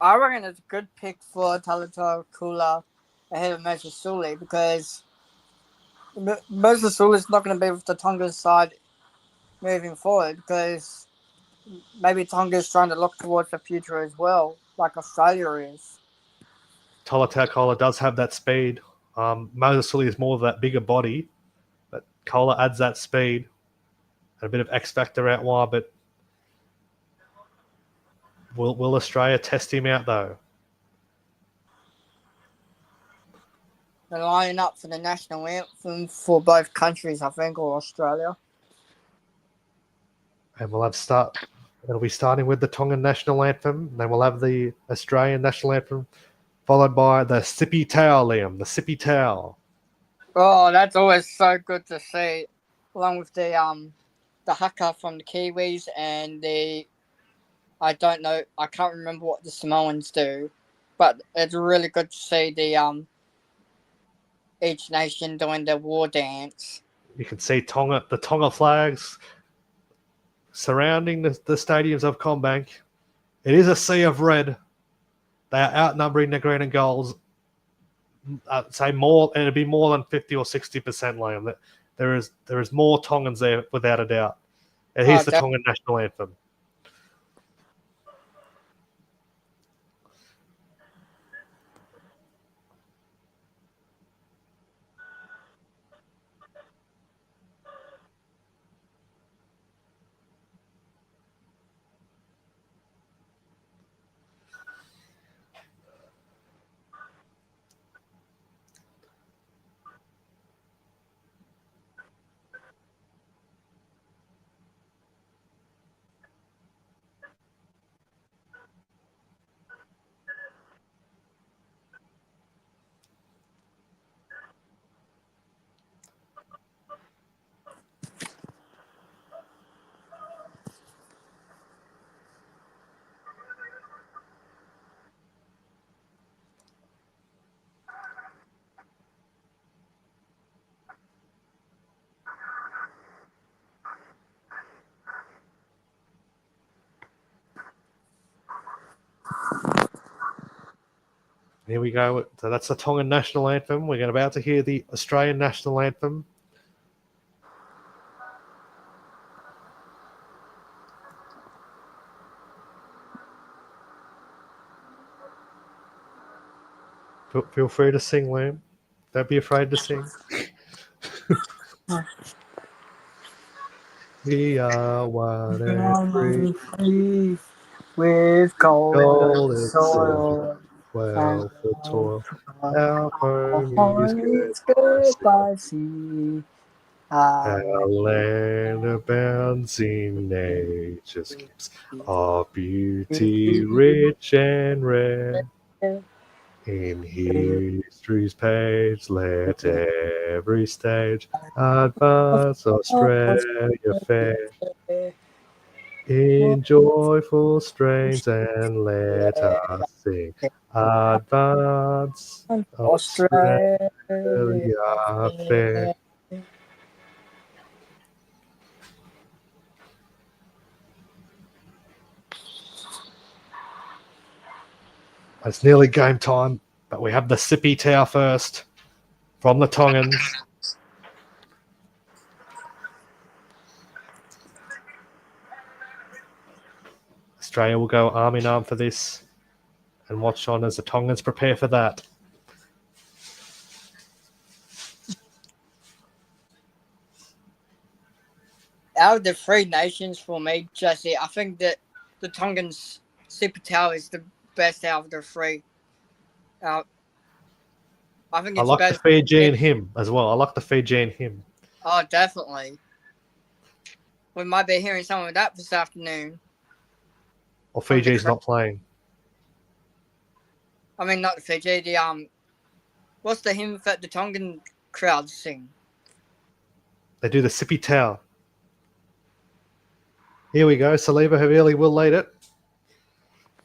I reckon it's a good pick for Tolutau Koula ahead of Moses Suli because Moses Suli is not going to be with the Tonga side moving forward because maybe Tonga is trying to look towards the future as well, like Australia is. Tolutau Koula does have that speed. Moses Suli is more of that bigger body, but Koula adds that speed and a bit of X factor out wide. But will Australia test him out though? They're lining up for the national anthem for both countries, I think, or Australia. And we'll have it'll be starting with the Tongan national anthem. Then we'll have the Australian national anthem, followed by the Sippy Towel, Liam, the Sippy Towel. Oh, that's always so good to see, along with the haka from the Kiwis and I can't remember what the Samoans do, but it's really good to see the each nation doing their war dance. You can see the Tonga flags surrounding the stadiums of CommBank. It is a sea of red. They are outnumbering the green and golds. I'd say more, and it'd be more than 50 or 60%, Liam. There is more Tongans there without a doubt. And here's the Tongan national anthem. Here we go. So that's the Tongan national anthem. We're about to hear the Australian national anthem. Feel free to sing, Liam. Don't be afraid to sing. We are one and free. With golden Golden soil. well for toil. Our home is good. Good by sea. Our land abounds in nature's gifts. Our beauty rich and rare. In history's page, let every stage advance Australia fair. In joyful strains and let us sing. Advance Australia fair. It's nearly game time, but we have the sippy towel first from the Tongans. Australia will go arm in arm for this and watch on as the Tongans prepare for that. Out of the three nations for me, Jesse, I think that the Tongans Super Towel is the best out of the three. I think I it's like better. the Fijian hymn as well. I like the Fijian hymn. Oh, definitely. We might be hearing some of that this afternoon. Or Fiji's not playing. I mean, not the Fiji. What's the hymn that the Tongan crowd sing? They do the sippy towel. Here we go. Saliba Havili will lead it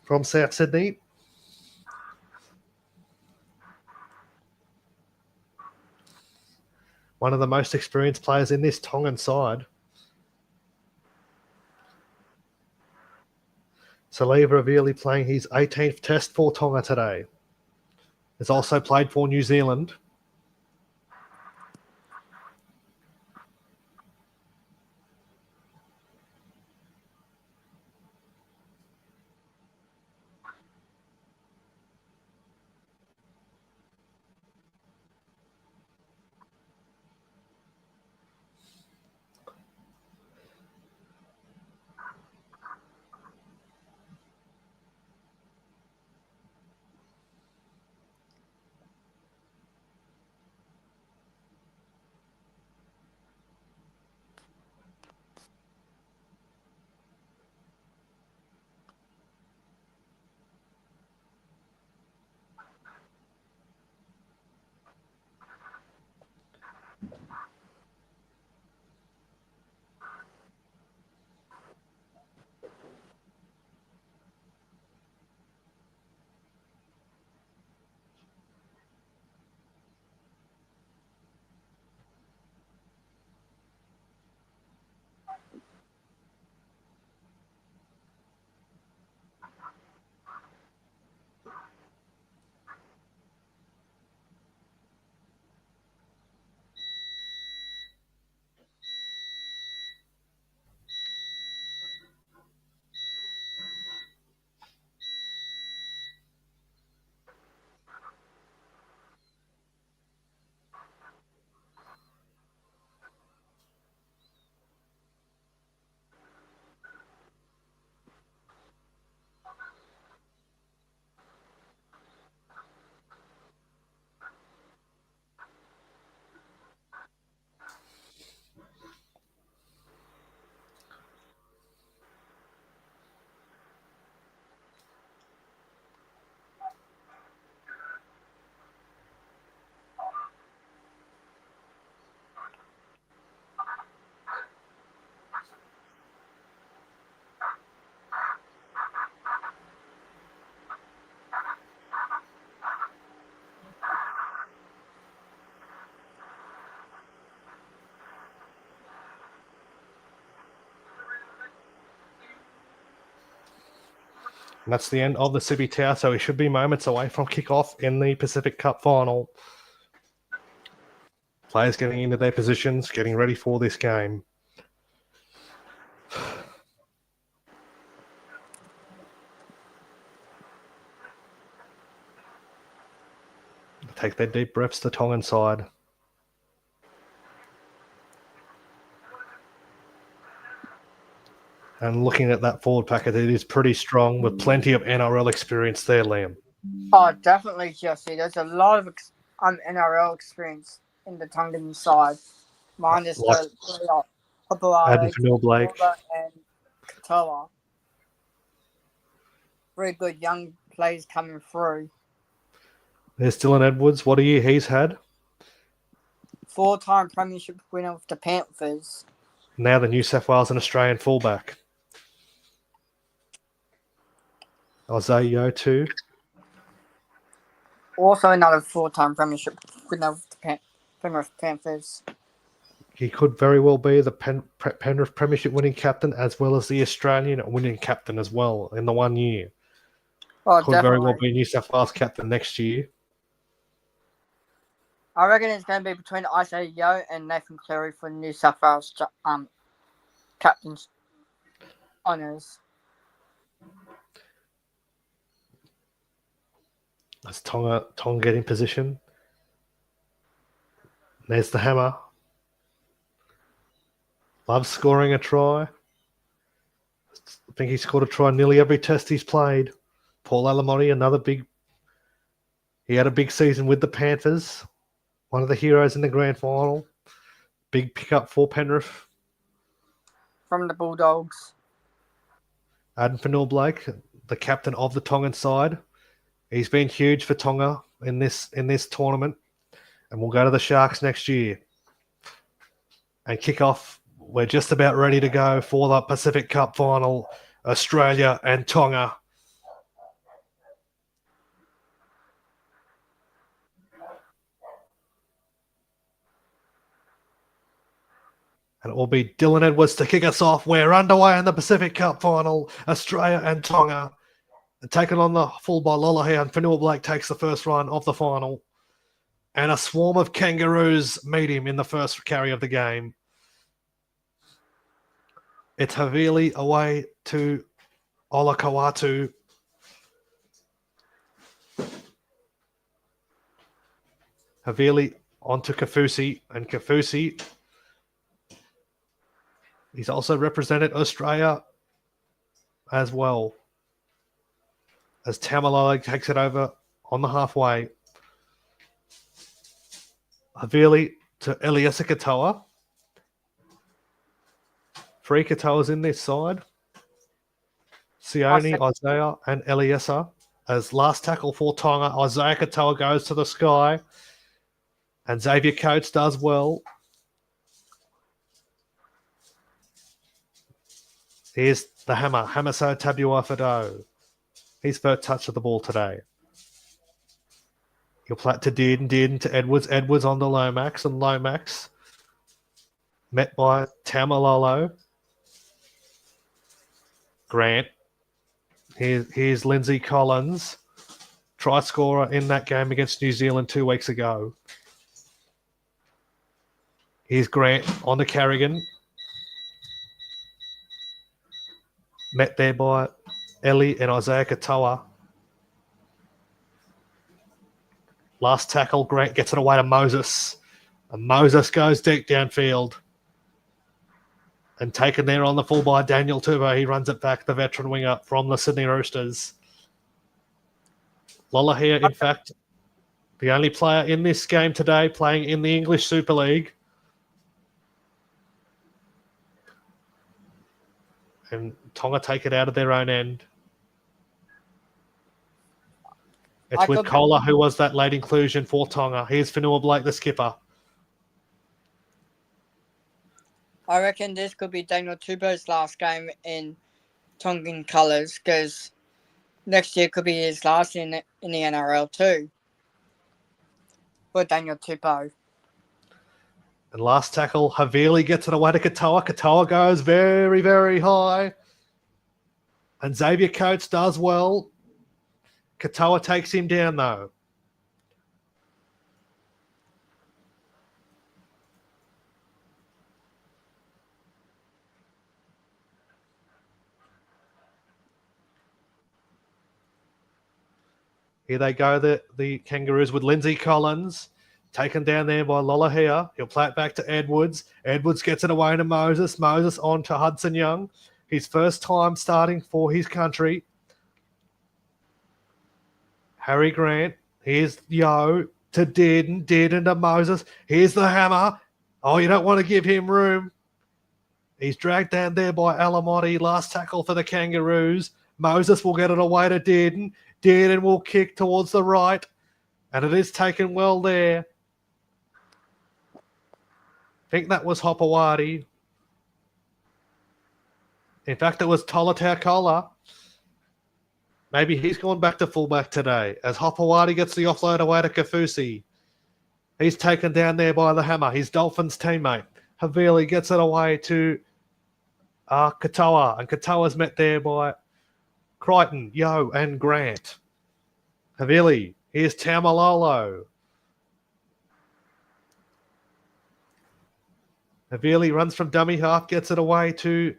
from South Sydney. One of the most experienced players in this Tongan side. Saliba Havili playing his 18th test for Tonga today. Has also played for New Zealand. And that's the end of the Sibi Tower, so we should be moments away from kickoff in the Pacific Cup final. Players getting into their positions, getting ready for this game. Take their deep breaths, the Tongan side. And looking at that forward packet, it is pretty strong with plenty of NRL experience there, Liam. Oh, definitely, Jesse. There's a lot of NRL experience in the Tongan side. Mine is Like the Adam Hopewell, Blake. and Katoa. Very good young players coming through. There's Dylan Edwards. What a year he's had. 4-time premiership winner with the Panthers. Now the New South Wales and Australian fullback. Isaiah too. Also another 4-time premiership winner with the Penrith Panthers. He could very well be the Penrith premiership winning captain as well as the Australian winning captain as well in the 1 year. Oh, Could very well be New South Wales captain next year. I reckon it's going to be between Isaiah Yeo and Nathan Cleary for New South Wales captain's honours. As Tonga get in position. There's the hammer. Loves scoring a try. I think he scored a try nearly every test he's played. Paul Alamotti, another big... He had a big season with the Panthers. One of the heroes in the grand final. Big pickup for Penrith. From the Bulldogs. Adam Fanua-Blake, the captain of the Tongan side. He's been huge for Tonga in this tournament. And we'll go to the Sharks next year. And kick off. We're just about ready to go for the Pacific Cup final. Australia and Tonga. And it will be Dylan Edwards to kick us off. We're underway in the Pacific Cup final. Australia and Tonga. And taken on the full by Lolohea, and Fanua-Blake takes the first run of the final. And a swarm of Kangaroos meet him in the first carry of the game. It's Havili away to Olakau'atu. Havili onto Kafusi, and Kafusi, he's also represented Australia as well. As Tauaneai takes it over on the halfway. Havili to Eliesa Katoa. 3 Katoas in this side. Sione, Isaiah, and Eliesa. As last tackle for Tonga, Isaiah Katoa goes to the sky. And Xavier Coates does well. Here's the hammer. Hamaso Tabuai-Fidow. His first touch of the ball today. He'll play it to Dearden to Edwards. Edwards on the Lomax, and Lomax met by Tamalolo. Grant. Here's Lindsay Collins. Try scorer in that game against New Zealand 2 weeks ago. Here's Grant on to Carrigan. Met there by Ellie and Isaiah Katoa. Last tackle, Grant gets it away to Moses. And Moses goes deep downfield. And taken there on the full by Daniel Turbo. He runs it back, the veteran winger from the Sydney Roosters. Lolohea, in fact, the only player in this game today playing in the English Super League. And Tonga take it out of their own end. It's with Koula, who was that late inclusion for Tonga. Here's Fanua-Blake, the skipper. I reckon this could be Daniel Tupou's last game in Tongan colours, because next year could be his last in the NRL too. For Daniel Tupou. And last tackle, Havili gets it away to Katoa. Katoa goes very, very high. And Xavier Coates does well. Katoa takes him down, though. Here they go, the Kangaroos with Lindsay Collins. Taken down there by Lolohea. He'll play it back to Edwards. Edwards gets it away to Moses. Moses on to Hudson Young. His first time starting for his country. Harry Grant. Here's Yo to Dearden. Dearden to Moses. Here's the hammer. Oh, you don't want to give him room. He's dragged down there by Alamotti. Last tackle for the Kangaroos. Moses will get it away to Dearden. Dearden will kick towards the right. And it is taken well there. I think that was Hopewadi. In fact, it was Tolutau Koula. Maybe he's gone back to fullback today as Hopewadi gets the offload away to Kafusi. He's taken down there by the hammer. His Dolphins teammate. Havili gets it away to Katoa. And Katoa's met there by Crichton, Yo, and Grant. Havili. Here's Taumalolo. Havili runs from dummy half, gets it away to,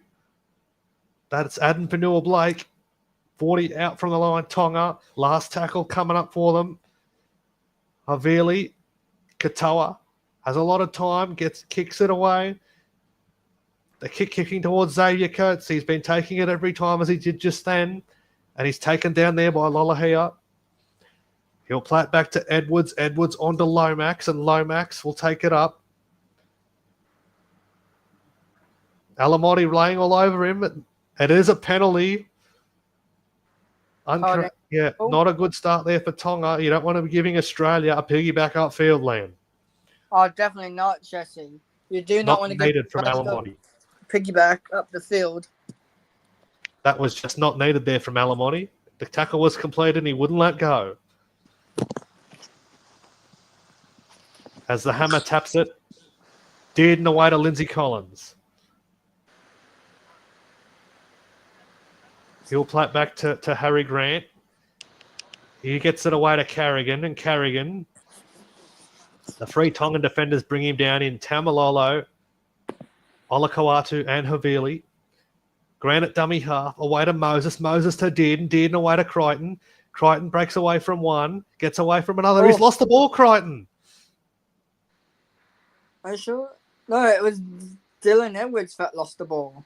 that's Adam Panua-Blake. 40 out from the line, Tonga. Last tackle coming up for them. Havili, Katoa has a lot of time, kicks it away. The kicking towards Xavier Coates. He's been taking it every time as he did just then. And he's taken down there by Lolohea. He'll play it back to Edwards. Edwards onto Lomax, and Lomax will take it up. Alamotti laying all over him. It is a penalty. Not a good start there for Tonga. You don't want to be giving Australia a piggyback upfield, Liam. Oh, definitely not, Jesse. You do not want to get needed from Alamotti. Piggyback up the field. That was just not needed there from Alamotti. The tackle was completed and he wouldn't let go. As the hammer taps it, Dearden away to Lindsay Collins. He'll play it back to Harry Grant. He gets it away to Carrigan, and Carrigan, the three Tongan defenders bring him down in Taumalolo, Olakau'atu, and Havili. Grant at dummy half, away to Moses. Moses to Dearden. Dearden away to Crichton. Crichton breaks away from one, gets away from another. He's lost the ball, Crichton. Are you sure? No, it was Dylan Edwards that lost the ball.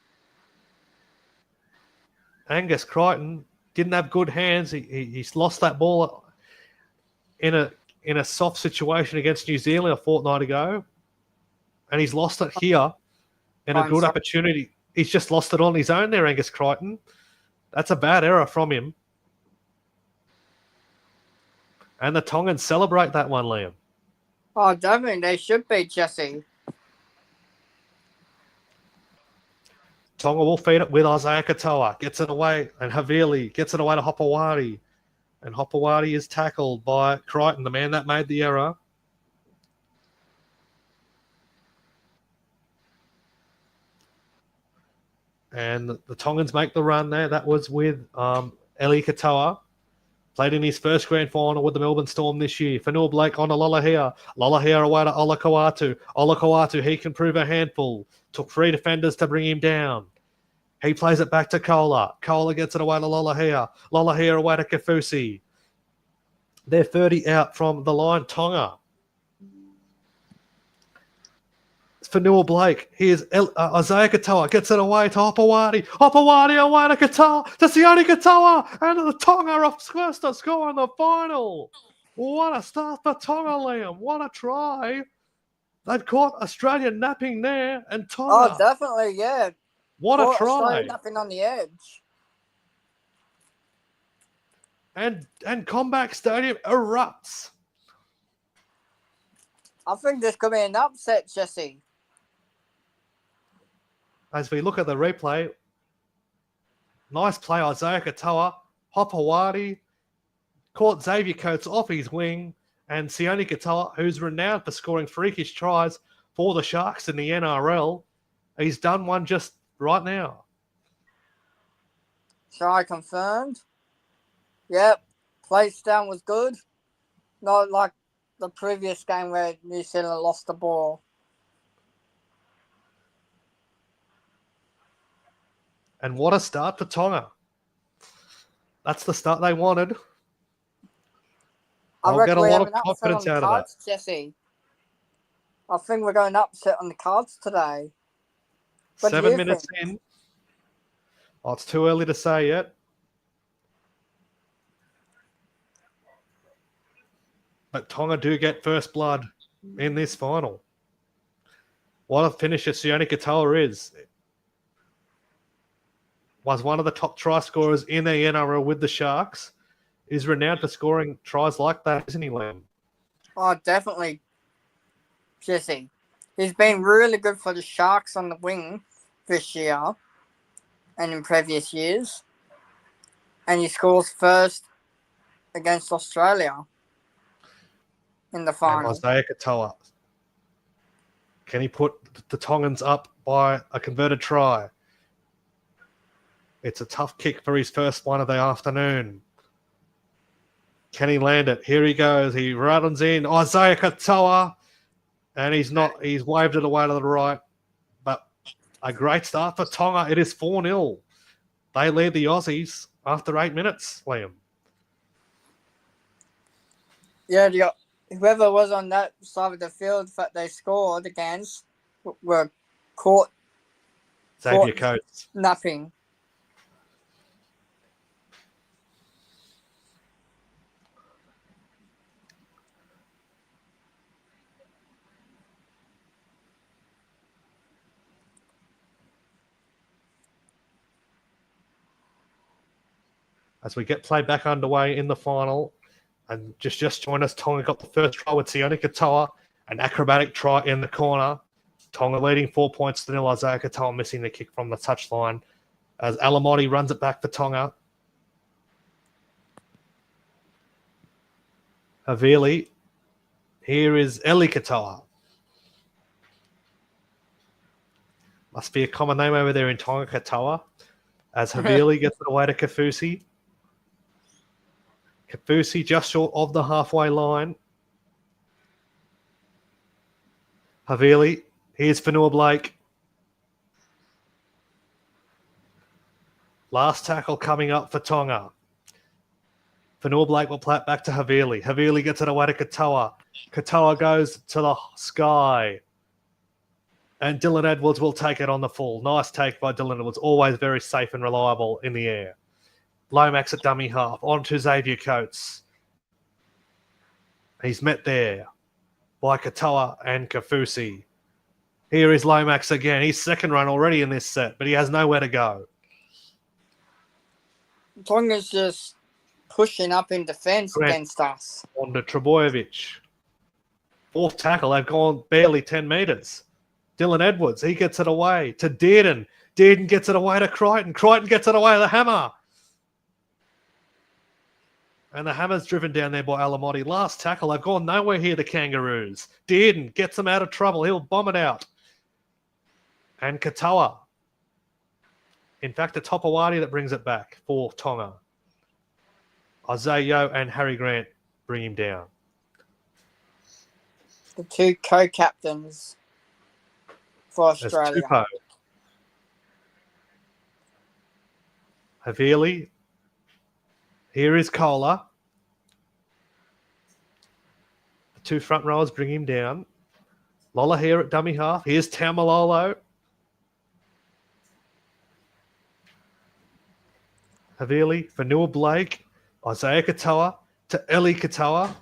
Angus Crichton didn't have good hands. He's lost that ball in a soft situation against New Zealand a fortnight ago, and he's lost it here in a good opportunity. He's just lost it on his own there, Angus Crichton. That's a bad error from him. And the Tongans celebrate that one, Liam. Oh, definitely. They should be, Jesse. Tonga will feed it with Isaiah Katoa. Gets it away. And Havili gets it away to Hopewadi. And Hopewadi is tackled by Crichton, the man that made the error. And the Tongans make the run there. That was with Eli Katoa. Played in his first grand final with the Melbourne Storm this year. Fanua-Blake on to Lolohea. Lolohea away to Olakau'atu. Olakau'atu, he can prove a handful. Took three defenders to bring him down. He plays it back to Koula. Koula gets it away to Lolohea. Lolohea away to Kafusi. They're 30 out from the line. Tonga. Fanua-Blake. Here's Isaiah Katoa. Gets it away to Hopewadi. Hopewadi away to Katoa. To Sione Katoa. And the Tonga are first to score in the final. What a start for Tonga, Liam. What a try. They've caught Australia napping there. And Tonga. Oh, definitely, yeah. What a try. Australia napping on the edge. And CommBank Stadium erupts. I think this could be an upset, Jesse. As we look at the replay, nice play, Isaiah Katoa, Hopewadi, caught Xavier Coates off his wing, and Sione Katoa, who's renowned for scoring freakish tries for the Sharks in the NRL, he's done one just right now. Try confirmed. Yep. Place down was good. Not like the previous game where New Zealand lost the ball. And what a start for Tonga. That's the start they wanted. I I'll reckon get a we lot have of an upset on confidence the out of that. cards, Jesse. I think we're going upset on the cards today. What do 7 you minutes think? in. Oh, it's too early to say yet. But Tonga do get first blood in this final. What a finisher Tauaneai-Katoa is. Was one of the top try scorers in the NRL with the Sharks. Is renowned for scoring tries like that, isn't he, Liam? Oh, definitely, Jesse. He's been really good for the Sharks on the wing this year and in previous years. And he scores first against Australia in the And final. Isaiah-Katoa. Can he put the Tongans up by a converted try? It's a tough kick for his first one of the afternoon. Can he land it? Here he goes. He runs in. Isaiah-Katoa. And he's waved it away to the right. But a great start for Tonga. It is 4-0. They lead the Aussies after 8 minutes, Liam. Yeah, whoever was on that side of the field that they scored against were caught Xavier Coates. nothing. As we get play back underway in the final. And just join us, Tonga got the first try with Tauaneai-Katoa, an acrobatic try in the corner. Tonga leading 4 points to 0. Isaiah-Katoa missing the kick from the touchline as Alamotti runs it back for Tonga. Havili. Here is Eli-Katoa. Must be a common name over there in Tonga, Katoa. As Havili gets it away to Kafusi. Kafusi just short of the halfway line. Havili. Here's Fanua Blake. Last tackle coming up for Tonga. Fanua Blake will play it back to Havili. Havili gets it away to Katoa. Katoa goes to the sky. And Dylan Edwards will take it on the full. Nice take by Dylan Edwards. Always very safe and reliable in the air. Lomax at dummy half. On to Xavier Coates. He's met there by Katoa and Kafusi. Here is Lomax again. He's second run already in this set, but he has nowhere to go. Tonga's just pushing up in defence against us. On to Trebojevic. Fourth tackle. They've gone barely 10 metres. Dylan Edwards, he gets it away to Dearden. Dearden gets it away to Crichton. Crichton gets it away to the Hammer. And the Hammer's driven down there by Alamotti. Last tackle. They've gone nowhere here, the Kangaroos. Dearden gets them out of trouble. He'll bomb it out. And Katoa. In fact, it's Hopewadi that brings it back for Tonga. Isaiah and Harry Grant bring him down. The two co-captains for Australia. Tupo. Havili. Here is Koula. The two front rowers bring him down. Lola here at dummy half. Here's Taumalolo. Havili, Fanua Blake, Isaiah-Katoa to Eli-Katoa.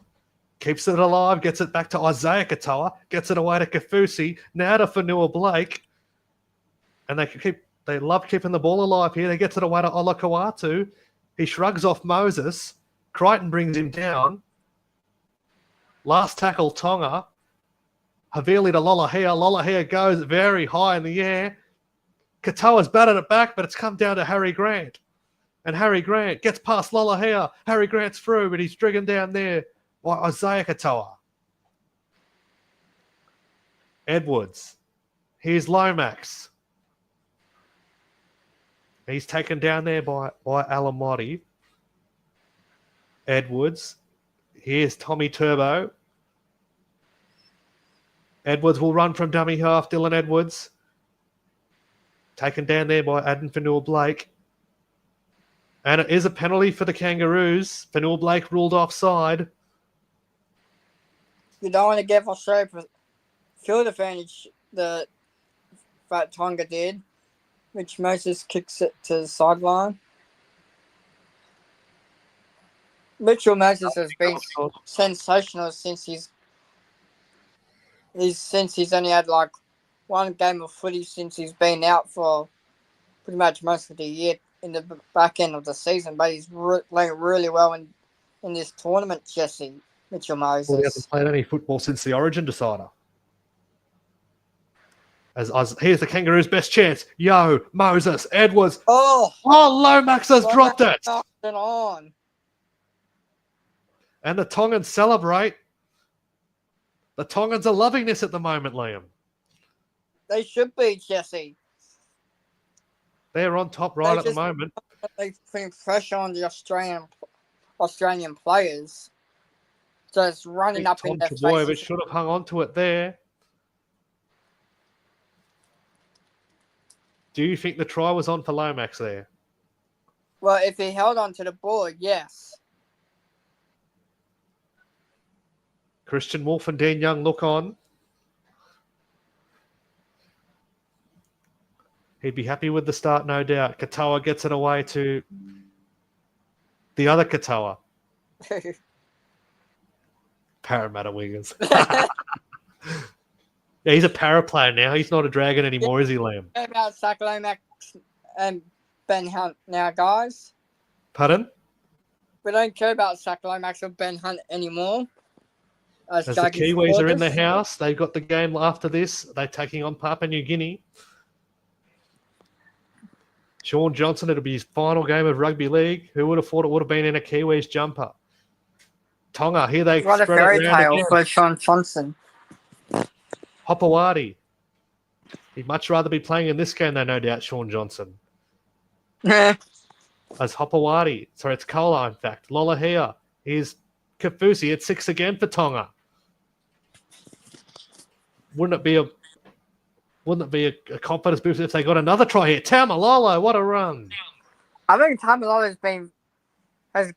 Keeps it alive, gets it back to Isaiah-Katoa, gets it away to Kafusi, now to Fanua Blake. And they love keeping the ball alive here. They get it away to Olakau'atu. He shrugs off Moses. Crichton brings him down. Last tackle, Tonga. Havili to Lolohea. Lolohea goes very high in the air. Katoa's batted it back, but it's come down to Harry Grant. And Harry Grant gets past Lolohea. Harry Grant's through, but he's driven down there by Isaiah-Katoa. Edwards. Here's Lomax. He's taken down there by Alamotti. Edwards. Here's Tommy Turbo. Edwards will run from dummy half. Dylan Edwards. Taken down there by Adam Fanua-Blake. And it is a penalty for the Kangaroos. Fanua-Blake ruled offside. You don't want to give Australia field advantage that Tonga did, which Moses kicks it to the sideline. Mitchell Moses has been sensational since he's only had like one game of footy since he's been out for pretty much most of the year in the back end of the season, but he's playing really well in this tournament, Jesse. Mitchell Moses. Well, he hasn't played any football since the Origin decider. As here's the Kangaroos' best chance. Yo, Moses, Edwards. Oh, Lomax has dropped it. Knocked it on. And the Tongans celebrate. The Tongans are loving this at the moment, Liam. They should be, Jesse. They're on top right at the moment. They're putting pressure on the Australian players. Just running up in their faces. Should have hung on to it there. Do you think the try was on for Lomax there? Well, if he held on to the ball, yes. Kristian Woolf and Dean Young look on. He'd be happy with the start, no doubt. Katoa gets it away to the other Katoa. Parramatta Wiggins. Yeah, he's a para player now. He's not a Dragon anymore, is he, Liam? About Zach Lomax and Ben Hunt now, guys. Pardon? We don't care about Zach Lomax or Ben Hunt anymore. As the Kiwis are in the house, they've got the game after this. They're taking on Papua New Guinea. Sean Johnson, it'll be his final game of rugby league. Who would have thought it would have been in a Kiwis jumper? Tonga, here they what a fairy tale for Sean Johnson. Hopewadi. He'd much rather be playing in this game, though, no doubt, Sean Johnson. As Hopewadi. Sorry, it's Koula, in fact. Lola here. Here's Kafusi at 6 again for Tonga. Wouldn't it be a confidence boost if they got another try here? Taumalolo, what a run. I think Taumalolo has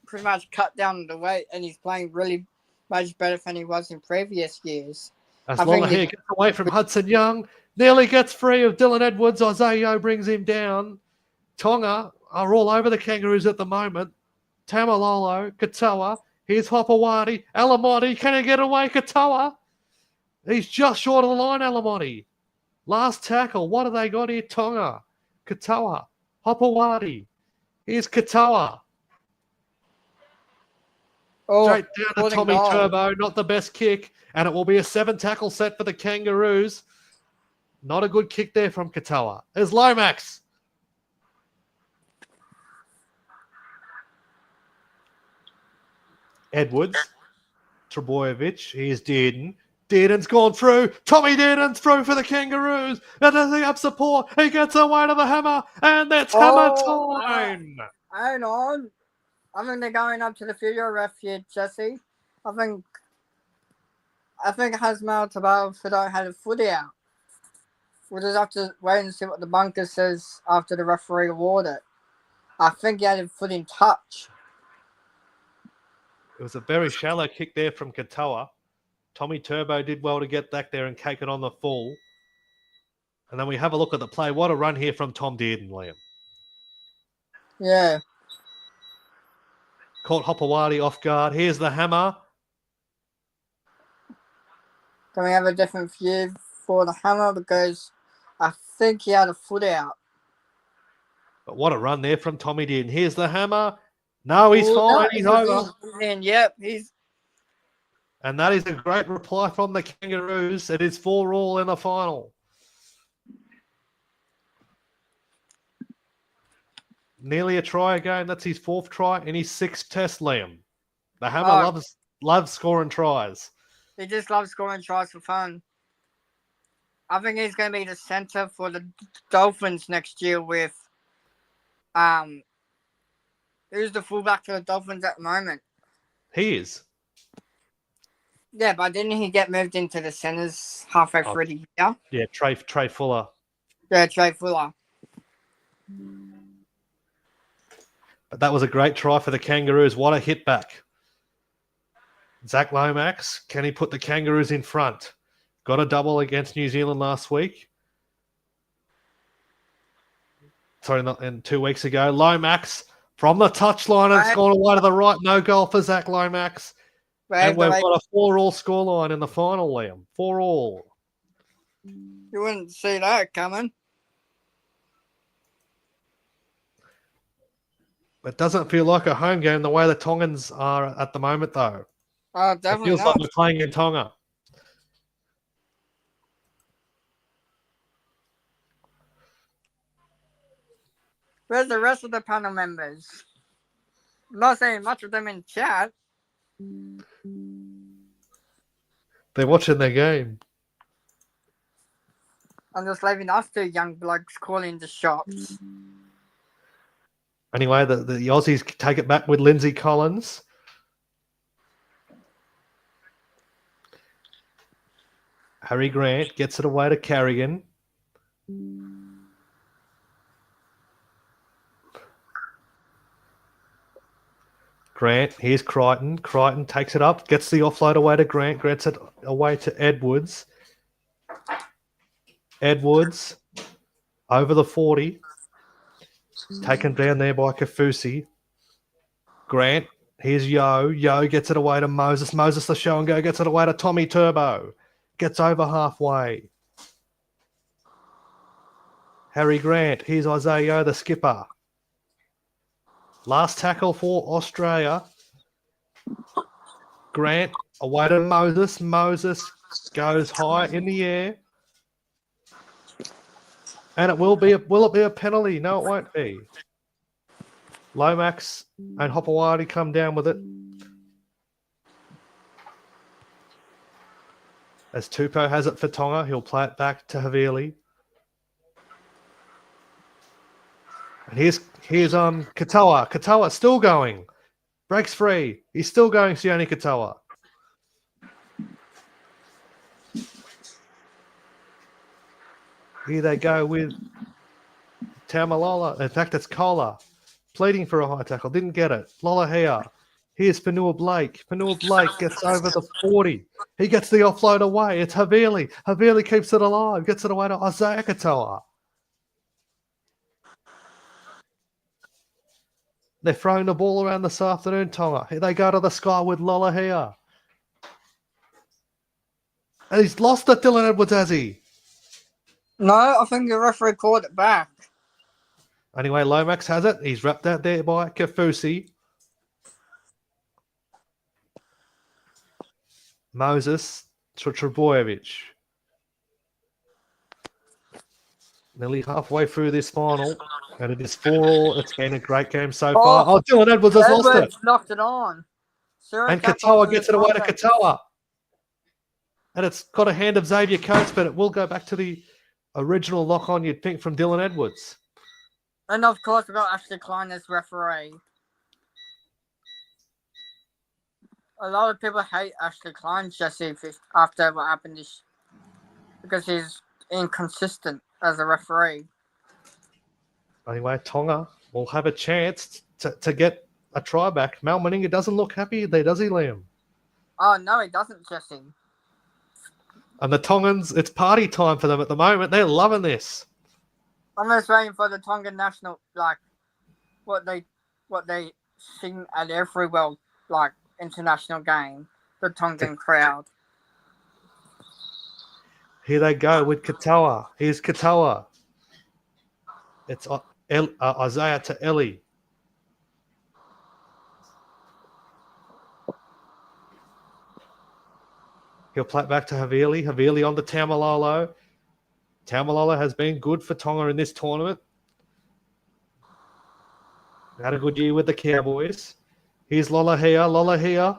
pretty much cut down the weight and he's playing really much better than he was in previous years. As Lola here gets away from Hudson Young, nearly gets free of Dylan Edwards. Isaiah brings him down. Tonga are all over the Kangaroos at the moment. Taumalolo, Katoa, here's Hopewadi, Alamotti, can he get away? Katoa, he's just short of the line, Alamotti. Last tackle, what have they got here? Tonga, Katoa, Hopewadi, here's Katoa. Straight down to Tommy Turbo, not the best kick, and it will be a 7-tackle set for the Kangaroos. Not a good kick there from Katoa. There's Lomax. Edwards, Trebojevic, here's Dearden. Dearden's gone through. Tommy Dearden's through for the Kangaroos. And does he have support? He gets away to the hammer, and that's hammer time. Hang on. I think they're going up to the video ref here, Jesse. I think Hasmal Tabao had a foot out. We'll just have to wait and see what the bunker says after the referee awarded it. I think he had a foot in touch. It was a very shallow kick there from Katoa. Tommy Turbo did well to get back there and cake it on the full. And then we have a look at the play. What a run here from Tom Dearden, Liam. Yeah. Caught Hopewadi off guard. Here's the hammer. Can we have a different view for the hammer? Because I think he had a foot out. But what a run there from Tommy Dearden. Here's the hammer. No, he's fine. He's over. Yep, he's... And that is a great reply from the Kangaroos. It is 4-all in the final. Nearly a try again. That's his 4th try in his 6th test, Liam. The hammer loves scoring tries. He just loves scoring tries for fun. I think he's going to be the centre for the Dolphins next year with Who's the fullback for the Dolphins at the moment? He is. Yeah, but didn't he get moved into the centres halfway through the year? Yeah, Trey Fuller. Yeah, Trey Fuller. But that was a great try for the Kangaroos. What a hit back. Zach Lomax, can he put the Kangaroos in front? Got a double against New Zealand last week. Sorry, not in 2 weeks ago. Lomax from the touchline and it's gone away to the right. No goal for Zach Lomax. And we've got a 4-4 scoreline in the final, Liam. 4-4. You wouldn't see that coming. It doesn't feel like a home game the way the Tongans are at the moment, though. Oh, It definitely feels not. like we're playing in Tonga. Where's the rest of the panel members? I'm not seeing much of them in chat. They're watching their game. I'm just leaving us two young blokes calling the shots. Anyway, the Aussies take it back with Lindsay Collins. Harry Grant gets it away to Carrigan. Grant, here's Crichton. Crichton takes it up, gets the offload away to Grant. Grant's it away to Edwards. Edwards over the 40. Taken down there by Kafusi. Grant, here's Yo. Yo gets it away to Moses. Moses the show and go gets it away to Tommy Turbo. Gets over halfway. Harry Grant, here's Isaiah, the skipper. Last tackle for Australia. Grant away to Moses. Moses goes high in the air. And it will it be a penalty? No, it won't be. Lomax and Hopewadi come down with it. As Tupou has it for Tonga, he'll play it back to Havili. And here's Katoa. Katoa still going. Breaks free. He's still going, Sione Katoa. Here they go with Taumalola. In fact, it's Koula. Pleading for a high tackle. Didn't get it. Lola here. Here's Fanua Blake. Fanua Blake gets over the 40. He gets the offload away. It's Havili. Havili keeps it alive. Gets it away to Isaiah Katoa. They're throwing the ball around this afternoon, Tonga. Here they go to the sky with Lola here. And he's lost it, Dylan Edwards, has he? No, I think the referee called it back. Anyway, Lomax has it. He's wrapped out there by Kafusi. Moses to Trebojevic. Nearly halfway through this final, and it is 4-4. It's been a great game so far. Oh, Dylan Edwards has lost it. Knocked it on. And Katoa gets it away to Katoa. And it's got a hand of Xavier Coates, but it will go back to the original lock-on, you'd think, from Dylan Edwards. And of course, we've got Ashley Klein as referee. A lot of people hate Ashley Klein, Jesse, after what happened because he's inconsistent as a referee. Anyway, Tonga will have a chance to get a try back. Mal Meninga doesn't look happy there, does he, Liam? Oh, no, he doesn't, Jesse. And the Tongans, it's party time for them at the moment. They're loving this. I'm just waiting for the Tongan national, like, what they sing at every international game. The Tongan crowd. Here they go with Katoa. Here's Katoa. It's Isaiah to Ellie. He'll play it back to Havili. Havili on the Taumalolo. Taumalolo has been good for Tonga in this tournament. Had a good year with the Cowboys. Here's Lola here. Lola here.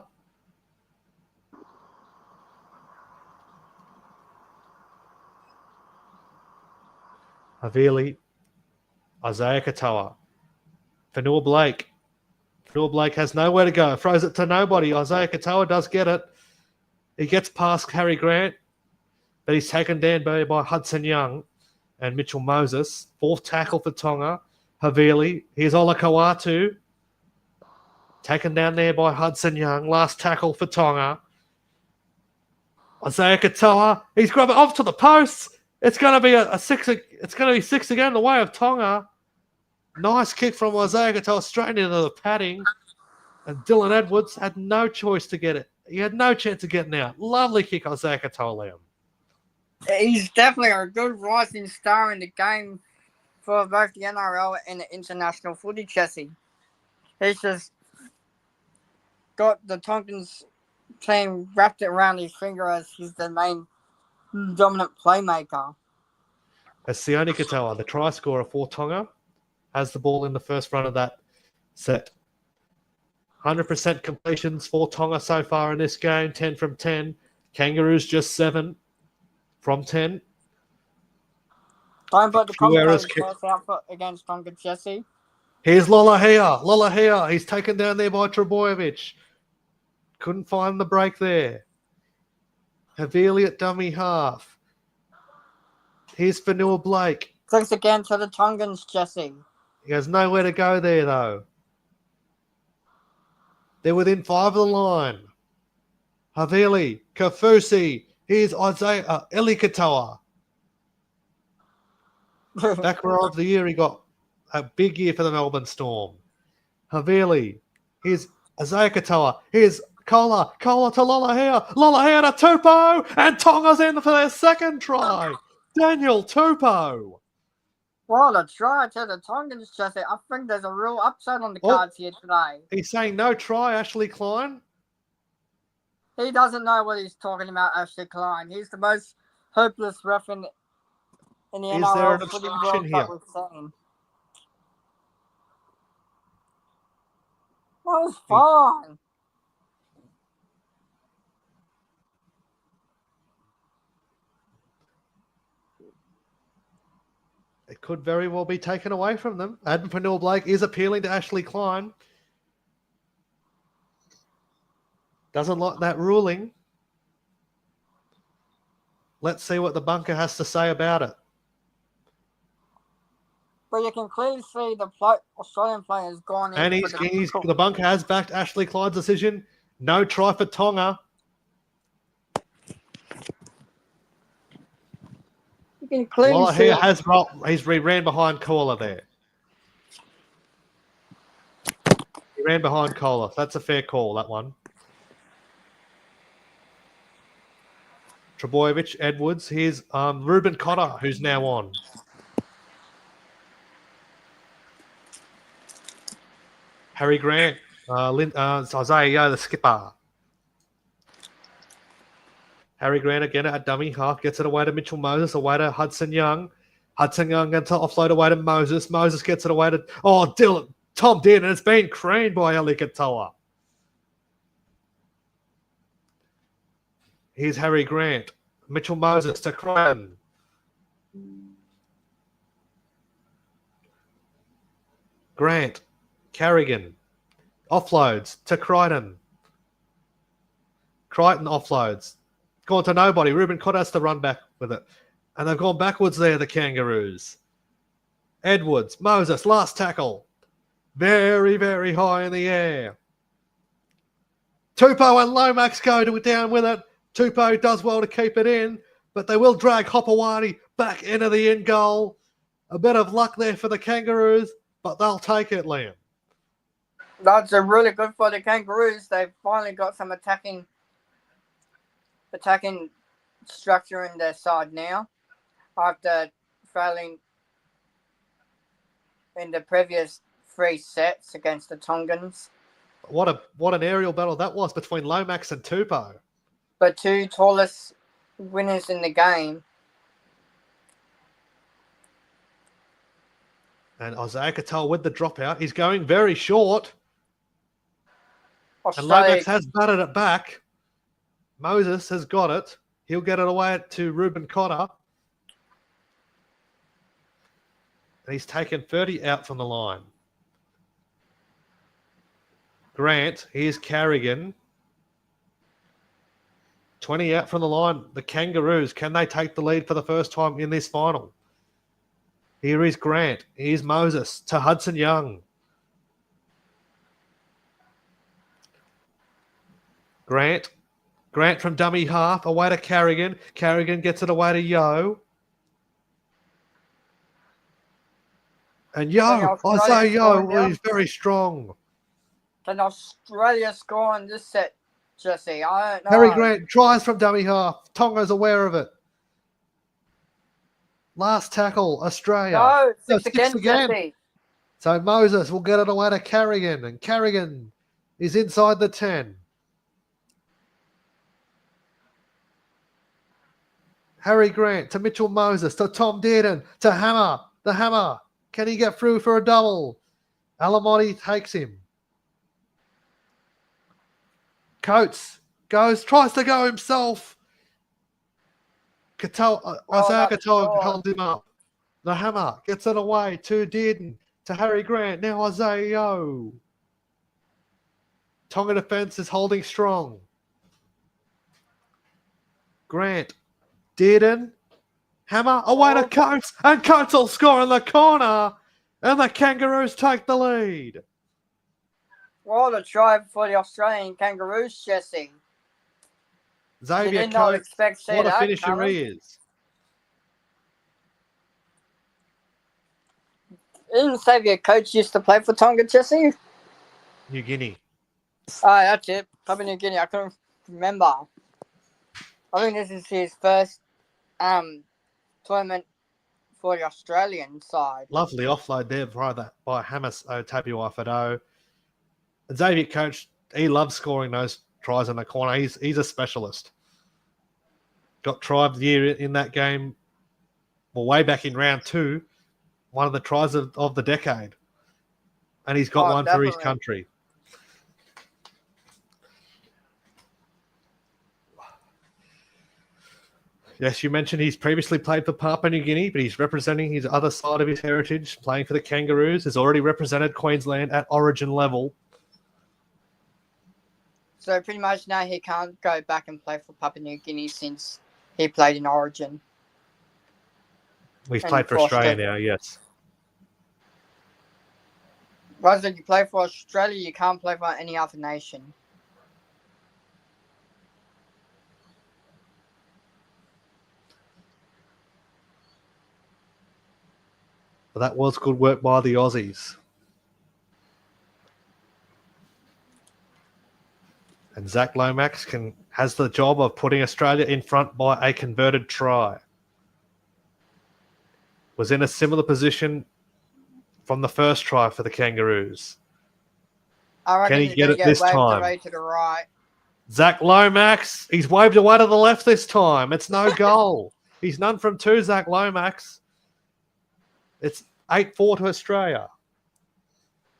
Havili. Isaiah Katoa. Fanua Blake. Fanua Blake has nowhere to go. Throws it to nobody. Isaiah Katoa does get it. He gets past Harry Grant, but he's taken down by Hudson Young and Mitchell Moses. Fourth tackle for Tonga. Havili. Here's Ola Kawatu. Taken down there by Hudson Young. Last tackle for Tonga. Isaiah Katoa. He's grabbing off to the posts. It's going to be a six. It's going to be 6 again the way of Tonga. Nice kick from Isaiah Katoa straight into the padding. And Dylan Edwards had no choice to get it. He had no chance of getting out. Lovely kick, Isaiah Katoa. He's definitely a good rising star in the game for both the NRL and the international footy, Jesse. He's just got the Tongans team wrapped around his finger as he's the main dominant playmaker. As Sione Katoa, the try scorer for Tonga, has the ball in the first run of that set. 100% completions for Tonga so far in this game, 10 from 10. Kangaroos just 7 from 10. Don't put the errors commentators out for, against Tonga, Jesse. Here's Lolohea. Lolohea. He's taken down there by Trebojevic. Couldn't find the break there. Havili at dummy half. Here's Fanua Blake. Thanks again to the Tongans, Jesse. He has nowhere to go there, though. They're within 5 of the line. Havili, Kafusi. Here's Isaiah Eli Katoa. Back row of the year, he got a big year for the Melbourne Storm. Havili. Here's Isaiah Katoa. Here's Koula. Koula to Lolohea. Lolohea to Tupou. And Tonga's in for their second try. Daniel Tupou. Well, a try to the Tongans, Jesse. I think there's a real upset on the cards here today. He's saying no try, Ashley Klein. He doesn't know what he's talking about, Ashley Klein. He's the most hopeless ref in the NRL there an footy obstruction world here? that we've seen. That was fine. It could very well be taken away from them. Adam Fanua Blake is appealing to Ashley Klein. Doesn't like that ruling. Let's see what the bunker has to say about it. But you can clearly see the Australian players gone in. And the bunker has backed Ashley Klein's decision. No try for Tonga. You can clearly see he's ran behind Koula there. He ran behind Koula. That's a fair call, that one. Trebojevic, Edwards. Here's Ruben Cotter, who's now on. Harry Grant. Isaiah Yeo, the skipper. Harry Grant again at dummy half. Gets it away to Mitchell Moses. Away to Hudson Young. Hudson Young going to offload away to Moses. Moses gets it away to... Oh, Dylan. Tom did, and it's been creamed by Eli Katoa. Here's Harry Grant. Mitchell Moses to Crichton. Grant. Carrigan. Offloads to Crichton. Crichton offloads. Gone to nobody. Ruben Cotter has to run back with it. And they've gone backwards there, the Kangaroos. Edwards. Moses. Last tackle. Very, very high in the air. Tupou and Lomax go down with it. Tupou does well to keep it in, but they will drag Hopewadi back into the end goal. A bit of luck there for the Kangaroos, but they'll take it, Liam. That's a really good for the Kangaroos. They've finally got some attacking structure in their side now, after failing in the previous 3 sets against the Tongans. What an aerial battle that was between Lomax and Tupou. But 2 tallest winners in the game. And Isaiah Katoa with the dropout. He's going very short. Australia, And Lomax has batted it back. Moses has got it. He'll get it away to Ruben Cotter. And he's taken 30 out from the line. Grant. Here's Carrigan. 20 out from the line. The Kangaroos, can they take the lead for the first time in this final? Here is Grant. Here's Moses to Hudson Young. Grant from dummy half, away to Carrigan. Carrigan gets it away to Yo. And Yo, Isaiah Yo is very strong. Can Australia score on this set, Jesse? I don't know. Harry Grant tries from dummy half. Tonga's aware of it. Last tackle, Australia. No, No, six again. Jesse. So Moses will get it away to Carrigan, and Carrigan is inside the 10. Harry Grant to Mitchell Moses, to Tom Dearden, to Hammer. The Hammer. Can he get through for a double? Alamotti takes him. Coates tries to go himself. Isaiah Katoa holds him up. The Hammer gets it away to Dearden, to Harry Grant. Now Isaiah Yo. Tonga defence is holding strong. Grant, Dearden, Hammer, away to Coates, and Coates will score in the corner, and the Kangaroos take the lead. What a try for the Australian Kangaroos, Jesse. Xavier did not Coates, expect to see what a that finisher coming. he is. Didn't Xavier Coates used to play for Tonga, Jesse? New Guinea. Oh, that's it. Papua New Guinea. I couldn't remember. I think this is his first tournament for the Australian side. Lovely offload there by Hamas Otapiwafado. Xavier Coates, he loves scoring those tries in the corner. He's a specialist. Got try of the year in that game, well, way back in round 2. One of the tries of the decade. And he's got one definitely. for his country. Yes, you mentioned he's previously played for Papua New Guinea, but he's representing his other side of his heritage, playing for the Kangaroos. Has already represented Queensland at origin level. So pretty much now he can't go back and play for Papua New Guinea since he played in origin. He's played for Australia now, yes. Rather than you play for Australia, you can't play for any other nation. But that was good work by the Aussies. And Zach Lomax has the job of putting Australia in front by a converted try. Was in a similar position from the first try for the Kangaroos. Can he get it this time? Away to the right. Zach Lomax, he's waved away to the left this time. It's no goal. He's none from 2, Zach Lomax. It's 8-4 to Australia.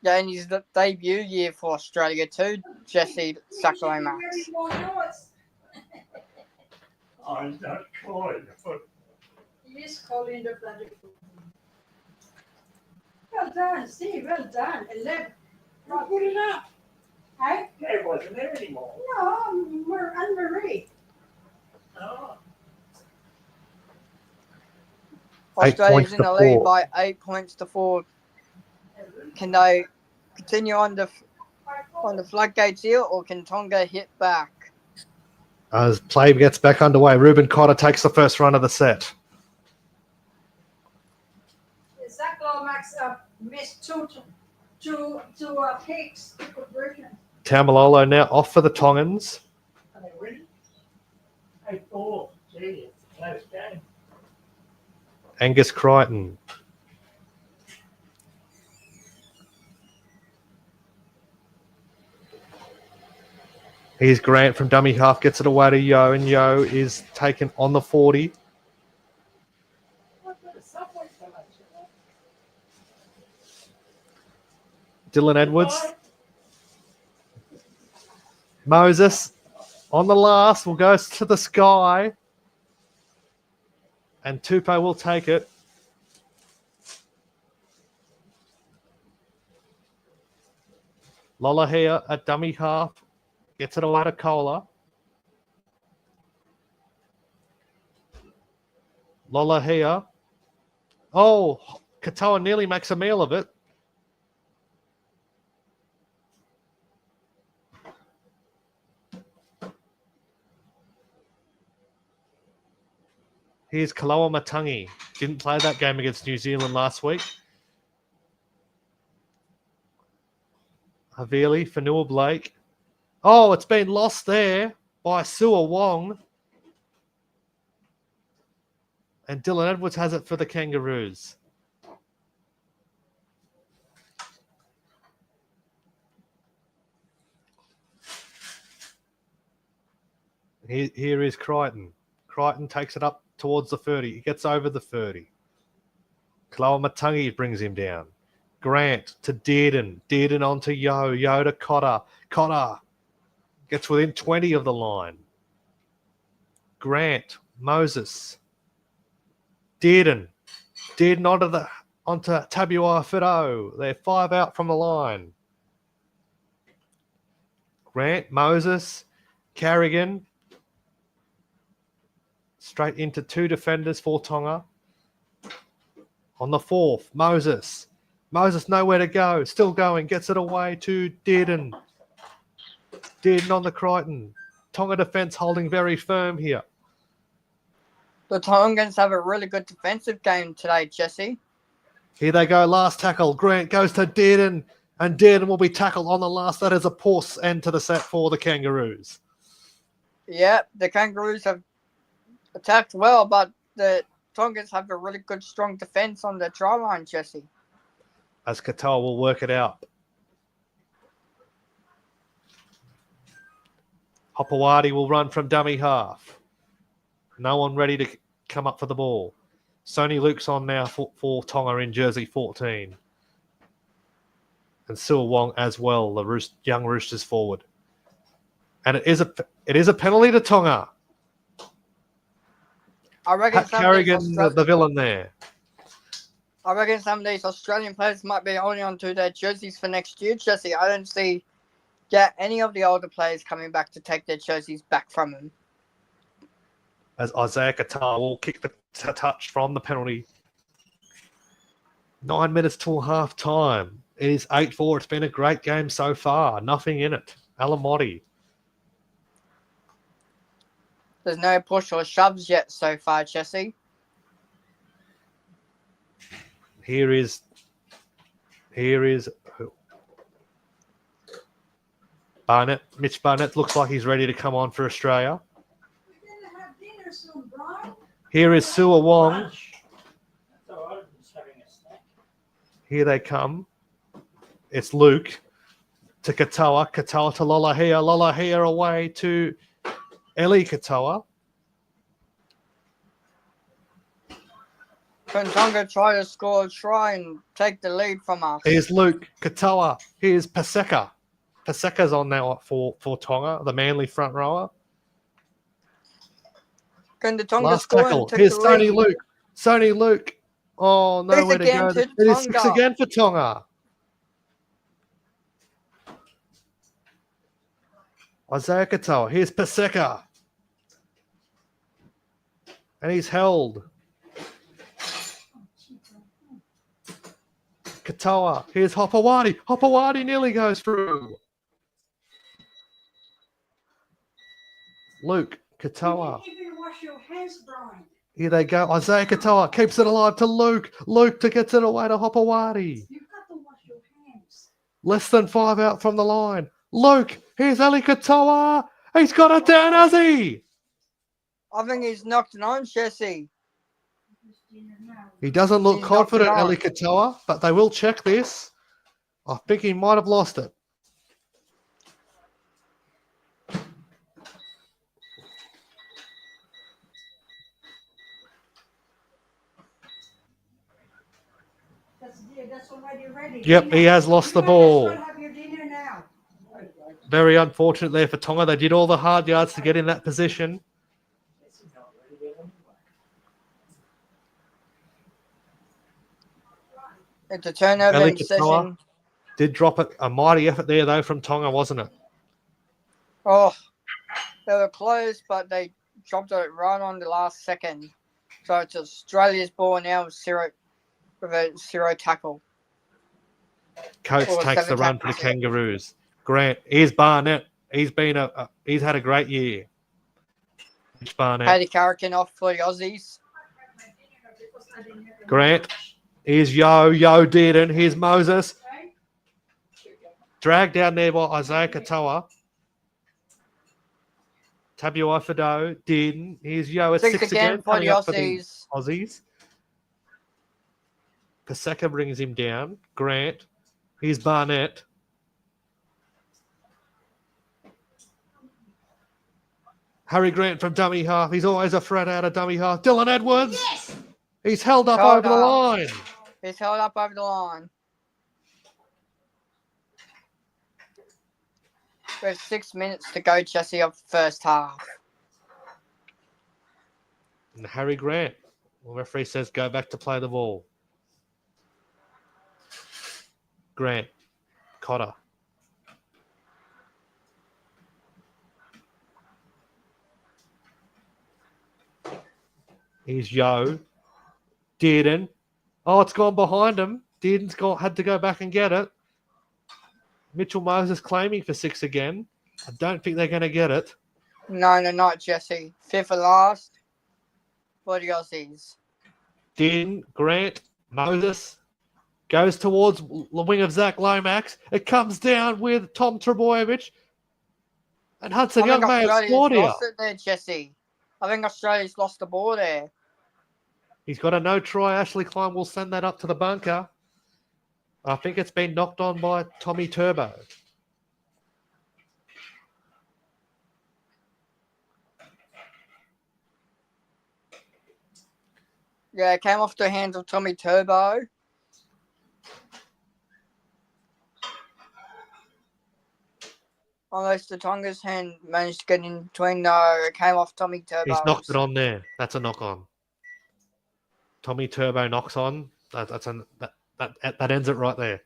Yeah, and he's the debut year for Australia too, Jesse Zach Lomax. I'm not calling. He is calling the bloody food. Well done, Steve. Well done. 11. Not good enough. Hey? It wasn't there anymore. No, we're Anne-Marie. Oh. Australia's in the lead by 8 points to 4. Can they continue on the floodgates here, or can Tonga hit back? As play gets back underway, Ruben Cotter takes the first run of the set. Zach Lomax missed two kicks. Taumalolo now off for the Tongans. Are they winning? 8-4. Gee, it's a close game. Angus Crichton. Here's Grant from dummy half, gets it away to Yo, and Yo is taken on the 40. Dylan Edwards. Moses on the last will go to the sky. And Tupou will take it. Lola here at dummy half. Gets it away to Koula. Lola here. Oh, Katoa nearly makes a meal of it. Here's Kaloa Matangi. Didn't play that game against New Zealand last week. Havili, Fanua Blake. Oh, it's been lost there by Sua Wong. And Dylan Edwards has it for the Kangaroos. Here is Crichton. Crichton takes it up towards the 30. He gets over the 30. Kaloa Matangi brings him down. Grant to Dearden. Dearden on to Yo. Yo to Cotter. Cotter gets within 20 of the line. Grant. Moses. Dearden. Dearden onto Tabua Fido. They're 5 out from the line. Grant. Moses. Carrigan. Straight into 2 defenders for Tonga. On the 4th, Moses. Moses nowhere to go. Still going. Gets it away to Dearden. Dearden on the Crichton. Tonga defence holding very firm here. The Tongans have a really good defensive game today, Jesse. Here they go. Last tackle. Grant goes to Dearden. And Dearden will be tackled on the last. That is a poor end to the set for the Kangaroos. Yeah, the Kangaroos have attacked well, but the Tongans have a really good, strong defence on the try line, Jesse. As Katoa will work it out. Hopewadi will run from dummy half. No one ready to come up for the ball. Sony Luke's on now for Tonga in jersey 14. And Sua Wong as well, the young Roosters forward. And it is a penalty to Tonga. I reckon Pat Carrigan, the villain there. I reckon some of these Australian players might be holding on to their jerseys for next year, Jesse. I don't see any of the older players coming back to take their jerseys back from them. As Isaiah Katoa will kick the touch from the penalty. 9 minutes till half time. It is 8-4. It's been a great game so far. Nothing in it. Alamotti. There's no push or shoves yet so far, Jesse. Here is Barnett. Mitch Barnett looks like he's ready to come on for Australia. Here is Sua Wong. Here they come. It's Luke to Katoa. Katoa to Lolahia. Lolahia away to Eli Katoa. Can Tonga try to score a try and take the lead from us? Here's Luke Katoa. Here's Paseka. Paseka's on now for Tonga, the Manly front rower. Can the Tonga Last score tackle. and take Here's the lead? Sony Luke. Sony Luke. Oh, nowhere to go. It is 6 again for Tonga. Isaiah Katoa. Here's Paseka. And he's held. Katoa. Here's Hopewadi. Hopewadi nearly goes through. Luke Katoa. You didn't even wash your hands, Brian. Here they go. Isaiah Katoa keeps it alive to Luke. Luke to get it away to Hopewadi. You've got to wash your hands. Less than 5 out from the line. Luke. Here's Ali Katoa. He's got it down, has he? I think he's knocked it on, Jesse. He doesn't look He's confident, knocked it on. Ali Katoa, but they will check this. I think he might have lost it. That's already ready. Yep, he has lost the ball. Have your dinner now. Very unfortunate there for Tonga. They did all the hard yards to get in that position. It's a turnover Ali in Katoa session. Did drop it. A mighty effort there, though, from Tonga, wasn't it? Oh, they were close, but they dropped it right on the last second. So it's Australia's ball now with a zero tackle. Coates Or takes the 7 run for the tackles, yeah. Kangaroos. Grant, here's Barnett. He's had a great year. Mitch Barnett. Paddy Carrigan off for the Aussies. Grant. Here's Yo Dearden. Here's Moses. Dragged down there by Isaiah Katoa. Tabuai Fido. Dearden. Here's Yo at 6 again. For the Coming up Aussies. for the Aussies. Paseka brings him down. Grant. Here's Barnett. Harry Grant from dummy half. He's always a threat out of dummy half. Dylan Edwards. Yes! He's held up over the line. He's held up over the line. There's 6 minutes to go, Jesse, of the first half. And Harry Grant. The referee says go back to play the ball. Grant. Cotter. Here's Yo. Dearden. Oh, it's gone behind him. Dearden's had to go back and get it. Mitchell Moses claiming for 6 again. I don't think they're going to get it. No, not Jesse. 5th and last for the Aussies. Dearden, Grant, Moses goes towards the wing of Zach Lomax. It comes down with Tom Trebojevic. And Hudson Young may have scored here. Lost it there, Jesse. I think Australia's lost the ball there. He's got a no try. Ashley Klein will send that up to the bunker. I think it's been knocked on by Tommy Turbo. Yeah, it came off the hands of Tommy Turbo. Unless the Tonga's hand managed to get in between. No, it came off Tommy Turbo. He's knocked it on there. That's a knock on. Tommy Turbo knocks on. That ends it right there.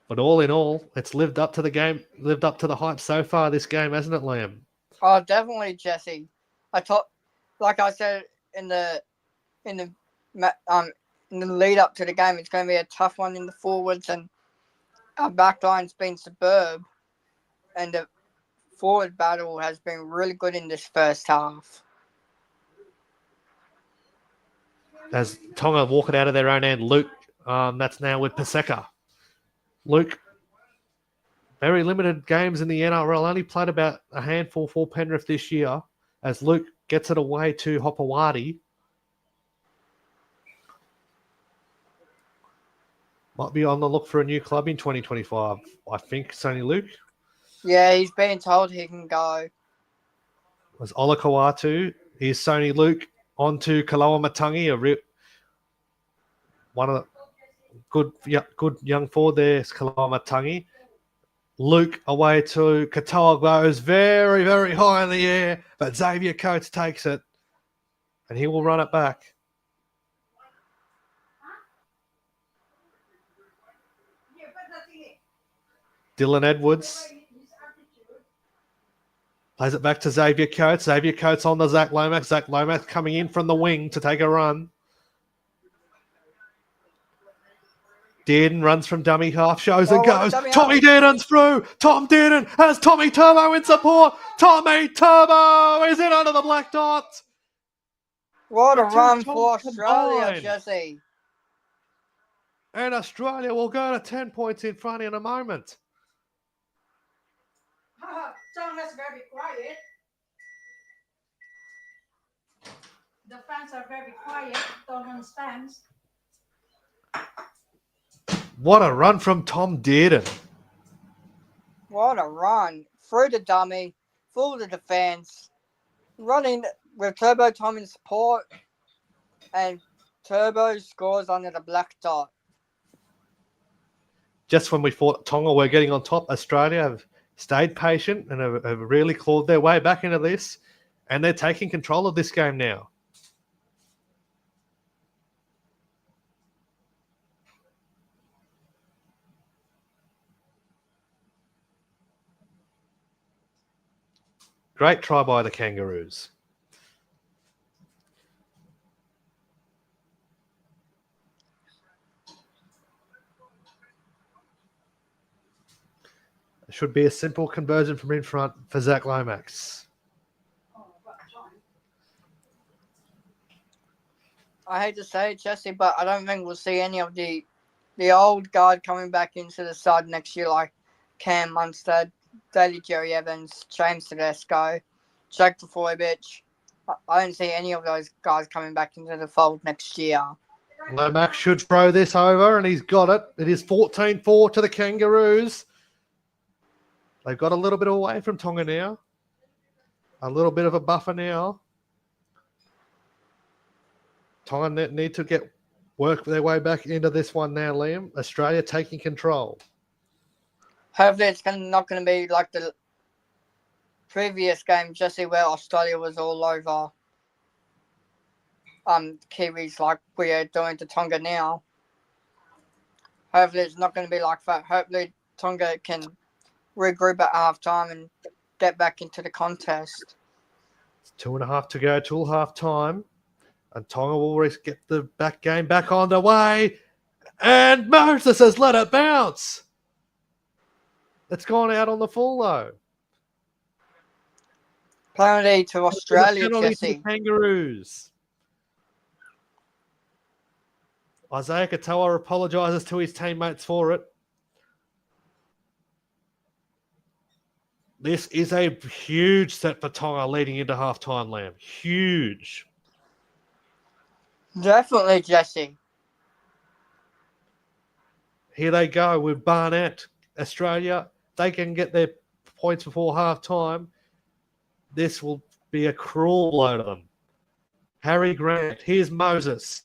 But all in all, it's lived up to the game, lived up to the hype so far. This game, hasn't it, Liam? Oh, definitely, Jesse. I thought, like I said in the lead up to the game, it's going to be a tough one in the forwards, and our backline's been superb, and the forward battle has been really good in this first half. As Tonga walk it out of their own end, Luke, that's now with Paseka. Luke, very limited games in the NRL, only played about a handful for Penrith this year, as Luke gets it away to Hopewadi. Might be on the look for a new club in 2025. I think Sonny Luke. Yeah, he's being told he can go. Was Olakawatu. Here's Sonny Luke on to Kaloa Matangi, one of the good young forward there is Kaloa Matangi. Luke away to Katoa, goes very, very high in the air, but Xavier Coates takes it, and he will run it back. Dylan Edwards plays it back to Xavier Coates. Xavier Coates on the Zach Lomax. Zach Lomax coming in from the wing to take a run. Dearden runs from dummy half, shows and goes. Tommy Dearden's through. Tom Dearden has Tommy Turbo in support. Tommy Turbo is in under the black dot. What a run for Australia, Jesse. And Australia will go to 10 points in front in a moment. Tonga's very quiet. The fans are very quiet. Tongan stands. What a run from Tom Dearden. What a run. Through the dummy, full the defence, running with Turbo Tom in support, and Turbo scores under the black dot. Just when we thought Tonga were getting on top, Australia have stayed patient and have really clawed their way back into this, and they're taking control of this game now. Great try by the Kangaroos. It should be a simple conversion from in front for Zach Lomax. I hate to say it, Jesse, but I don't think we'll see any of the old guard coming back into the side next year, like Cam Munster, Daly Jerry Evans, James Tedesco, Jack Tafojevich. I don't see any of those guys coming back into the fold next year. Lomax should throw this over, and he's got it. It is 14-4 to the Kangaroos. They've got a little bit away from Tonga now. A little bit of a buffer now. Tonga need to work their way back into this one now, Liam. Australia taking control. Hopefully it's not going to be like the previous game, Jesse, where Australia was all over Kiwis like we are doing to Tonga now. Hopefully it's not going to be like that. Hopefully Tonga can regroup at halftime and get back into the contest. It's 2.5 to go till halftime. And Tonga will get the back game back on the way. And Moses has let it bounce. It's gone out on the full, though. Penalty to Australia, penalty Jesse. to the Kangaroos. Isaiah Katoa apologises to his teammates for it. This is a huge set for Tonga leading into halftime, Lamb. Huge. Definitely, Jesse. Here they go with Barnett. Australia, they can get their points before halftime. This will be a cruel blow to them. Harry Grant. Here's Moses.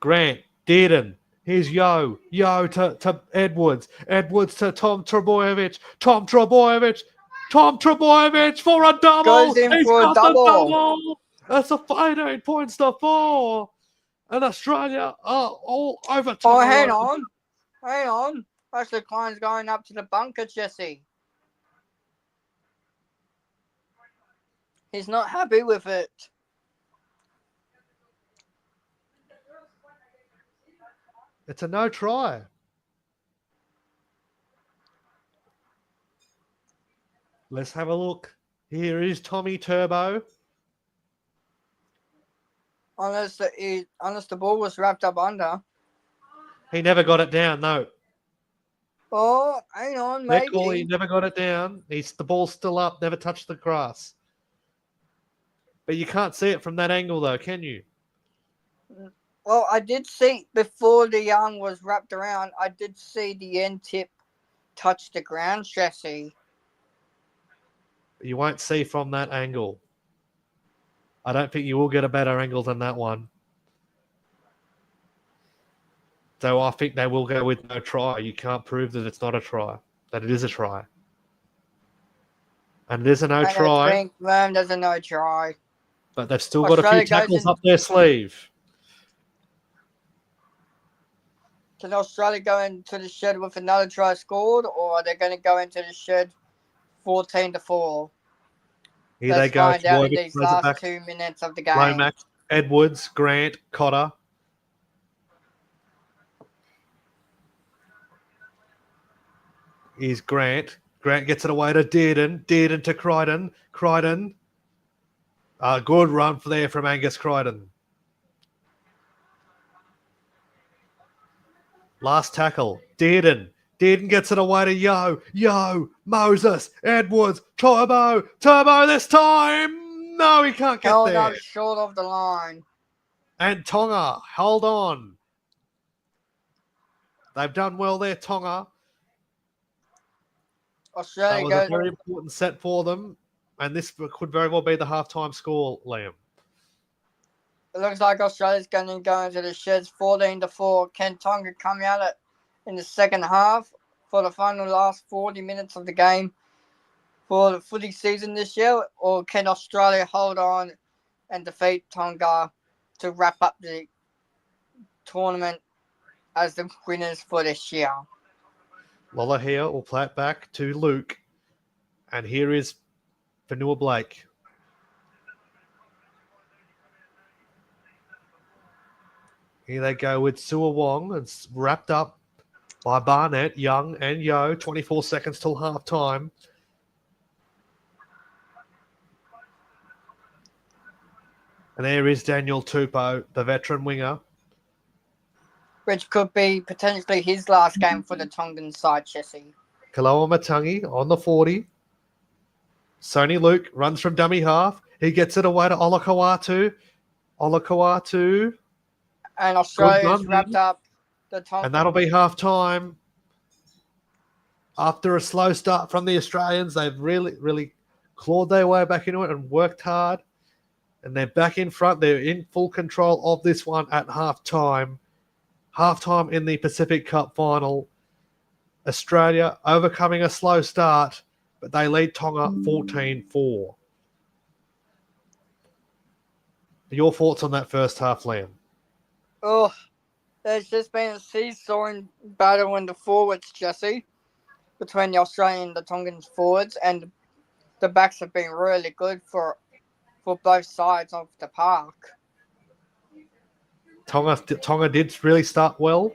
Grant. Dearden. Here's Yo to Edwards. Edwards to Tom Trebojevic. Tom Trebojevic for a double. Goes in He's for a got the double. That's a 18 points to 4. And Australia are all over. Oh, hang on. Ashley Klein's going up to the bunker, Jesse. He's not happy with it. It's a no try. Let's have a look. Here is Tommy Turbo. Unless the ball was wrapped up under. He never got it down, no. Oh, hang on, maybe. He never got it down. The ball's still up, never touched the grass. But you can't see it from that angle, though, can you? Well, I did see, before the yarn was wrapped around, I did see the end tip touch the ground, Jesse. You won't see from that angle. I don't think you will get a better angle than that one. So I think they will go with no try. You can't prove that it's not a try, that it is a try. And it is a no try. I think there's a no try. But they've still got a few tackles up their sleeve. Can Australia go into the shed with another try scored, or are they going to go into the shed 14-4? Here Let's they go. find out in these last 2 minutes of the game. Lomax, Edwards, Grant, Cotter. Is Grant. Grant gets it away to Dearden. Dearden to Crichton. Crichton. A good run there from Angus Crichton. Last tackle. Dearden. Dearden gets it away to Yo, Moses, Edwards, Turbo this time. No, he can't get Held there. up short of the line. And Tonga, hold on. They've done well there, Tonga. Australia That was a very important set for them. And this could very well be the halftime score, Liam. It looks like Australia's going to go into the sheds 14-4. Can Tonga come out in the second half for the final last 40 minutes of the game for the footy season this year? Or can Australia hold on and defeat Tonga to wrap up the tournament as the winners for this year? Lolohea will play it back to Luke. And here is Fanua Blake. Here they go with Sua Wong. It's wrapped up by Barnett, Young, and Yo. 24 seconds till half-time. And there is Daniel Tupou, the veteran winger. Which could be potentially his last game for the Tongan side, Jesse. Kaloa Matangi on the 40. Sony Luke runs from dummy half. He gets it away to Olakauatu. And Australia's Good wrapped up the Tongan. And that'll be half-time. After a slow start from the Australians, they've really clawed their way back into it and worked hard. And they're back in front. They're in full control of this one at half-time. Half-time in the Pacific Cup final. Australia overcoming a slow start, but they lead Tonga 14-4. Your thoughts on that first half, Liam? Oh, there's just been a seesawing battle in the forwards, Jesse, between the Australian and the Tongan forwards, and the backs have been really good for both sides of the park. Tonga did really start well.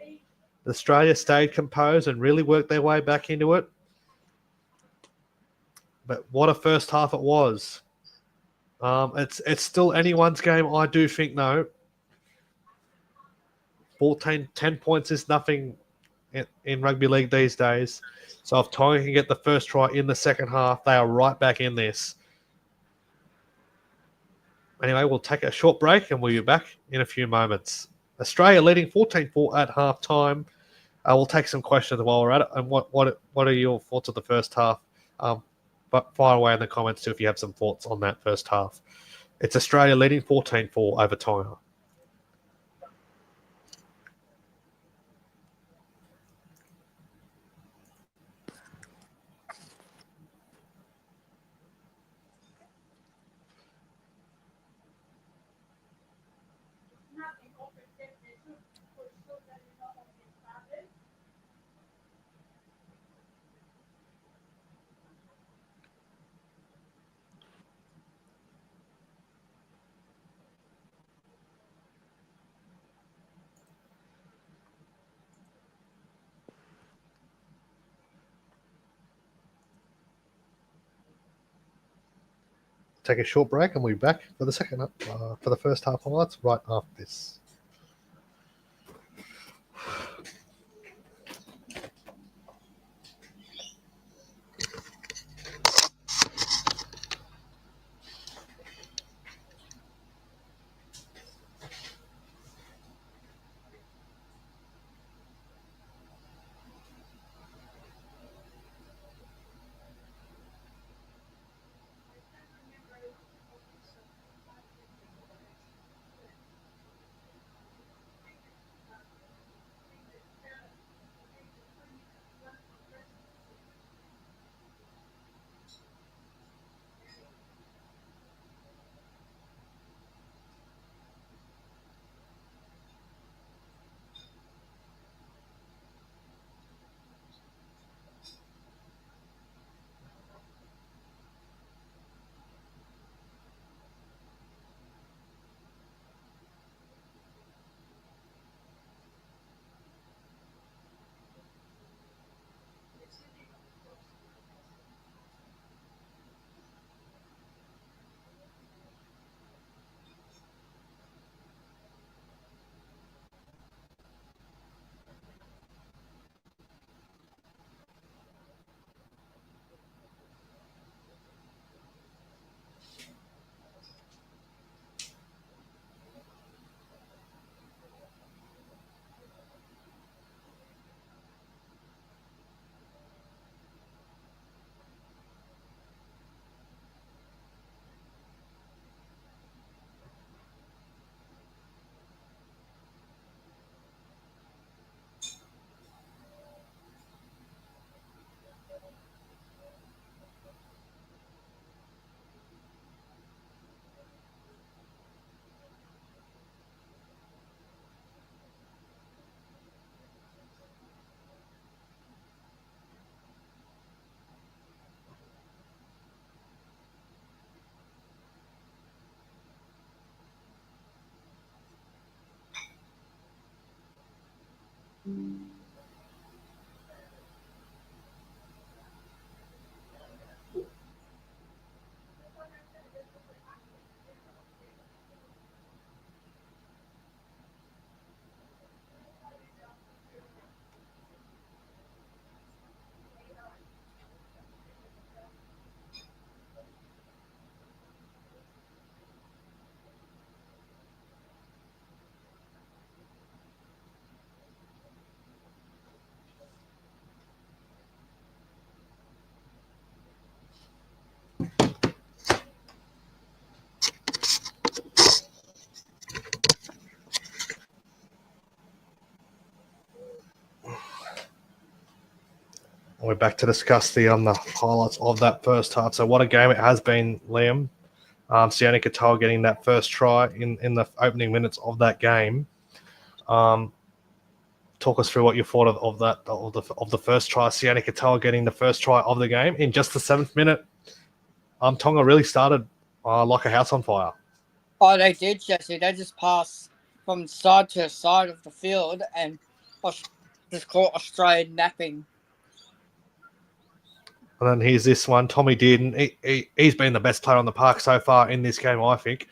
Australia stayed composed and really worked their way back into it. But what a first half it was. It's still anyone's game, I do think, though. 10 points is nothing in rugby league these days. So if Tonga can get the first try in the second half, they are right back in this. Anyway, we'll take a short break and we'll be back in a few moments. Australia leading 14-4 at halftime. We'll take some questions while we're at it. And what are your thoughts of the first half? But fire away in the comments too if you have some thoughts on that first half. It's Australia leading 14-4 over Tonga. Take a short break and we'll be back for the for the first half highlights right after this. We're back to discuss the highlights of that first half. So what a game it has been, Liam. Tauaneai-Katoa getting that first try in the opening minutes of that game. Talk us through what you thought of the first try. Tauaneai-Katoa getting the first try of the game in just the 7th minute. Tonga really started like a house on fire. Oh, they did, Jesse. They just passed from side to side of the field and just caught Australia napping. And then here's this one, Tommy Dearden. He's been the best player on the park so far in this game, I think,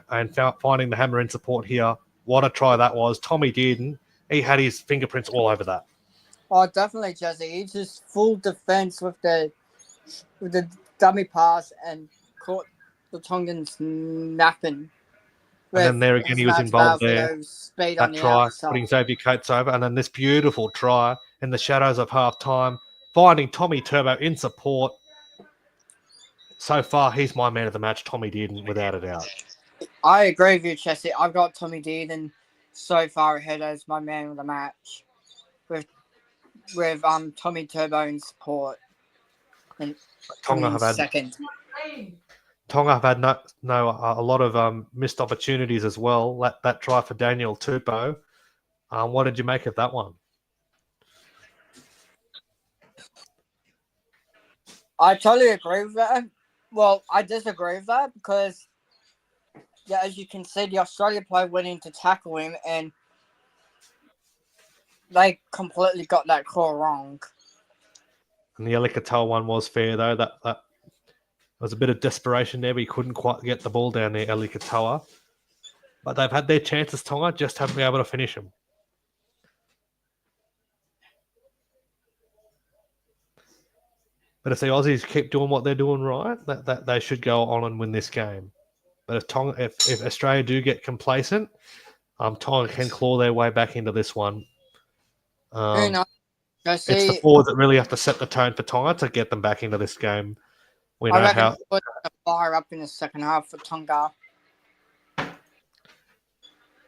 and finding the hammer in support here. What a try that was. Tommy Dearden, he had his fingerprints all over that. Oh, definitely, Jesse. He just full defense with the dummy pass and caught the Tongans napping. And then there again, he was involved there. Speed that on the try, outside. putting Xavier Coates over. And then this beautiful try in the shadows of half-time, finding Tommy Turbo in support. So far, he's my man of the match, Tommy Dearden, without a doubt. I agree with you, Jesse. I've got Tommy Dearden so far ahead as my man of the match with Tommy Turbo in support. And Tonga have had second. Tonga have had a lot of missed opportunities as well. That try for Daniel Tupou. What did you make of that one? I totally agree with that. Well, I disagree with that because, yeah, as you can see, the Australia player went in to tackle him and they completely got that call wrong. And the Katoa one was fair, though. That was a bit of desperation there, but he couldn't quite get the ball down there, Katoa. But they've had their chances, Tonga, just haven't been able to finish them. But if the Aussies keep doing what they're doing right, that they should go on and win this game. But if Australia do get complacent, Tonga can claw their way back into this one. It's the forwards that really have to set the tone for Tonga to get them back into this game. We know how put the fire up in the second half for Tonga.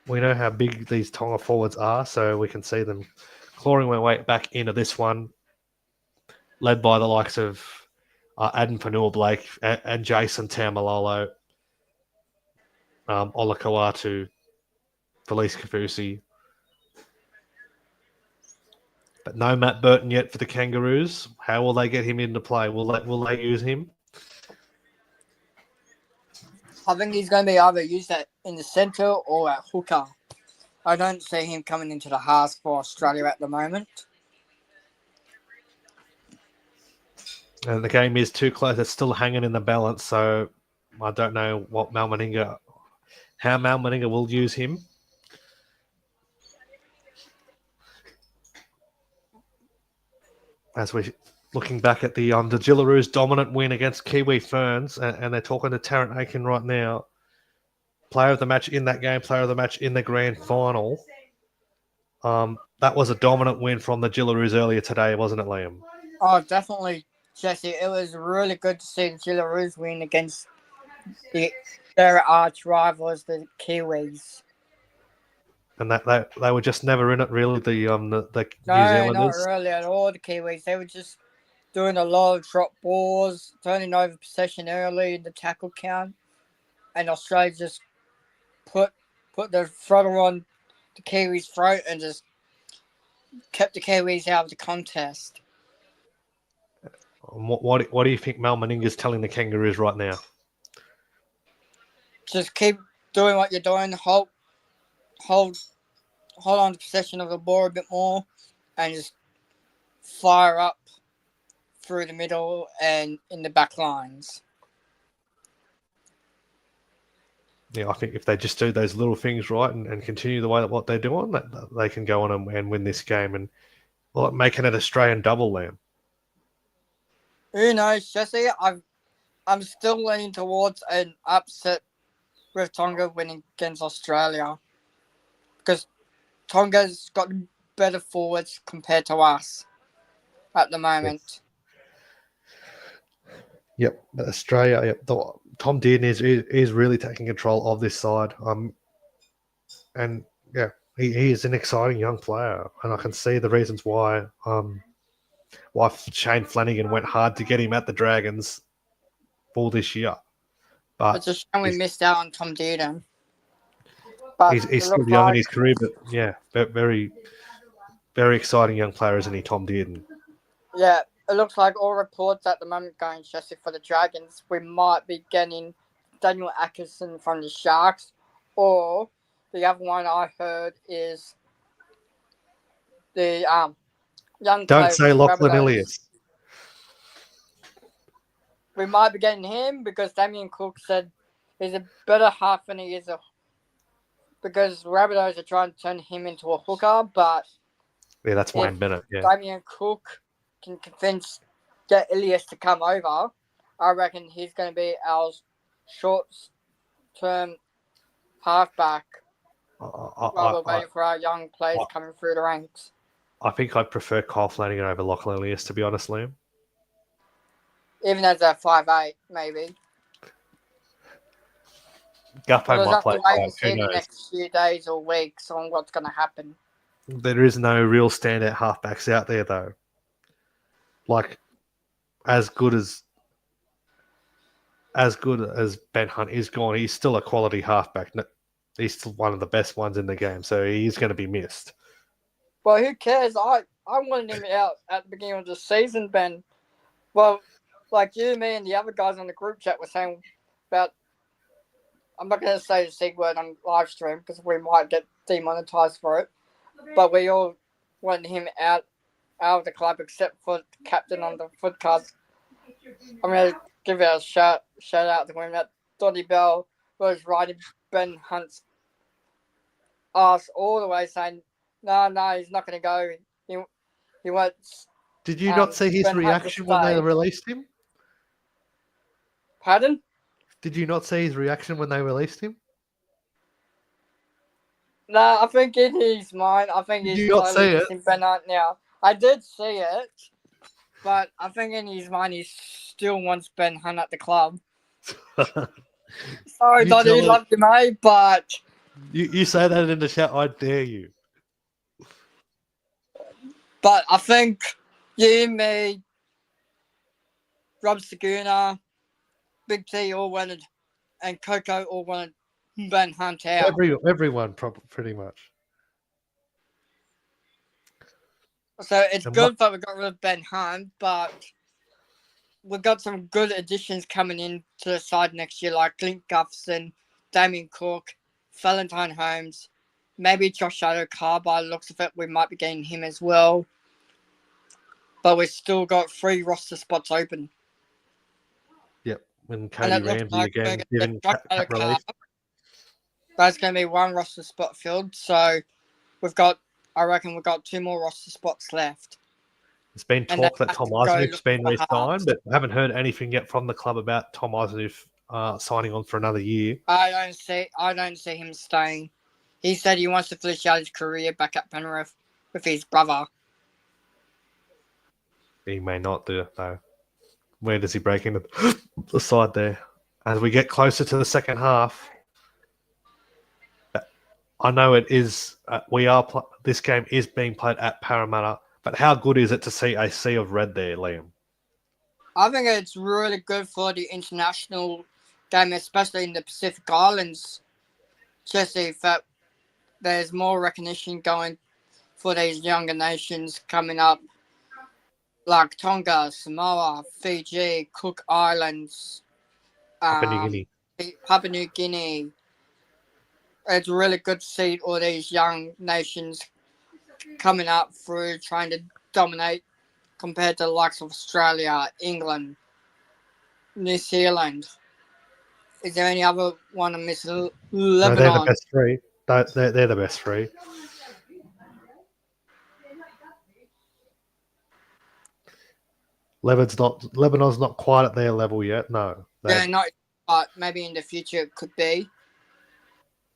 We know how big these Tonga forwards are, so we can see them clawing their way back into this one, led by the likes of Adam Fanua-Blake and Jason Taumalolo, Ola Kawatu, Felice Kafusi. But no Matt Burton yet for the Kangaroos. How will they get him into play? Will they use him? I think he's going to be either used in the centre or at hooker. I don't see him coming into the half for Australia at the moment. And the game is too close. It's still hanging in the balance, so I don't know how Mal Meninga will use him. As we're looking back at the Jillaroos' dominant win against Kiwi Ferns, and they're talking to Tarrant Aiken right now. Player of the match in that game, player of the match in the grand final. That was a dominant win from the Jillaroos earlier today, wasn't it, Liam? Oh, definitely, Jesse. It was really good to see the Jillaroos win against their arch rivals, the Kiwis. And that they were just never in it, really, the New Zealanders. No, not really at all, the Kiwis. They were just doing a lot of drop balls, turning over possession early in the tackle count. And Australia just put the throttle on the Kiwis' throat and just kept the Kiwis out of the contest. What do you think Mal Meninga's telling the Kangaroos right now? Just keep doing what you're doing. Hold hold on to possession of the ball a bit more and just fire up through the middle and in the back lines. Yeah, I think if they just do those little things right and continue the way that what they're doing, that they can go on and win this game and make it an Australian double, Liam. Who knows, Jesse? I'm still leaning towards an upset with Tonga winning against Australia because Tonga's got better forwards compared to us at the moment. Yep, Australia. Yep, Tom Dearden is really taking control of this side. And yeah, he is an exciting young player, and I can see the reasons why Shane Flanagan went hard to get him at the Dragons for this year. But it's a shame we missed out on Tom Dearden. But he's still young in his career, but yeah, very, very exciting young player, isn't he, Tom Dearden? Yeah, it looks like all reports at the moment going, Jesse, for the Dragons, we might be getting Daniel Atkinson from the Sharks, or the other one I heard is the young player. Don't say Lachlan Ilias. We might be getting him because Damien Cook said he's a better half than he is because Rabbitohs are trying to turn him into a hooker, but yeah, that's Wayne Bennett. Yeah, Damien Cook can get Ilias to come over. I reckon he's going to be our short-term halfback while we're waiting for our young players coming through the ranks. I think I'd prefer Kyle Flanagan over Lachlan Ilias, to be honest, Liam. Even as a 5'8", maybe. Guppo might play. Wait and see the next few days or weeks on what's going to happen. There is no real standout halfbacks out there, though. Like, as good as Ben Hunt is gone, he's still a quality halfback. He's still one of the best ones in the game, so he's going to be missed. Well, who cares? I wanted him out at the beginning of the season, Ben. Well, like you, me, and the other guys on the group chat were saying about, I'm not going to say the C word on live stream because we might get demonetized for it, but we all wanted him out of the club except for the captain on the foot cards. I'm going to give it a shout out to him that Donny Bell was riding Ben Hunt's ass all the way saying, no, he's not going to go. He wants. Did you not see his reaction when they released him? Pardon? Did you not see his reaction when they released him? No, I think in his mind, he's slowly missing Ben Hunt now. I did see it, but I think in his mind he still wants Ben Hunt at the club. Sorry, Donny, love you, mate, but... You say that in the chat, I dare you. But I think you, me, Rob Saguna, Big T all wanted, and Coco all wanted Ben Hunt out. Everyone, pretty much. So it's good that we got rid of Ben Hunt, but we've got some good additions coming in to the side next year, like Clint Gutherson, Damien Cook, Valentine Holmes, maybe Josh Addo-Carr. By the looks of it, we might be getting him as well. But we've still got 3 roster spots open. Yep, when Cody Ramsey again didn't release. There's going to be 1 roster spot filled, so I reckon we've got 2 more roster spots left. It's been talk that Tom Eisenhuth's been re-signed, but I haven't heard anything yet from the club about Tom Eisenhuth signing on for another year. I don't see him staying. He said he wants to finish out his career back at Penrith with his brother. He may not do it, though. Where does he break into the side there? As we get closer to the second half, I know it is. This game is being played at Parramatta, but how good is it to see a sea of red there, Liam? I think it's really good for the international game, especially in the Pacific Islands. Jesse, that there's more recognition going for these younger nations coming up, like Tonga, Samoa, Fiji, Cook Islands, Papua New Guinea. Papua New Guinea. It's really good to see all these young nations coming up through trying to dominate compared to the likes of Australia, England, New Zealand. Is there any other one I miss? No, Lebanon. they're the best three. They're the best three. Lebanon's not quite at their level yet. No, They're not, but maybe in the future it could be.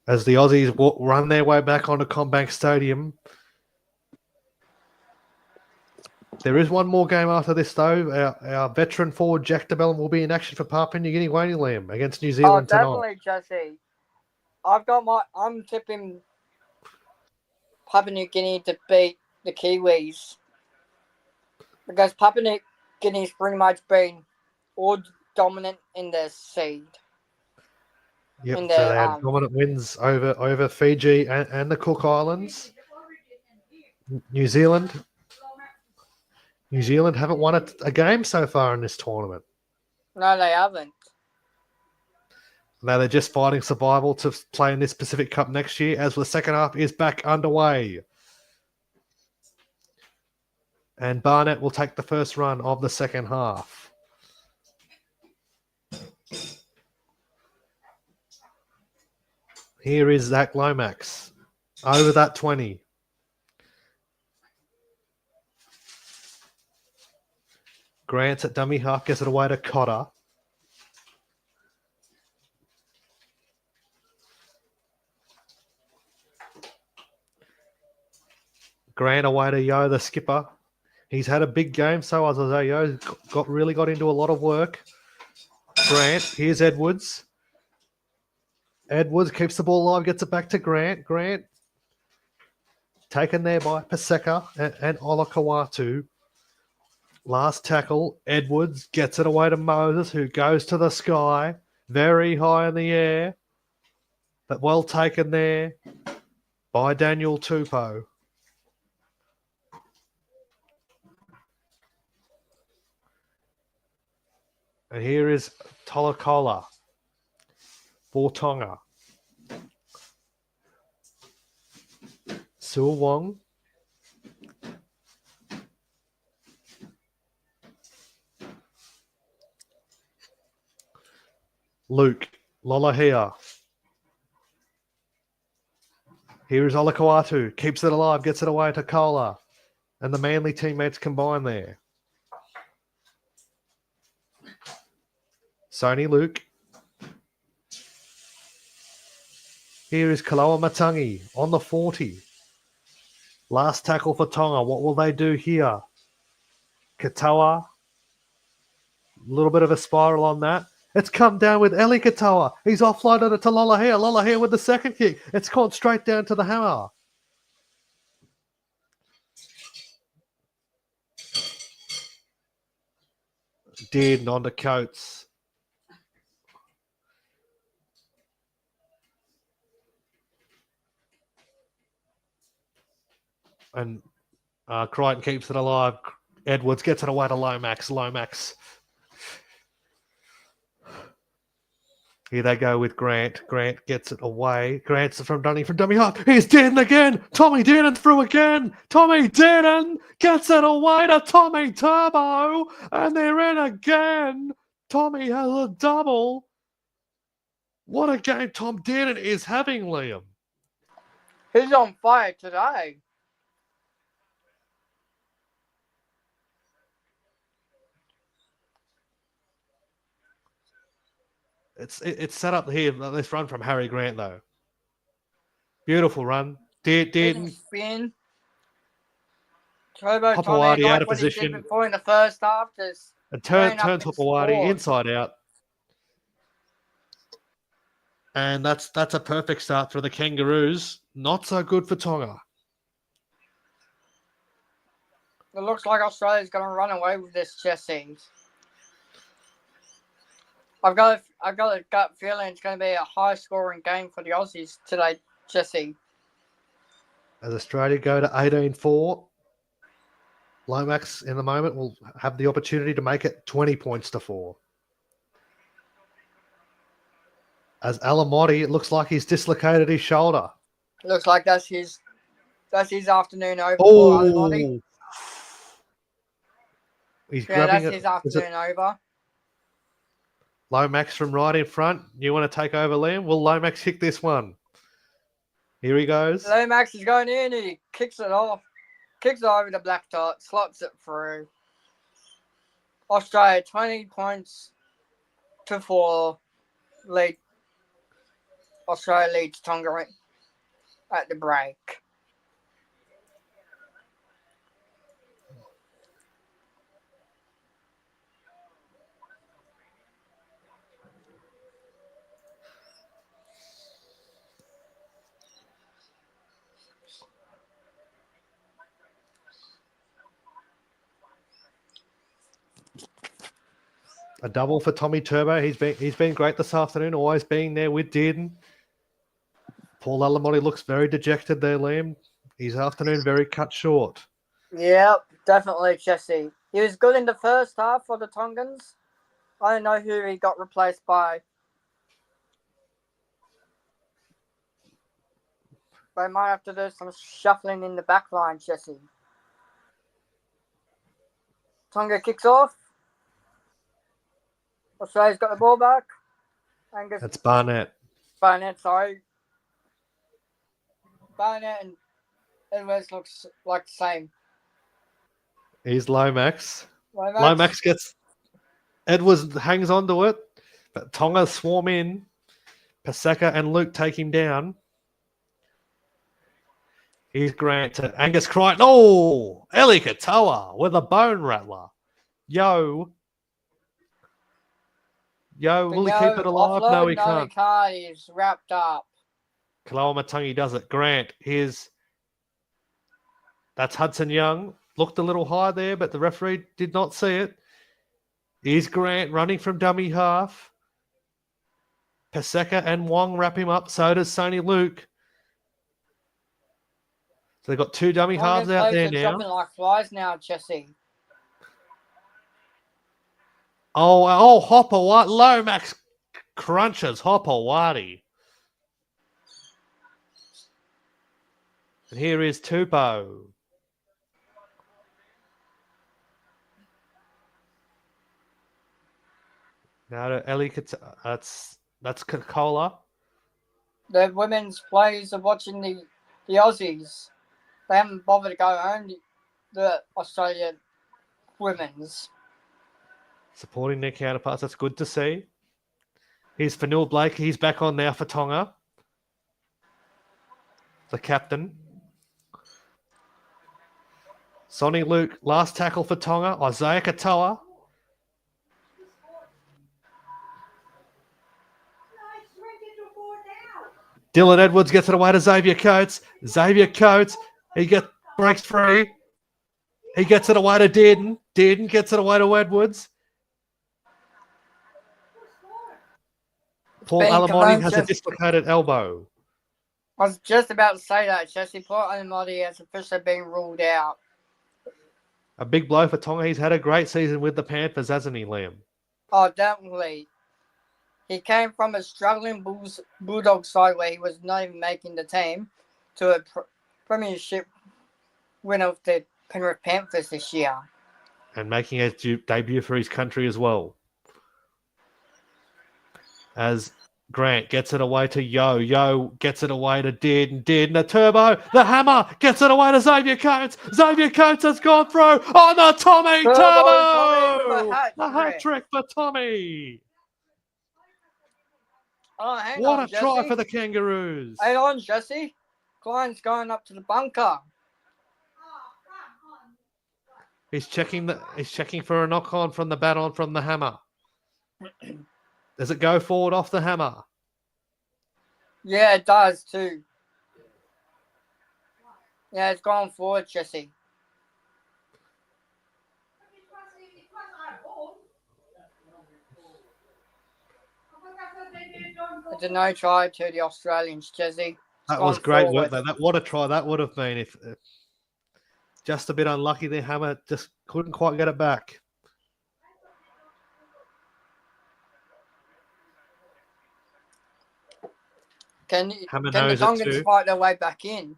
As the Aussies run their way back onto CommBank Stadium. There is one more game after this, though. Our veteran forward, Jack DeBellum, will be in action for Papua New Guinea, won't he, Liam, against New Zealand tonight. Definitely, Jesse. I'm tipping Papua New Guinea to beat the Kiwis. Because Papua New Guinea's pretty much been all dominant in their seed. Yep, so they had dominant wins over Fiji and the Cook Islands. New Zealand haven't won a game so far in this tournament. No, they haven't. Now they're just fighting survival to play in this Pacific Cup next year as the second half is back underway. And Barnett will take the first run of the second half. Here is Zach Lomax over that 20. Grant's at dummy half, gets it away to Cotter. Grant away to Yo, the skipper. He's had a big game, so as I say, Yo really got into a lot of work. Grant, here's Edwards. Edwards keeps the ball alive, gets it back to Grant. Grant taken there by Paseka and Olakawatu. Last tackle, Edwards gets it away to Moses, who goes to the sky, very high in the air. But well taken there by Daniel Tupou. And here is Tolutau Koula for Tonga. Sul Wong. Luke Lolahia. Here is Olakawatu. Keeps it alive, gets it away to Koula. And the Manly teammates combine there. Sony Luke. Here is Kaloa Matangi on the 40. Last tackle for Tonga. What will they do here? Katoa. A little bit of a spiral on that. It's come down with Eli Katoa. He's offloaded it to Lolahia. Lolahia with the second kick. It's caught straight down to the hammer. Dearden onto Coates. And Crichton keeps it alive. Edwards gets it away to Lomax. Lomax. Here they go with Grant. Grant gets it away. Grant's from Dunning from dummy half. Here's Dearden again. Tommy Dearden through again. Tommy Dearden gets it away to Tommy Turbo. And they're in again. Tommy has a double. What a game Tom Dearden is having, Liam. He's on fire today. It's set up here. This run from Harry Grant, though. Beautiful run. Dearden. Spin. Turbo Hopewadi out of what position. He did before in the first half. And turn Hopewadi inside out. And that's a perfect start for the Kangaroos. Not so good for Tonga. It looks like Australia's going to run away with this, Jesse. I've got a gut feeling it's going to be a high-scoring game for the Aussies today, Jesse. As Australia go to 18-4, Lomax in the moment will have the opportunity to make it 20 points to 4. As Alamotti, it looks like he's dislocated his shoulder. Looks like that's his afternoon over for Alamotti. He's Yeah, grabbing that's it. his afternoon over. Lomax from right in front. You want to take over, Liam? Will Lomax kick this one? Here he goes. Lomax is going in and he kicks it off. Kicks it over to Black Dot, slots it through. Australia 20 points to 4 lead. Australia leads Tonga at the break. A double for Tommy Turbo. He's been great this afternoon, always being there with Dearden. Paul Alamotti looks very dejected there, Liam. His afternoon very cut short. Yep, definitely, Jesse. He was good in the first half for the Tongans. I don't know who he got replaced by. They might have to do some shuffling in the back line, Jesse. Tonga kicks off. Australia's got the ball back. Angus. That's Barnett. Barnett, sorry. Barnett and Edwards looks like the same. Here's Lomax. Lomax gets... Edwards hangs on to it, but Tonga swarm in. Paseka and Luke take him down. Here's Grant to Angus Crichton. Oh! Eli Katoa with a bone rattler. Yo, will he keep it alive? Offload, No, he can't. He's wrapped up. Kaloa Matangi does it. Grant, that's Hudson Young. Looked a little high there, but the referee did not see it. Here's Grant running from dummy half. Paseka and Wong wrap him up. So does Sony Luke. So they've got two dummy halves out there now. Jumping like flies now, Jesse. Oh, Hopawati. Lomax crunches Hopawati. And here is Tupou. Now to Eli that's Koula. The women's players are watching the Aussies. They haven't bothered to go home. The Australian women's. Supporting their counterparts. That's good to see. Here's Fanil Blake. He's back on now for Tonga. The captain. Sonny Luke, last tackle for Tonga. Isaiah Katoa. Dylan Edwards gets it away to Xavier Coates. Xavier Coates, breaks free. He gets it away to Dearden. Dearden gets it away to Edwards. Paul Alamotti has a dislocated elbow. I was just about to say that, Jesse. Paul Alamotti has officially been ruled out. A big blow for Tonga. He's had a great season with the Panthers, hasn't he, Liam? Oh, definitely. He came from a struggling Bulldog side where he was not even making the team to a premiership win of the Penrith Panthers this year. And making his debut for his country as well. As Grant gets it away to Yo gets it away to Dearden. The turbo, the hammer, gets it away to Xavier Coates. Xavier Coates has gone through on the Tommy turbo. The hat trick for Tommy. Oh, hang what on, a Jesse. try for the Kangaroos. Hang on, Jesse. Klein's going up to the bunker. He's checking for a knock on from the baton from the hammer. Does it go forward off the hammer? Yeah, it does too. Yeah, it's gone forward, Jesse. It's a no try to the Australians, Jesse. That was great work, though. What a try that would have been if just a bit unlucky there. Hammer just couldn't quite get it back. Can Hammer the knows it Tongans too. fight their way back in?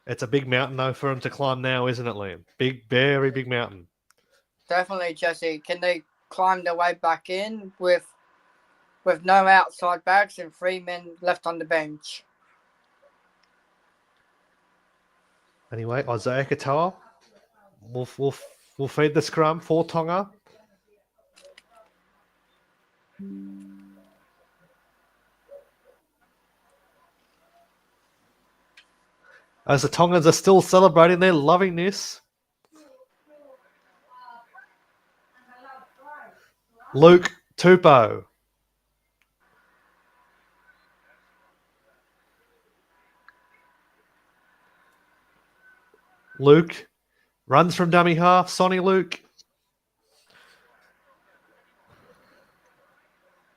It's a big mountain, though, for them to climb now, isn't it, Liam? Big, very big mountain. Definitely, Jesse. Can they climb their way back in with no outside backs and 3 men left on the bench? Anyway, Isaiah Katoa will feed the scrum for Tonga. As the Tongans are still celebrating, they're loving this. Luke Tupou. Luke runs from dummy half. Sonny Luke.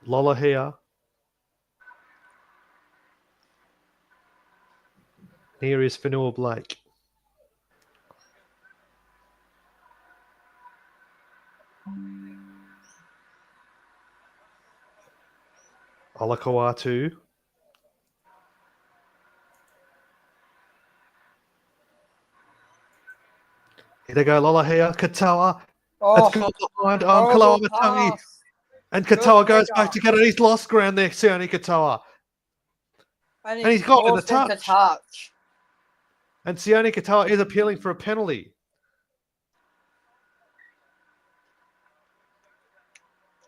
Lola here. Here is Fanua Blake. Olakawatu. Here they go, Lola here. Katoa. Oh, It's gone behind horrible Kaloa Matangi. pass. And Katoa Good goes figure. back to get it. He's lost ground there, Sione Katoa. And he's got in the forced into touch. touch. And Sione Katoa is appealing for a penalty.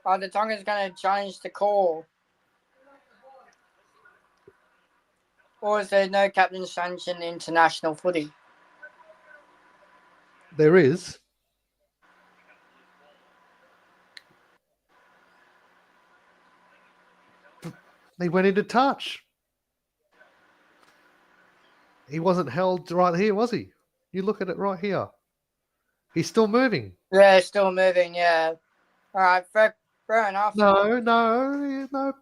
Oh, the Tonga's going to change the call. Or is there no captain sanction international footy? There is. He went into touch. He wasn't held right here, was he? You look at it right here. He's still moving. Yeah, still moving, yeah. All right, fair enough. No.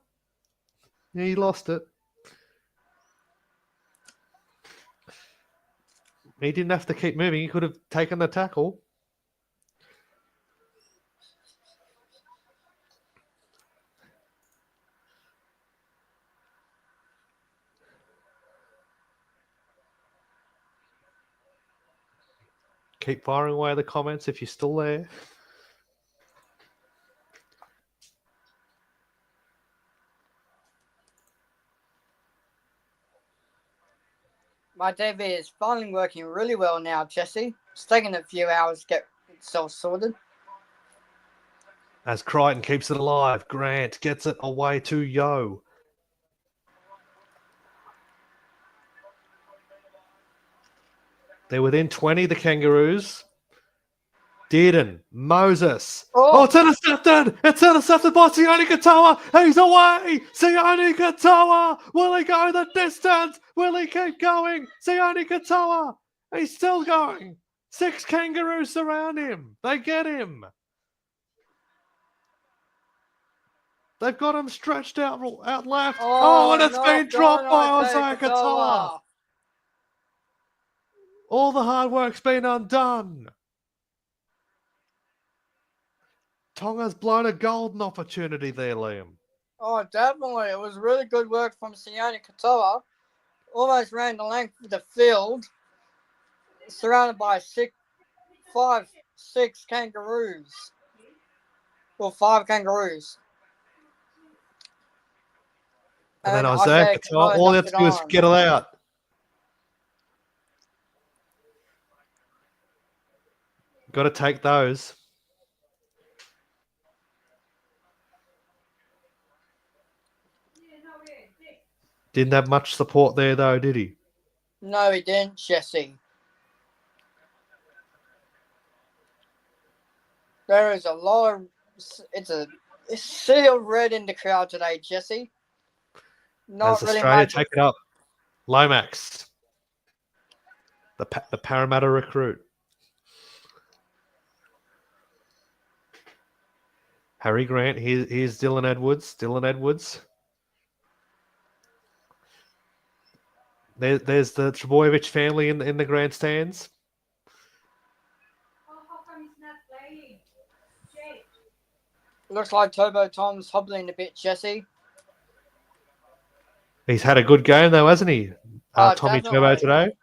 He lost it. He didn't have to keep moving. He could have taken the tackle. Keep firing away the comments if you're still there. My TV is finally working really well now, Jesse. It's taken a few hours to get itself sorted. As Crichton keeps it alive, Grant gets it away to Yo. They're within 20, the Kangaroos. Dearden, Moses. Oh, it's intercepted! It's intercepted by Sione Katoa. He's away! Sione Katoa! Will he go the distance? Will he keep going? Sione Katoa! He's still going. 6 Kangaroos surround him. They get him. They've got him stretched out left. Oh, and it's been dropped by Isaiah Katoa. All the hard work's been undone. Tonga's blown a golden opportunity there, Liam. Oh, definitely. It was really good work from Sione Katoa. Almost ran the length of the field, surrounded by 6 Kangaroos. Well, 5 Kangaroos. And then Isaiah Katoa, all you have to do is get it out. Got to take those. Didn't have much support there, though, did he? No, he didn't, Jesse. There is a lot of... It's sea of red in the crowd today, Jesse. Not As really Australia much. take it up. Lomax. The Parramatta recruit. Harry Grant. Here's Dylan Edwards. There's the Trebojevic family in the grandstands. Looks like Turbo Tom's hobbling a bit, Jesse. He's had a good game, though, hasn't he? Oh, Tommy Turbo definitely. today.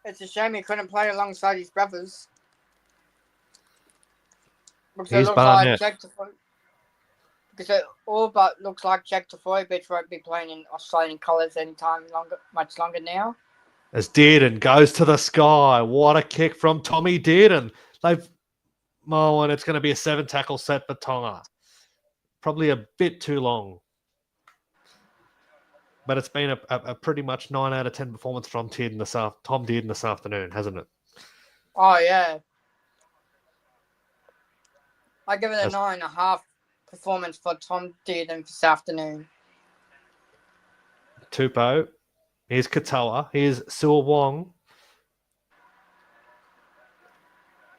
It's a shame he couldn't play alongside his brothers. Because He's it looks like Barnett. because it all but looks like Jack Tafoyevich won't be playing in Australian colours much longer now. As Dearden goes to the sky. What a kick from Tommy Dearden. And it's going to be a 7-tackle set for Tonga. Probably a bit too long. But it's been a pretty much 9 out of 10 performance from Tom Dearden this afternoon, hasn't it? Oh, yeah. I give it a 9.5 performance for Tom Dearden this afternoon. Tupou. Here's Katoa. Here's Sua Wong.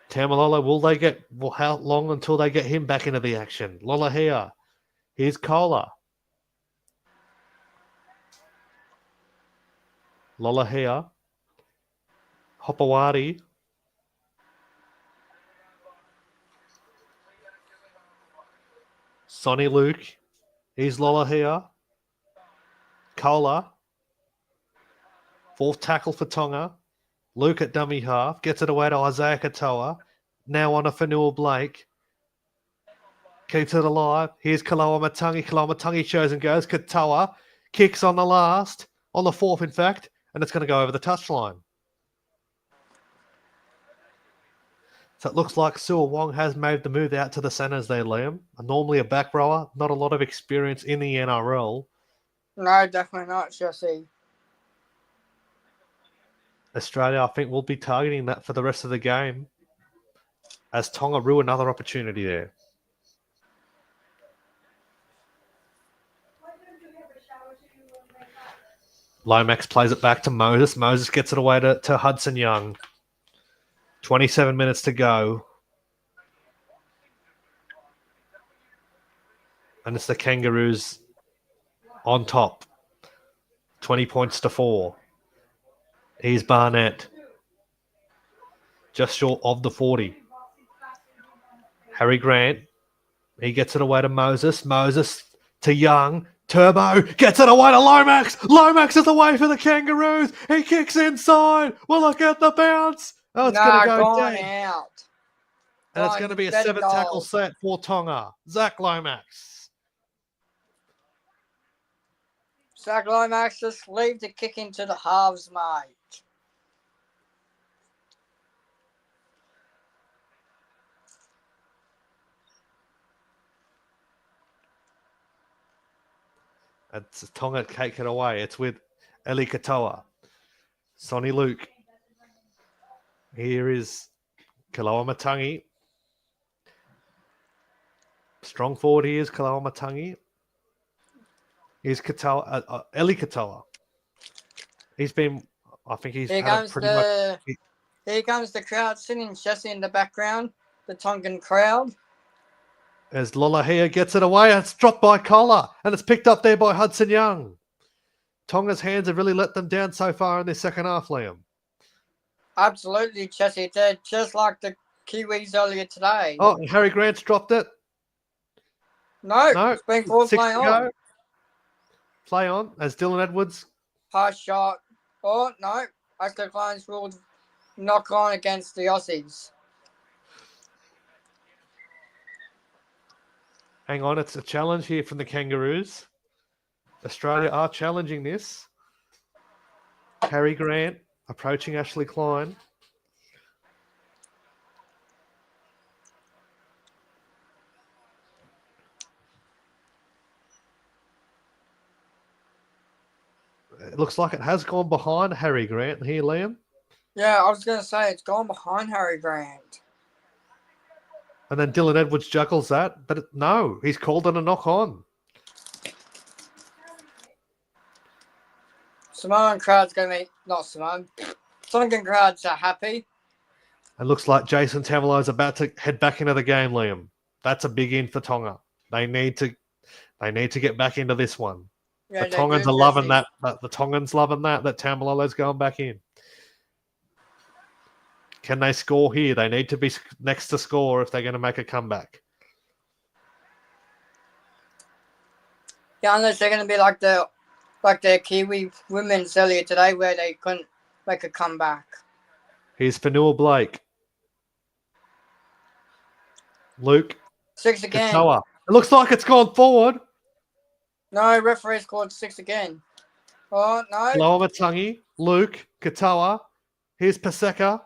Tamalolo, how long until they get him back into the action? Lola here. Here's Koula. Lola here. Hopawati. Sonny Luke. Here's Lola here. Koula. 4th tackle for Tonga. Luke at dummy half. Gets it away to Isaiah Katoa. Now on a Fanua Blake. Keeps it alive. Here's Kaloa Matangi. Kaloa Matangi shows and goes. Katoa kicks on the 4th, in fact, and it's going to go over the touchline. So it looks like Sua Wong has made the move out to the centres there, Liam. Normally a back rower, not a lot of experience in the NRL. No, definitely not, Jesse. Australia, I think, will be targeting that for the rest of the game as Tonga rue another opportunity there. Lomax plays it back to Moses. Moses gets it away to Hudson Young. 27 minutes to go. And it's the Kangaroos on top. 20 points to 4. Here's Barnett. Just short of the 40. Harry Grant. He gets it away to Moses. Moses to Young. Turbo gets it away to Lomax. Lomax is away for the Kangaroos. He kicks inside. Well, look at the bounce. Oh, it's going to go gone dead. out. And it's going to be a 7-tackle set for Tonga. Zach Lomax. Zach Lomax, just leave the kick into the halves, mate. It's Tonga take it away. It's with Eli Katoa. Sonny Luke. Here is Kaloa Matangi. Strong forward he is, Kaloa Matangi. Here's Katoa, Eli Katoa. He's been, I think he's Here had comes the crowd singing, Jesse, in the background. The Tongan crowd. As Lola here gets it away, it's dropped by Koula, and it's picked up there by Hudson Young. Tonga's hands have really let them down so far in this second half, Liam. Absolutely, Jesse. They're just like the Kiwis earlier today. Oh, Harry Grant's dropped it. No, it's been called play on. Play on as Dylan Edwards. Pass shot. Oh, no. Ashley Kleins ruled knock on against the Aussies. Hang on, it's a challenge here from the Kangaroos. Australia are challenging this. Harry Grant approaching Ashley Klein. It looks like it has gone behind Harry Grant here, Liam. Yeah, I was going to say it's gone behind Harry Grant. And then Dylan Edwards juggles that, but no, he's called it a knock on. Samoan crowd's going to be, not Samoan, Tongan crowds are happy. It looks like Jason Tamalo is about to head back into the game, Liam. That's a big in for Tonga. They need to get back into this one. Yeah, the Tongans are loving that. The Tongans loving that Tamalolo's going back in. Can they score here? They need to be next to score if they're going to make a comeback. Yeah, unless they're going to be like the Kiwi women's earlier today where they couldn't make a comeback. Here's Fanua Blake. Luke 6 again. Katoa. It looks like it's gone forward. No, referee scored 6 again. Oh, no. Kalawamatangi, Luke Katoa. Here's Paseka.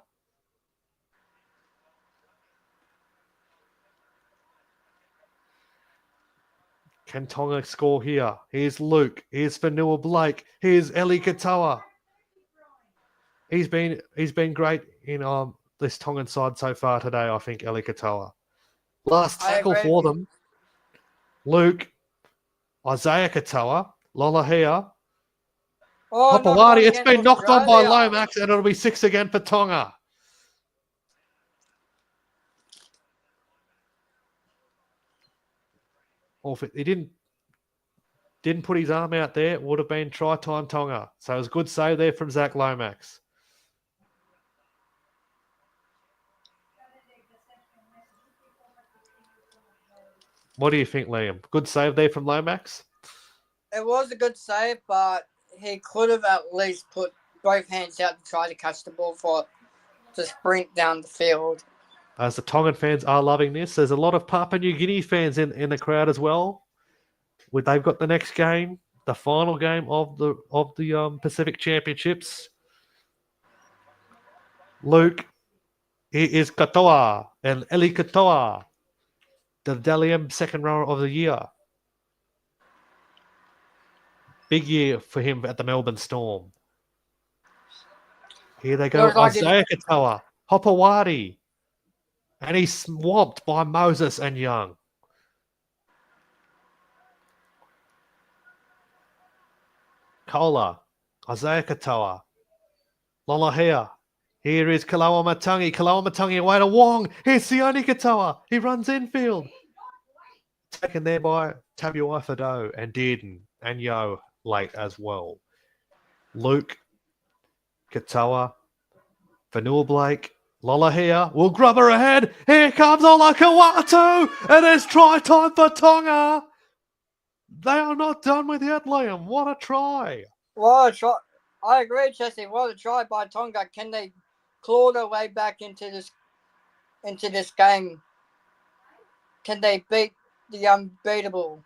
Can Tonga score here? Here's Luke. Here's Fanua Blake. Here's Eli Katoa. He's been great in this Tongan side so far today, I think, Eli Katoa. Last tackle for them. Luke, Isaiah Katoa, Lolohea, Oh, Hopewadi. It's been knocked on by Australia. Lomax, and it'll be 6 again for Tonga. Or if he didn't put his arm out there, it would have been try time Tonga. So it was a good save there from Zach Lomax. What do you think, Liam? Good save there from Lomax? It was a good save, but he could have at least put both hands out to try to catch the ball to sprint down the field. As the Tongan fans are loving this, there's a lot of Papua New Guinea fans in the crowd as well. They've got the next game, the final game of the Pacific Championships. Luke, he is Katoa and Eli Katoa, the Dalian second rower of the year. Big year for him at the Melbourne Storm. Here they go, Isaiah Katoa, Hopewadi, and he's swamped by Moses and Young. Koula, Isaiah Katoa, Lolohea. Here is Kalawamatangi. Kalawamatangi away to Wong. Here's Sione Katoa. He runs infield. Taken there by Tabuai Fado and Dearden and Yo late as well. Luke, Katoa, Fanua Blake, Lolohea will grub her ahead. Here comes Ola Kawatu. And it's try time for Tonga. They are not done with yet, Liam. What a try. What a try. I agree, Jesse. What a try by Tonga. Can they claw their way back into this game? Can they beat the unbeatable?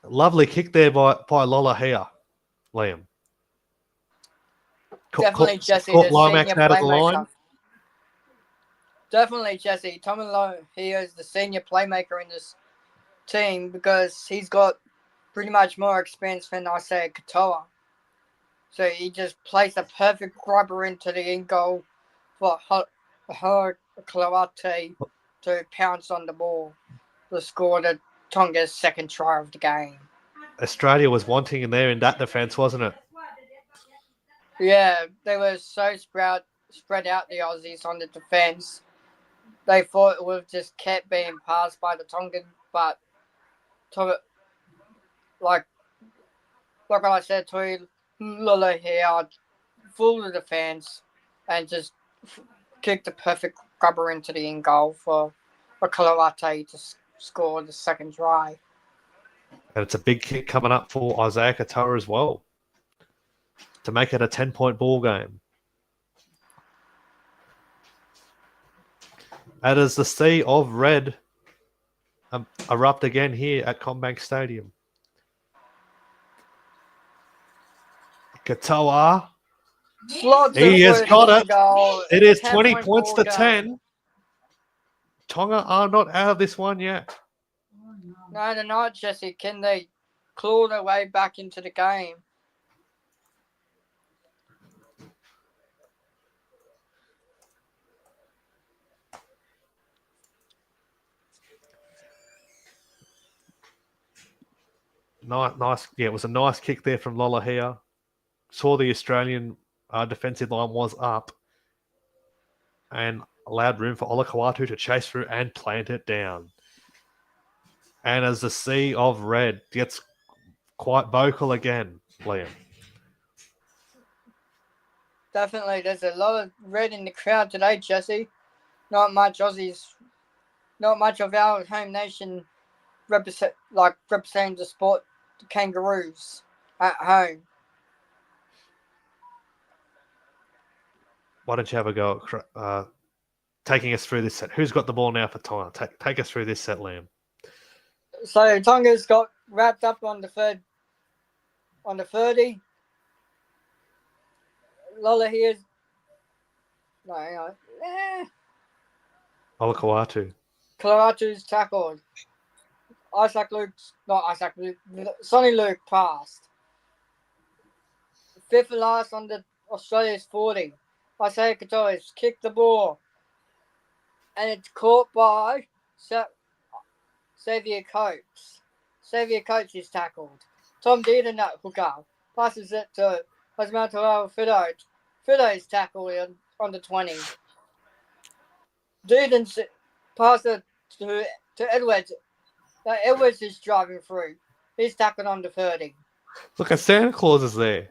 Lovely kick there by Lolohea, Liam. Definitely, Jesse. Caught Lomax out of the playmaker. line. Definitely, Jesse. He is the senior playmaker in this team because he's got pretty much more experience than Isaiah Katoa. So he just placed a perfect grubber into the in goal for Kloate to pounce on the ball to score the Tonga's second try of the game. Australia was wanting in there in that defence, wasn't it? Yeah, they were so spread out, the Aussies, on the defence. They thought it would have just kept being passed by the Tongan, but like I said, Lula here, full of defence, and just kicked the perfect grubber into the in goal for Kloate to score the second try. And it's a big kick coming up for Isaiah Katoa as well to make it a 10-point ball game. And as the sea of red erupt again here at CommBank Stadium. Katoa. He has got it. It is 20 points to 10. Tonga are not out of this one yet. No, they're not, Jesse. Can they claw their way back into the game? Nice. Yeah, it was a nice kick there from Lolohea. Saw the Australian defensive line was up and allowed room for Ola Kawatu to chase through and plant it down. And as the sea of red gets quite vocal again, Liam. Definitely. There's a lot of red in the crowd today, Jesse. not much Aussies, not much of our home nation representing the sport, the Kangaroos at home. Why don't you have a go at taking us through this set? Who's got the ball now for Tonga? Take us through this set, Liam. So Tonga's got wrapped up on the 30. Lola here's no, hang on. Olakawatu. Claratu's tackled. Sonny Luke passed. Fifth and last on the Australia's 40. Isaiah Katoa's kicked the ball. And it's caught by Xavier Coates. Xavier Coates is tackled. Tom Dearden at hooker. Passes it to Osmautoa Fido. Fido is tackled on the 20. Dearden passed it to Edwards. Edwards is driving through. He's tackled on the 30. Look, a Santa Claus is there.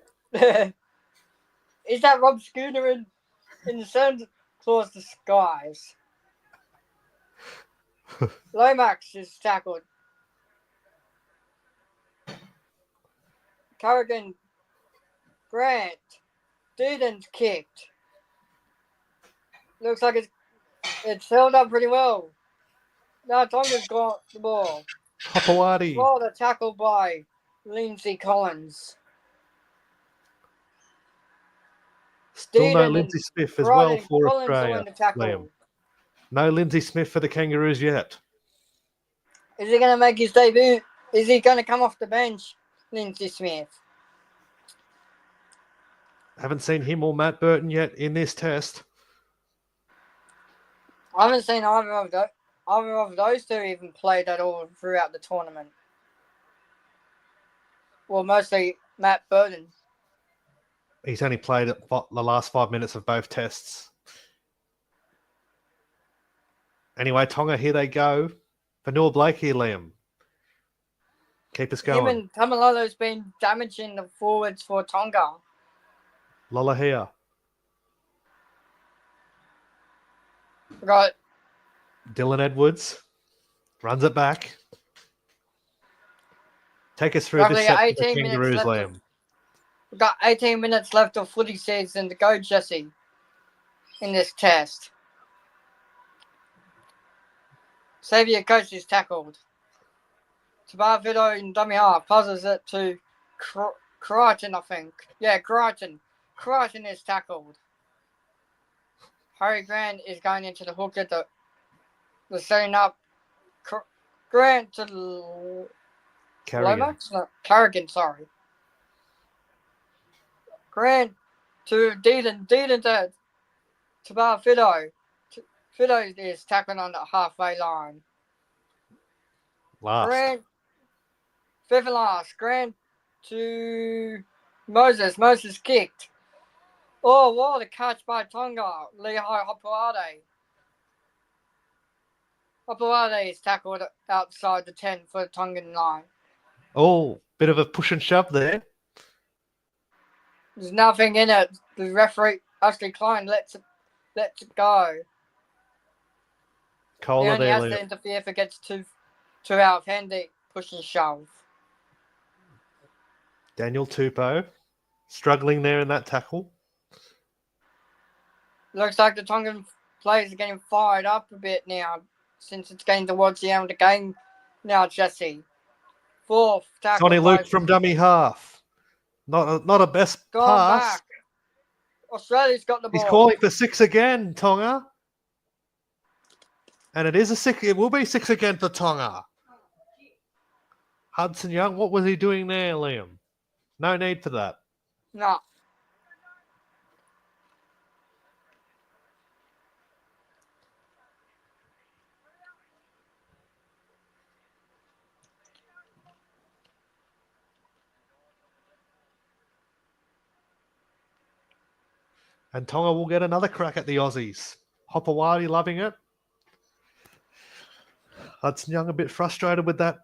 Is that Rob Schooner in the Santa Claus disguise? Lomax is tackled. Carrigan, Grant, Dearden's kicked. Looks like it's held up pretty well. Now Tonga's got the ball. Hopawati. Ball the tackle by Lindsay Collins. Still no Dearden Lindsay Smith as Friday, well for Collins Australia. won the tackle. Liam. No Lindsay Smith for the Kangaroos yet. Is he going to make his debut? Is he going to come off the bench, Lindsay Smith? Haven't seen him or Matt Burton yet in this test. I haven't seen either of those two even played at all throughout the tournament. Well, mostly Matt Burton. He's only played the last 5 minutes of both tests. Anyway, Tonga, here they go. Vanilla Blake here, Liam. Keep us going. Even Tamalolo's been damaging the forwards for Tonga. Lola here. Got Dylan Edwards runs it back. Take us through roughly this set for the 18 minutes Kangaroos, left. Liam. We've got 18 minutes left of footy season to go, Jesse, in this test. Xavier Coates is tackled. Tabavido in dummy half passes it to Crichton, I think. Yeah, Crichton. Crichton is tackled. Harry Grant is going into the hook at the setting up. Grant to Lomax? No, Carrigan, sorry. Grant to Dearden. Dearden to Fido. Fido is tackling on the halfway line. Last. Grant, fifth and last. Grant to Moses. Moses kicked. Oh, what a catch by Tonga. Lehigh Hopoate. Hopoate is tackled outside the 10 for the Tongan line. Oh, bit of a push and shove there. There's nothing in it. The referee, Ashley Klein, lets it go. He Koula only there, has Liam. to interfere if it gets too out of hand, push and shove. Daniel Tupou struggling there in that tackle. Looks like the Tongan players are getting fired up a bit now since it's getting towards the end of the game now, Jesse. Fourth tackle. Sonny Luke from dummy half. Not a best Gone pass. back. Australia's got the ball. He's calling for 6 again, Tonga. And it is a 6. It will be 6 again for Tonga. Hudson Young, what was he doing there, Liam? No need for that. No. And Tonga will get another crack at the Aussies. Hopawati loving it. Hudson Young a bit frustrated with that.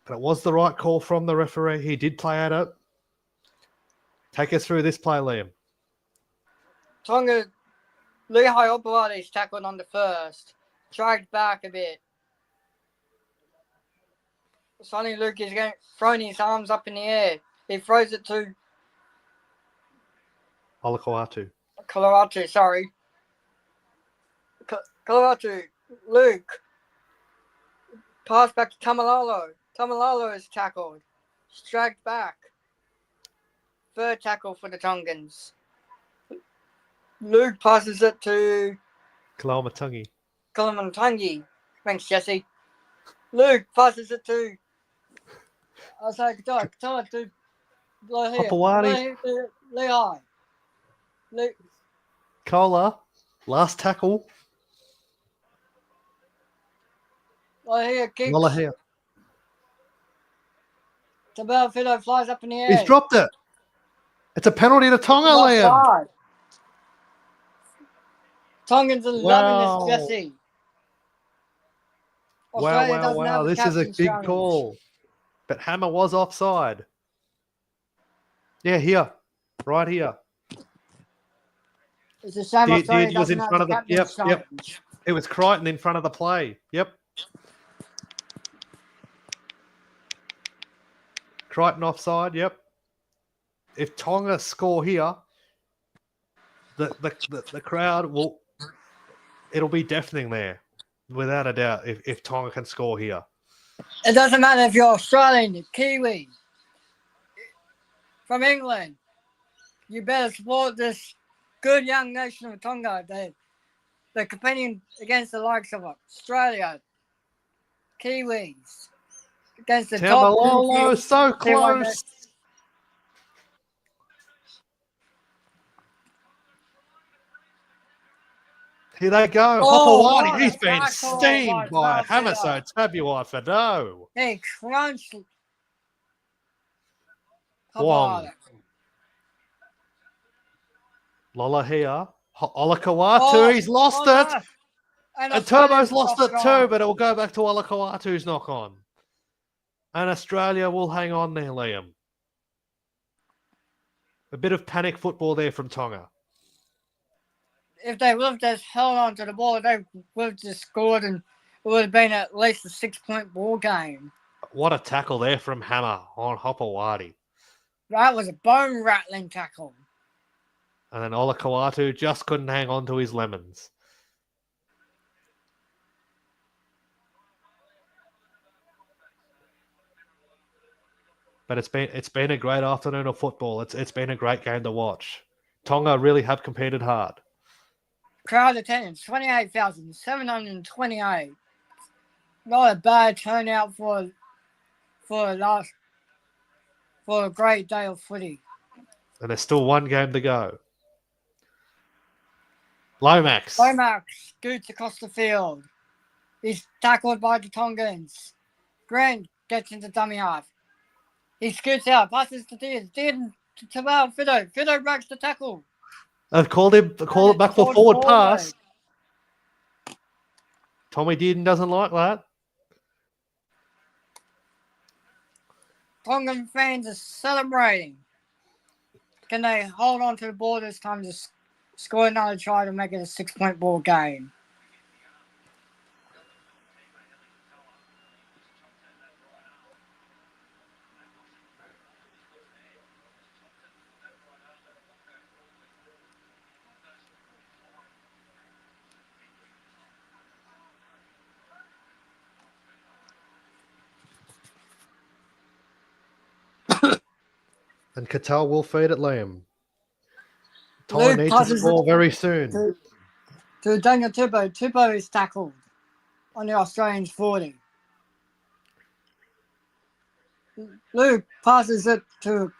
But it was the right call from the referee. He did play at it. Take us through this play, Liam. Tonga Lehigh Operates tackled on the first. Dragged back a bit. Sonny Luke is throwing his arms up in the air. He throws it to Olakoatu. Colorado, sorry. Colorado, Luke. Pass back to Tamalalo. Tamalalo is tackled. Dragged back. Third tackle for the Tongans. Luke passes it to Kalamatangi. Kalamantangi. Thanks, Jesse. Luke passes it to Katoa to Hopewadi. Lehigh. Koula. Last tackle. Lehigh kicks. Lolahea. Tabel Fido flies up in the air. He's dropped it. It's a penalty to Tonga, Liam. Offside. Tongans are loving this, Jesse. Australia doesn't have Wow. This is a captain's big challenge. call. But Hammer was offside. Yeah, here. Right here. It's a shame Australia was doesn't in have front the of the. Yep. captain's challenge. It was Crichton in front of the play. Yep. Crichton offside. Yep. If Tonga score here, the crowd will. It'll be deafening there, without a doubt. If Tonga can score here, It doesn't matter if you're Australian, Kiwi, from England. You better support this good young nation of Tonga. They're competing against the likes of Australia, Kiwis, against the top. Tamalolo, so close. Here they go. Oh, Hopewadi, he's been tackle steamed by by Hamaso Tabuai Fado. Hey, crunch. Wong. Lola here. Olakawatu, he's lost it. And Turbo's lost it too, but it will go back to Olakawatu's knock on. And Australia will hang on there, Liam. A bit of panic football there from Tonga. If they would have just held on to the ball, they would have just scored and it would have been at least a 6-point ball game. What a tackle there from Hammer on Hopewadi. That was a bone-rattling tackle. And then Olakawatu just couldn't hang on to his lemons. But it's been a great afternoon of football. It's been a great game to watch. Tonga really have competed hard. Crowd attendance, 28,728. Not a bad turnout for a great day of footy. And there's still one game to go. Lomax. Lomax scoots across the field. He's tackled by the Tongans. Grant gets into dummy half. He scoots out, passes to Dean. Dean to Fido. Fido breaks the tackle. They've called it back for forward pass. Tommy Dearden doesn't like that. Tongan fans are celebrating. Can they hold on to the ball this time to score another try to make it a 6-point ball game? And Qatar will feed it, Liam. Luke Tyla needs to passes score it very soon. To Daniel Tupou. Tupou is tackled on the Australians 40. Luke passes it to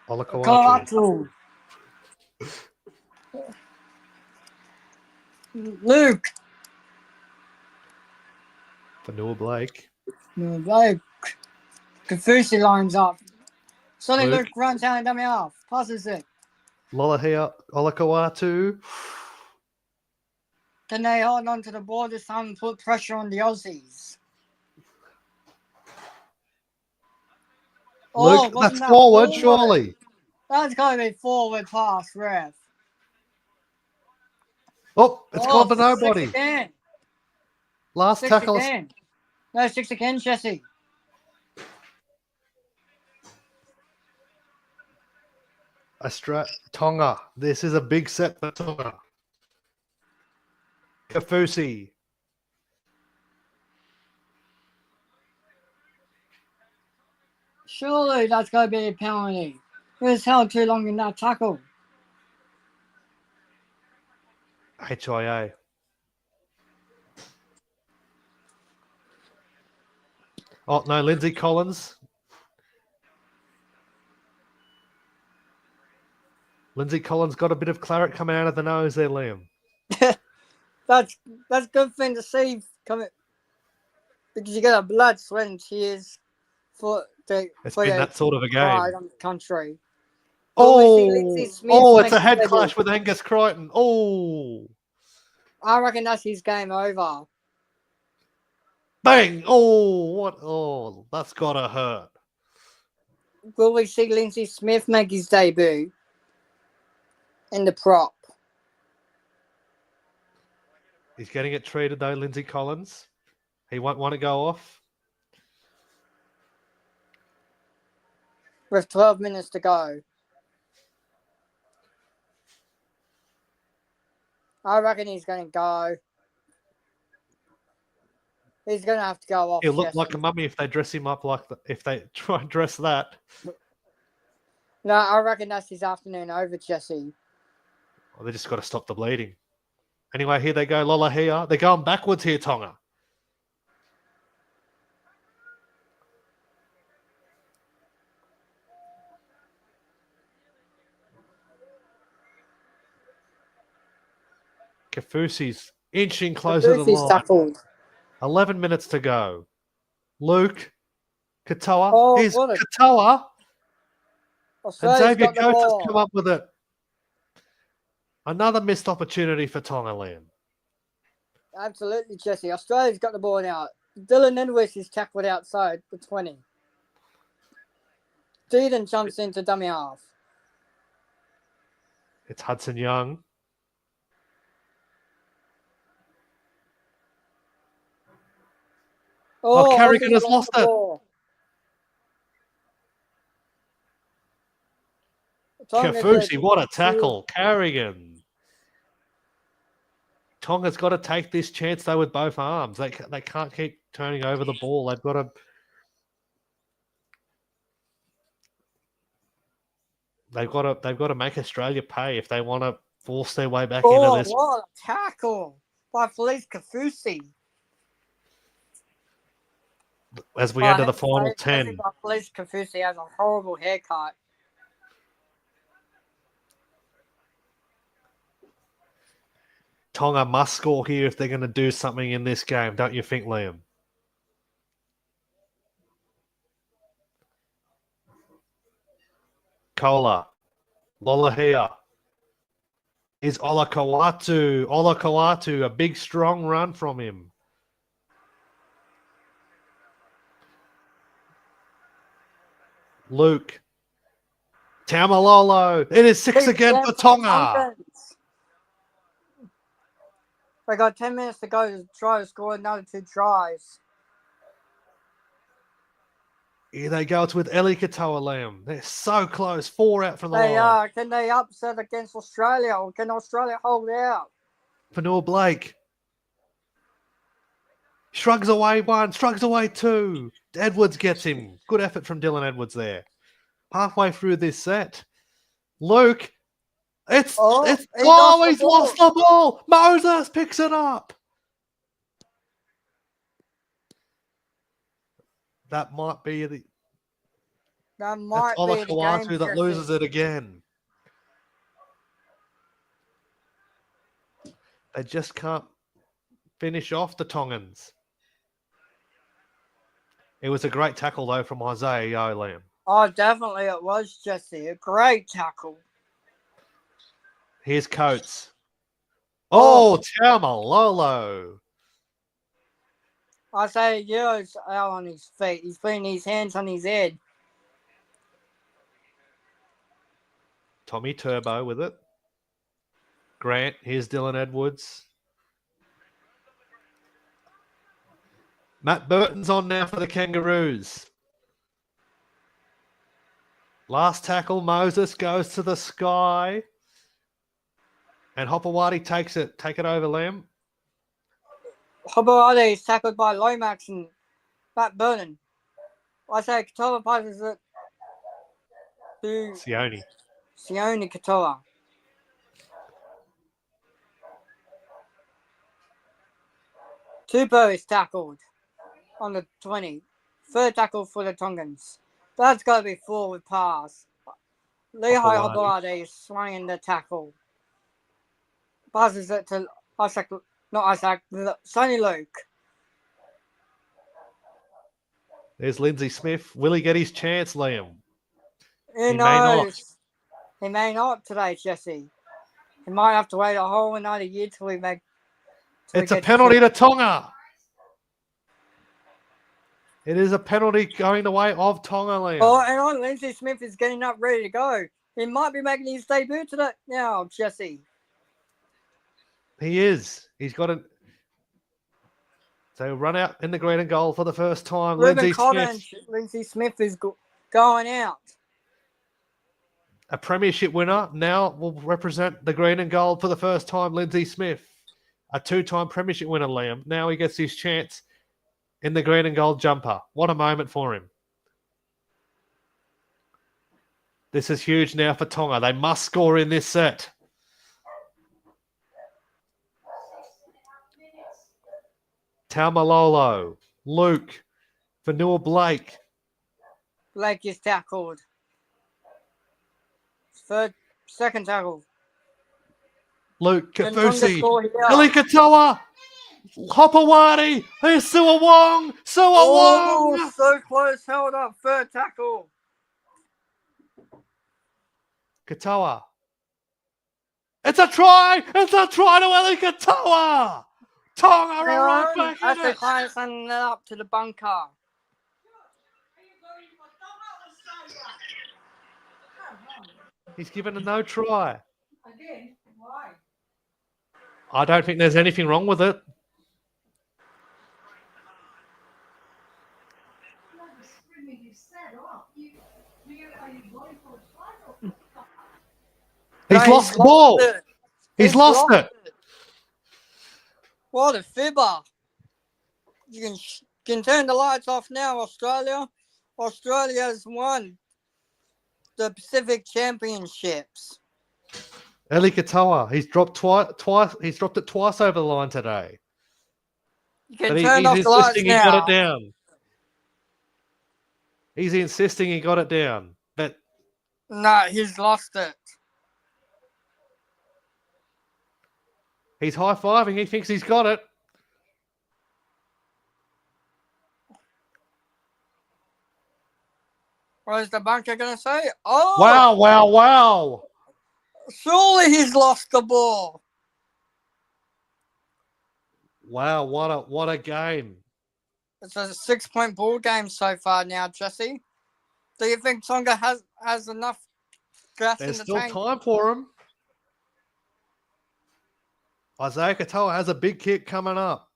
Olakawatu. Luke. For Noah Blake. Blake. Kafusi lines up. Sonny Luke. Luke runs down and dummy off. Passes it. Lola here. Olakawatu. Can they hold on to the ball this time and put pressure on the Aussies? Luke, wasn't that's that forward, surely. That's going to be forward pass, ref. Oh, it's gone to 6 nobody. again. Last 6 tackle. again. No, 6 again, Jesse. Tonga. This is a big set for Tonga. Kafusi. Surely that's going to be a penalty. He was held too long in that tackle. HIA. Oh, no, Lindsay Collins. Lindsay Collins got a bit of claret coming out of the nose there, Liam. That's a good thing to see coming because you get a blood, sweat, and tears for the It's been that sort of a pride game. on the country. It's a head clash with Angus Crichton. Oh, I reckon that's his game over. bang! Oh, what? Oh, that's gotta hurt. Will we see Lindsay Smith make his debut in the prop? He's getting it treated though, Lindsay Collins. He won't want to go off. With 12 minutes to go. I reckon he's going to go. He's going to have to go off. He'll look like a mummy if they dress him up if they try and dress that. No, I reckon that's his afternoon over, Jesse. Well, they just got to stop the bleeding. Anyway, here they go, Lola here. They're going backwards here, Tonga. Kafusi's inching closer to the line. Tackled. 11 minutes to go. Luke, Katoa. Oh, Here's Katoa. And Xavier Coates has come up with it. Another missed opportunity for Tonga, Liam. Absolutely, Jesse. Australia's got the ball now. Dylan Edwards is tackled outside the 20. Deedon jumps into dummy half. It's Hudson Young. Oh, Carrigan has lost it. Kafusi, what a tackle. Carrigan. Tonga's got to take this chance, though, with both arms. They can't keep turning over the ball. They've got to make Australia pay if they want to force their way back into this. What a tackle by Felice Kafusi. As we enter the final 10. Felice Kafusi has a horrible haircut. Tonga must score here if they're going to do something in this game, don't you think, Liam? Koula. Lolohea. Is Olakau'atu. Olakau'atu, a big, strong run from him. Luke. Taumalolo. It is 6 again for Tonga. They got 10 minutes to go to try to score another 2 tries. Here they go. It's with Eli Katoa, Liam. They're so close. 4 out from the line. They are. Can they upset against Australia or can Australia hold out? Fanua Blake. Shrugs away 1, shrugs away 2. Edwards gets him. Good effort from Dylan Edwards there. Halfway through this set. Luke. He's lost the ball. Moses picks it up. That might be the. That's Olakau'atu that loses it again. They just can't finish off the Tongans. It was a great tackle though from Isaiah Yeo, Liam. Oh, definitely it was, Jesse. A great tackle. Here's Coates. Oh, Taumalolo. Isaiah Yeo's out on his feet. He's putting his hands on his head. Tommy Turbo with it. Grant. Here's Dylan Edwards. Matt Burton's on now for the Kangaroos. Last tackle, Moses goes to the sky. And Hopewadi takes it. Take it over, Liam. Hopewadi is tackled by Lomax and Matt Burton. I say Katoa passes it to Sione Katoa. Tupou is tackled on the 20. Third tackle for the Tongans. That's got to be forward pass. Lehigh Hopewadi is swinging the tackle. Passes it to Sonny Luke. There's Lindsay Smith. Will he get his chance, Liam? He knows. He may not today, Jesse. He might have to wait a whole another year till we make. It's a penalty to Tonga. It is a penalty going the way of Tonga, Liam. Oh, and on Lindsay Smith is getting up ready to go. He might be making his debut today now, Jesse. He is. He's got a. So run out in the green and goal for the first time. Lindsay Smith is going out. A premiership winner now will represent the green and gold for the first time. Lindsay Smith, a two-time premiership winner, Liam. Now he gets his chance in the green and gold jumper. What a moment for him. This is huge now for Tonga. They must score in this set. Taumalolo, Luke, Vanua Blake. Blake is tackled. Second tackle. Luke Kafusi, Ili Katoa, Hopewadi, here's Su'a Wong. Oh, so close, held up, third tackle. Katoa. It's a try to Ili Katoa. Tonga are right back in it. That's the client sending it up to the bunker. He's given a no try. Again, why? I don't think there's anything wrong with it. He's lost the ball. He's lost it. What a fibber. You can turn the lights off now, Australia. Australia's won the Pacific Championships. Ili Katoa, he's dropped twice. He's dropped it twice over the line today. You can turn off the lights now. He got it down. He's insisting he got it down. But no, he's lost it. He's high-fiving. He thinks he's got it. What is the bunker going to say? Oh! Wow. Surely he's lost the ball. Wow, what a game. It's a 6-point ball game so far now, Jesse. Do you think Tonga has enough gas in the tank? There's still time for him. Isaiah Katoa has a big kick coming up.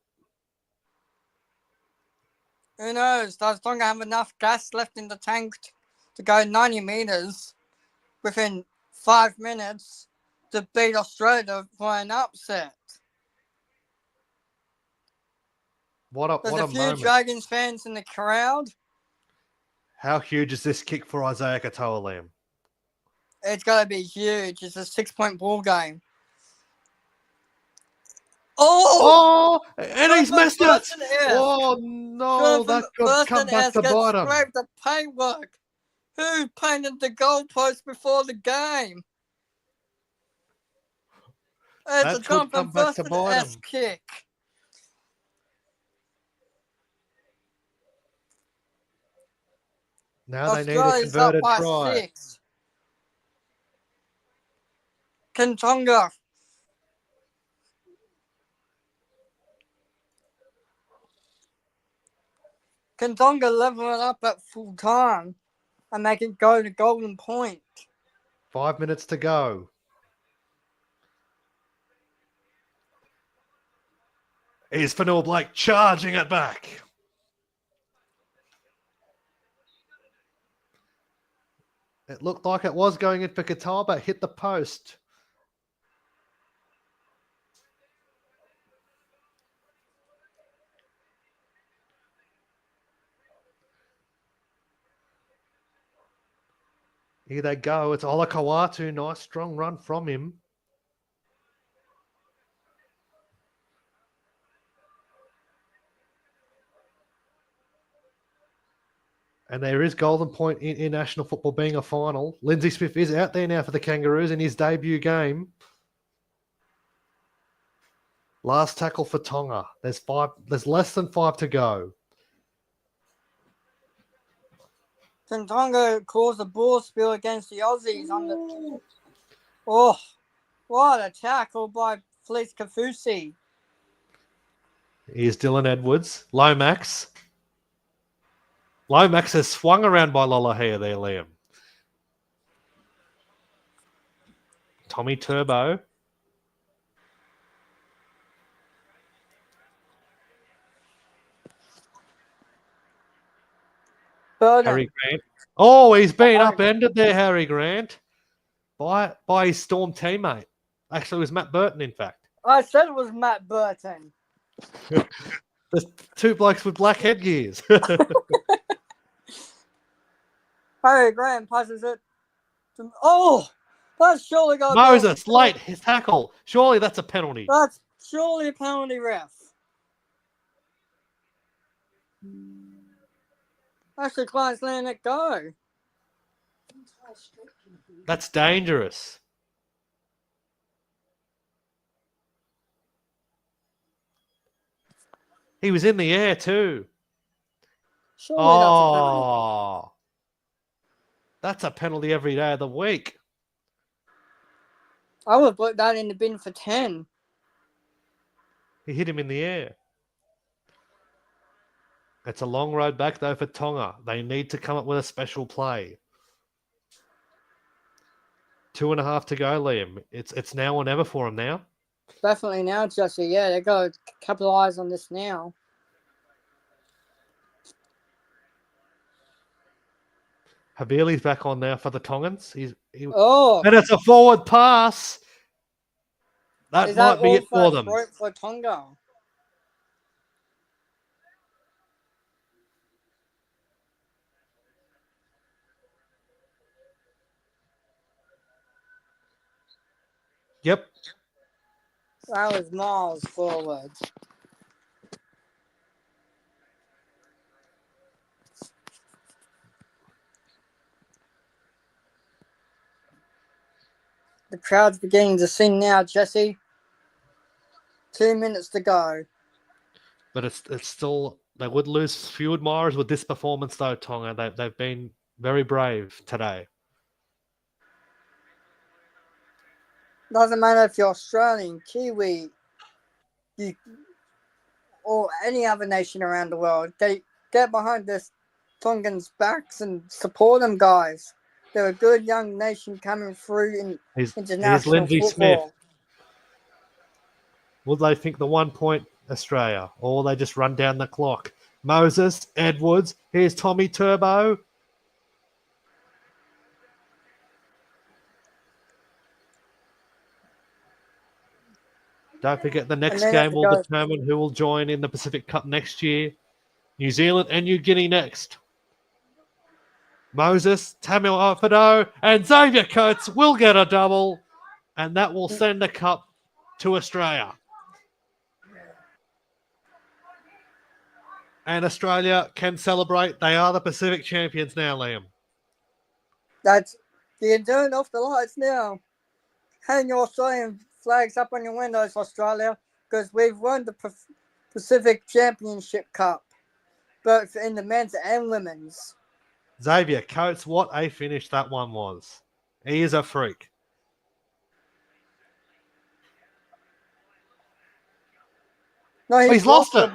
Who knows? Does Tonga have enough gas left in the tank to go 90 meters within 5 minutes to beat Australia for an upset? There's a few Dragons fans in the crowd. How huge is this kick for Isaiah Katoa, Liam? It's got to be huge. It's a 6-point ball game. Oh! And he's missed it. Oh, no. That could come back to bite him. Scrape the paintwork. Who painted the goalpost before the game? It's a Jonathan Thurston-esque kick. Now they need a converted try. 6. Can Tonga level it up at full time and make it go to golden point? 5 minutes to go. Here's Fanua Blake charging it back. It looked like it was going in for Katoa, but hit the post. Here they go. It's Ola Kawatu. Nice strong run from him. And there is golden point in international football being a final. Lindsay Smith is out there now for the Kangaroos in his debut game. Last tackle for Tonga. There's less than 5 to go. Can Tonga cause a ball spill against the Aussies on the... Oh, what a tackle by Felice Kafusi. Here's Dylan Edwards. Lomax. Lomax has swung around by Lolohea there, Liam. Tommy Turbo. Burden. Harry Grant. Oh, he's been upended there, Harry Grant, by his Storm teammate. Actually, it was Matt Burton, in fact. I said it was Matt Burton. There's 2 blokes with black headgears. Harry Grant passes it. Oh, that's surely got Moses, late, his tackle. Surely that's a penalty. That's surely a penalty, ref. Actually, Klein's letting it go. That's dangerous. He was in the air too. Surely That's a penalty every day of the week. I would put that in the bin for 10. He hit him in the air. It's a long road back, though, for Tonga. They need to come up with a special play. 2.5 to go, Liam. It's now or never for them now. Definitely now, Jesse. Yeah, they got to capitalize on this now. Havili's back on now for the Tongans. And it's a forward pass. That might be it for them. For Tonga. Yep. That was miles forward. The crowd's beginning to sing now, Jesse. 2 minutes to go. But it's still, they would lose few admirers with this performance, though, Tonga. They've been very brave today. Doesn't matter if you're Australian, Kiwi, or any other nation around the world. Get behind this Tongans' backs and support them, guys. They're a good young nation coming through in international Lindsay football. Smith. Will they think the 1 point Australia, or will they just run down the clock? Moses, Edwards, here's Tommy Turbo. Don't forget the next game will determine who will join in the Pacific Cup next year. New Zealand and New Guinea next. Moses, Tamil Alfredo, and Xavier Coates will get a double, and that will send the cup to Australia. And Australia can celebrate. They are the Pacific champions now, Liam. You can turn off the lights now. Hang your Australian flags up on your windows, Australia, because we've won the Pacific Championship Cup, both in the men's and women's. Xavier Coates, what a finish that one was. He is a freak. No, he's lost it.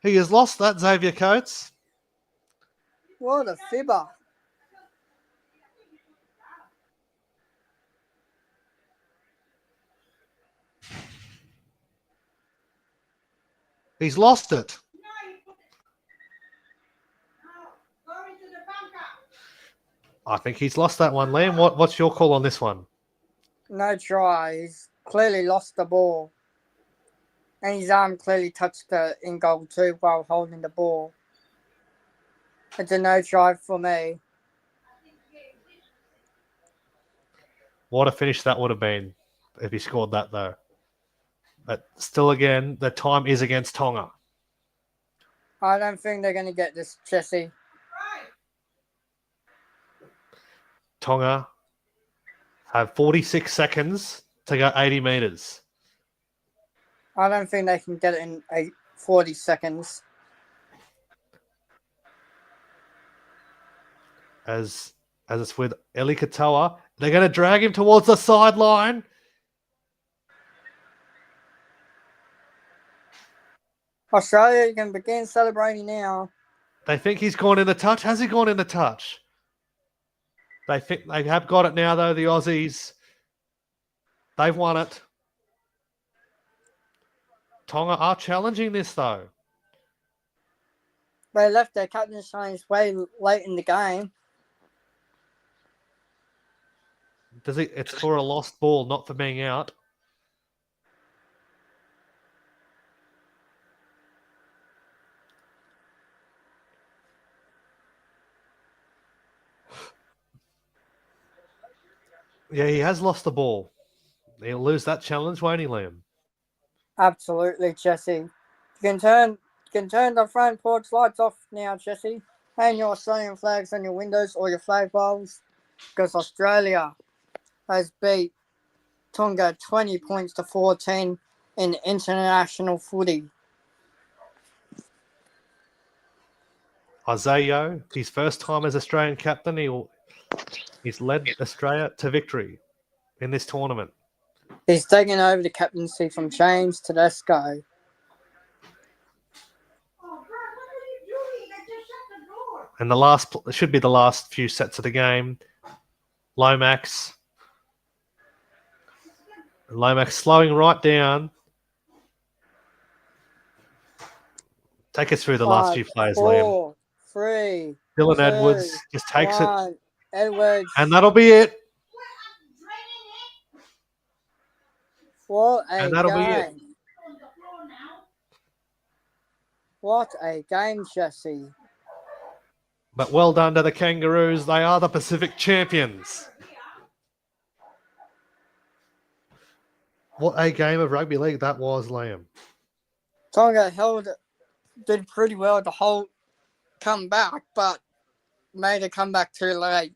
He has lost that, Xavier Coates. What a fibber. He's lost it. I think he's lost that one, Liam. What's your call on this one? No try. He's clearly lost the ball. And his arm clearly touched the in goal too while holding the ball. It's a no try for me. What a finish that would have been if he scored that, though. But still, again, the time is against Tonga. I don't think they're going to get this, Jesse. Tonga have 46 seconds to go 80 metres. I don't think they can get it in 40 seconds. As it's with Eli Katoa, they're going to drag him towards the sideline. Australia, you can begin celebrating now. They think he's gone in the touch. Has he gone in the touch? They think they have got it now, though, the Aussies. They've won it. Tonga are challenging this, though. They left their captain showing his way late in the game. It's for a lost ball, not for being out. Yeah, he has lost the ball. He'll lose that challenge, won't he, Liam? Absolutely, Jesse. You can turn the front porch lights off now, Jesse. Hang your Australian flags on your windows or your flag poles, because Australia has beat Tonga 20 points to 14 in international footy. Isaiah, his first time as Australian captain, he's led Australia to victory in this tournament. He's taken over the captaincy from James Tedesco. And should be the last few sets of the game. Lomax slowing right down. Take us through the last few plays, Liam. 4, 3, Dylan 2, Edwards just takes 1. it. Edwards. And that'll be it. What a And that'll be it. game. What a game, Jesse. But well done to the Kangaroos. They are the Pacific champions. What a game of rugby league that was, Liam. Tonga did pretty well the whole comeback, but made a comeback too late.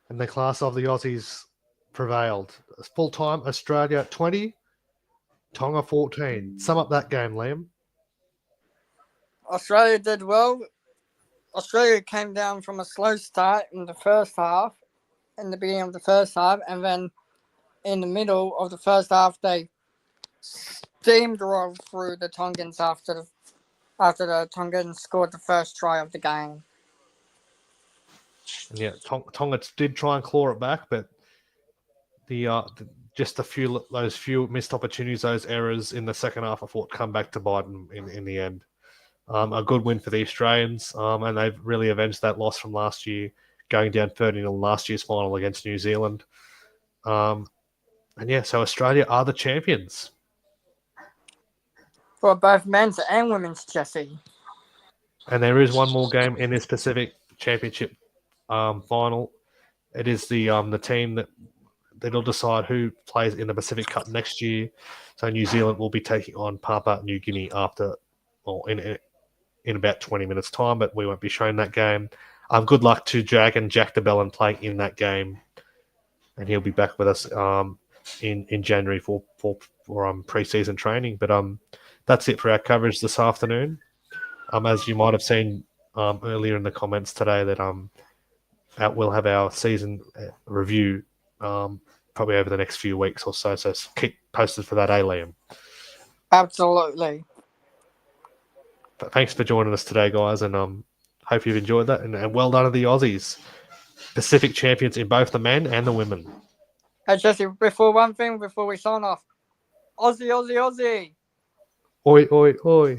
And the class of the Aussies prevailed. Full-time Australia 20, Tonga 14. Sum up that game, Liam. Australia did well. Australia came down from a slow start in the first half, in the beginning of the first half, and then in the middle of the first half, they steamrolled through the Tongans after the Tongans scored the first try of the game. And yeah, Tonga did try and claw it back, but just those few missed opportunities, those errors in the second half, I thought come back to bite them in the end. A good win for the Australians, and they've really avenged that loss from last year, going down 30 in last year's final against New Zealand. And yeah, so Australia are the champions. For both men's and women's, Jesse. And there is one more game in this Pacific Championship final. It is the team that'll decide who plays in the Pacific Cup next year. So New Zealand will be taking on Papua New Guinea in about 20 minutes' time, but we won't be showing that game. Good luck to Jag and Jack DeBellin playing in that game, and he'll be back with us in January for pre-season training. But that's it for our coverage this afternoon. As you might have seen earlier in the comments today, that we'll have our season review probably over the next few weeks or so. So keep posted for that, Liam? Absolutely. But thanks for joining us today, guys, and hope you've enjoyed that. And well done to the Aussies, Pacific champions in both the men and the women. Hey, Jesse, before we sign off, Aussie, Aussie, Aussie. Oi, oi, oi.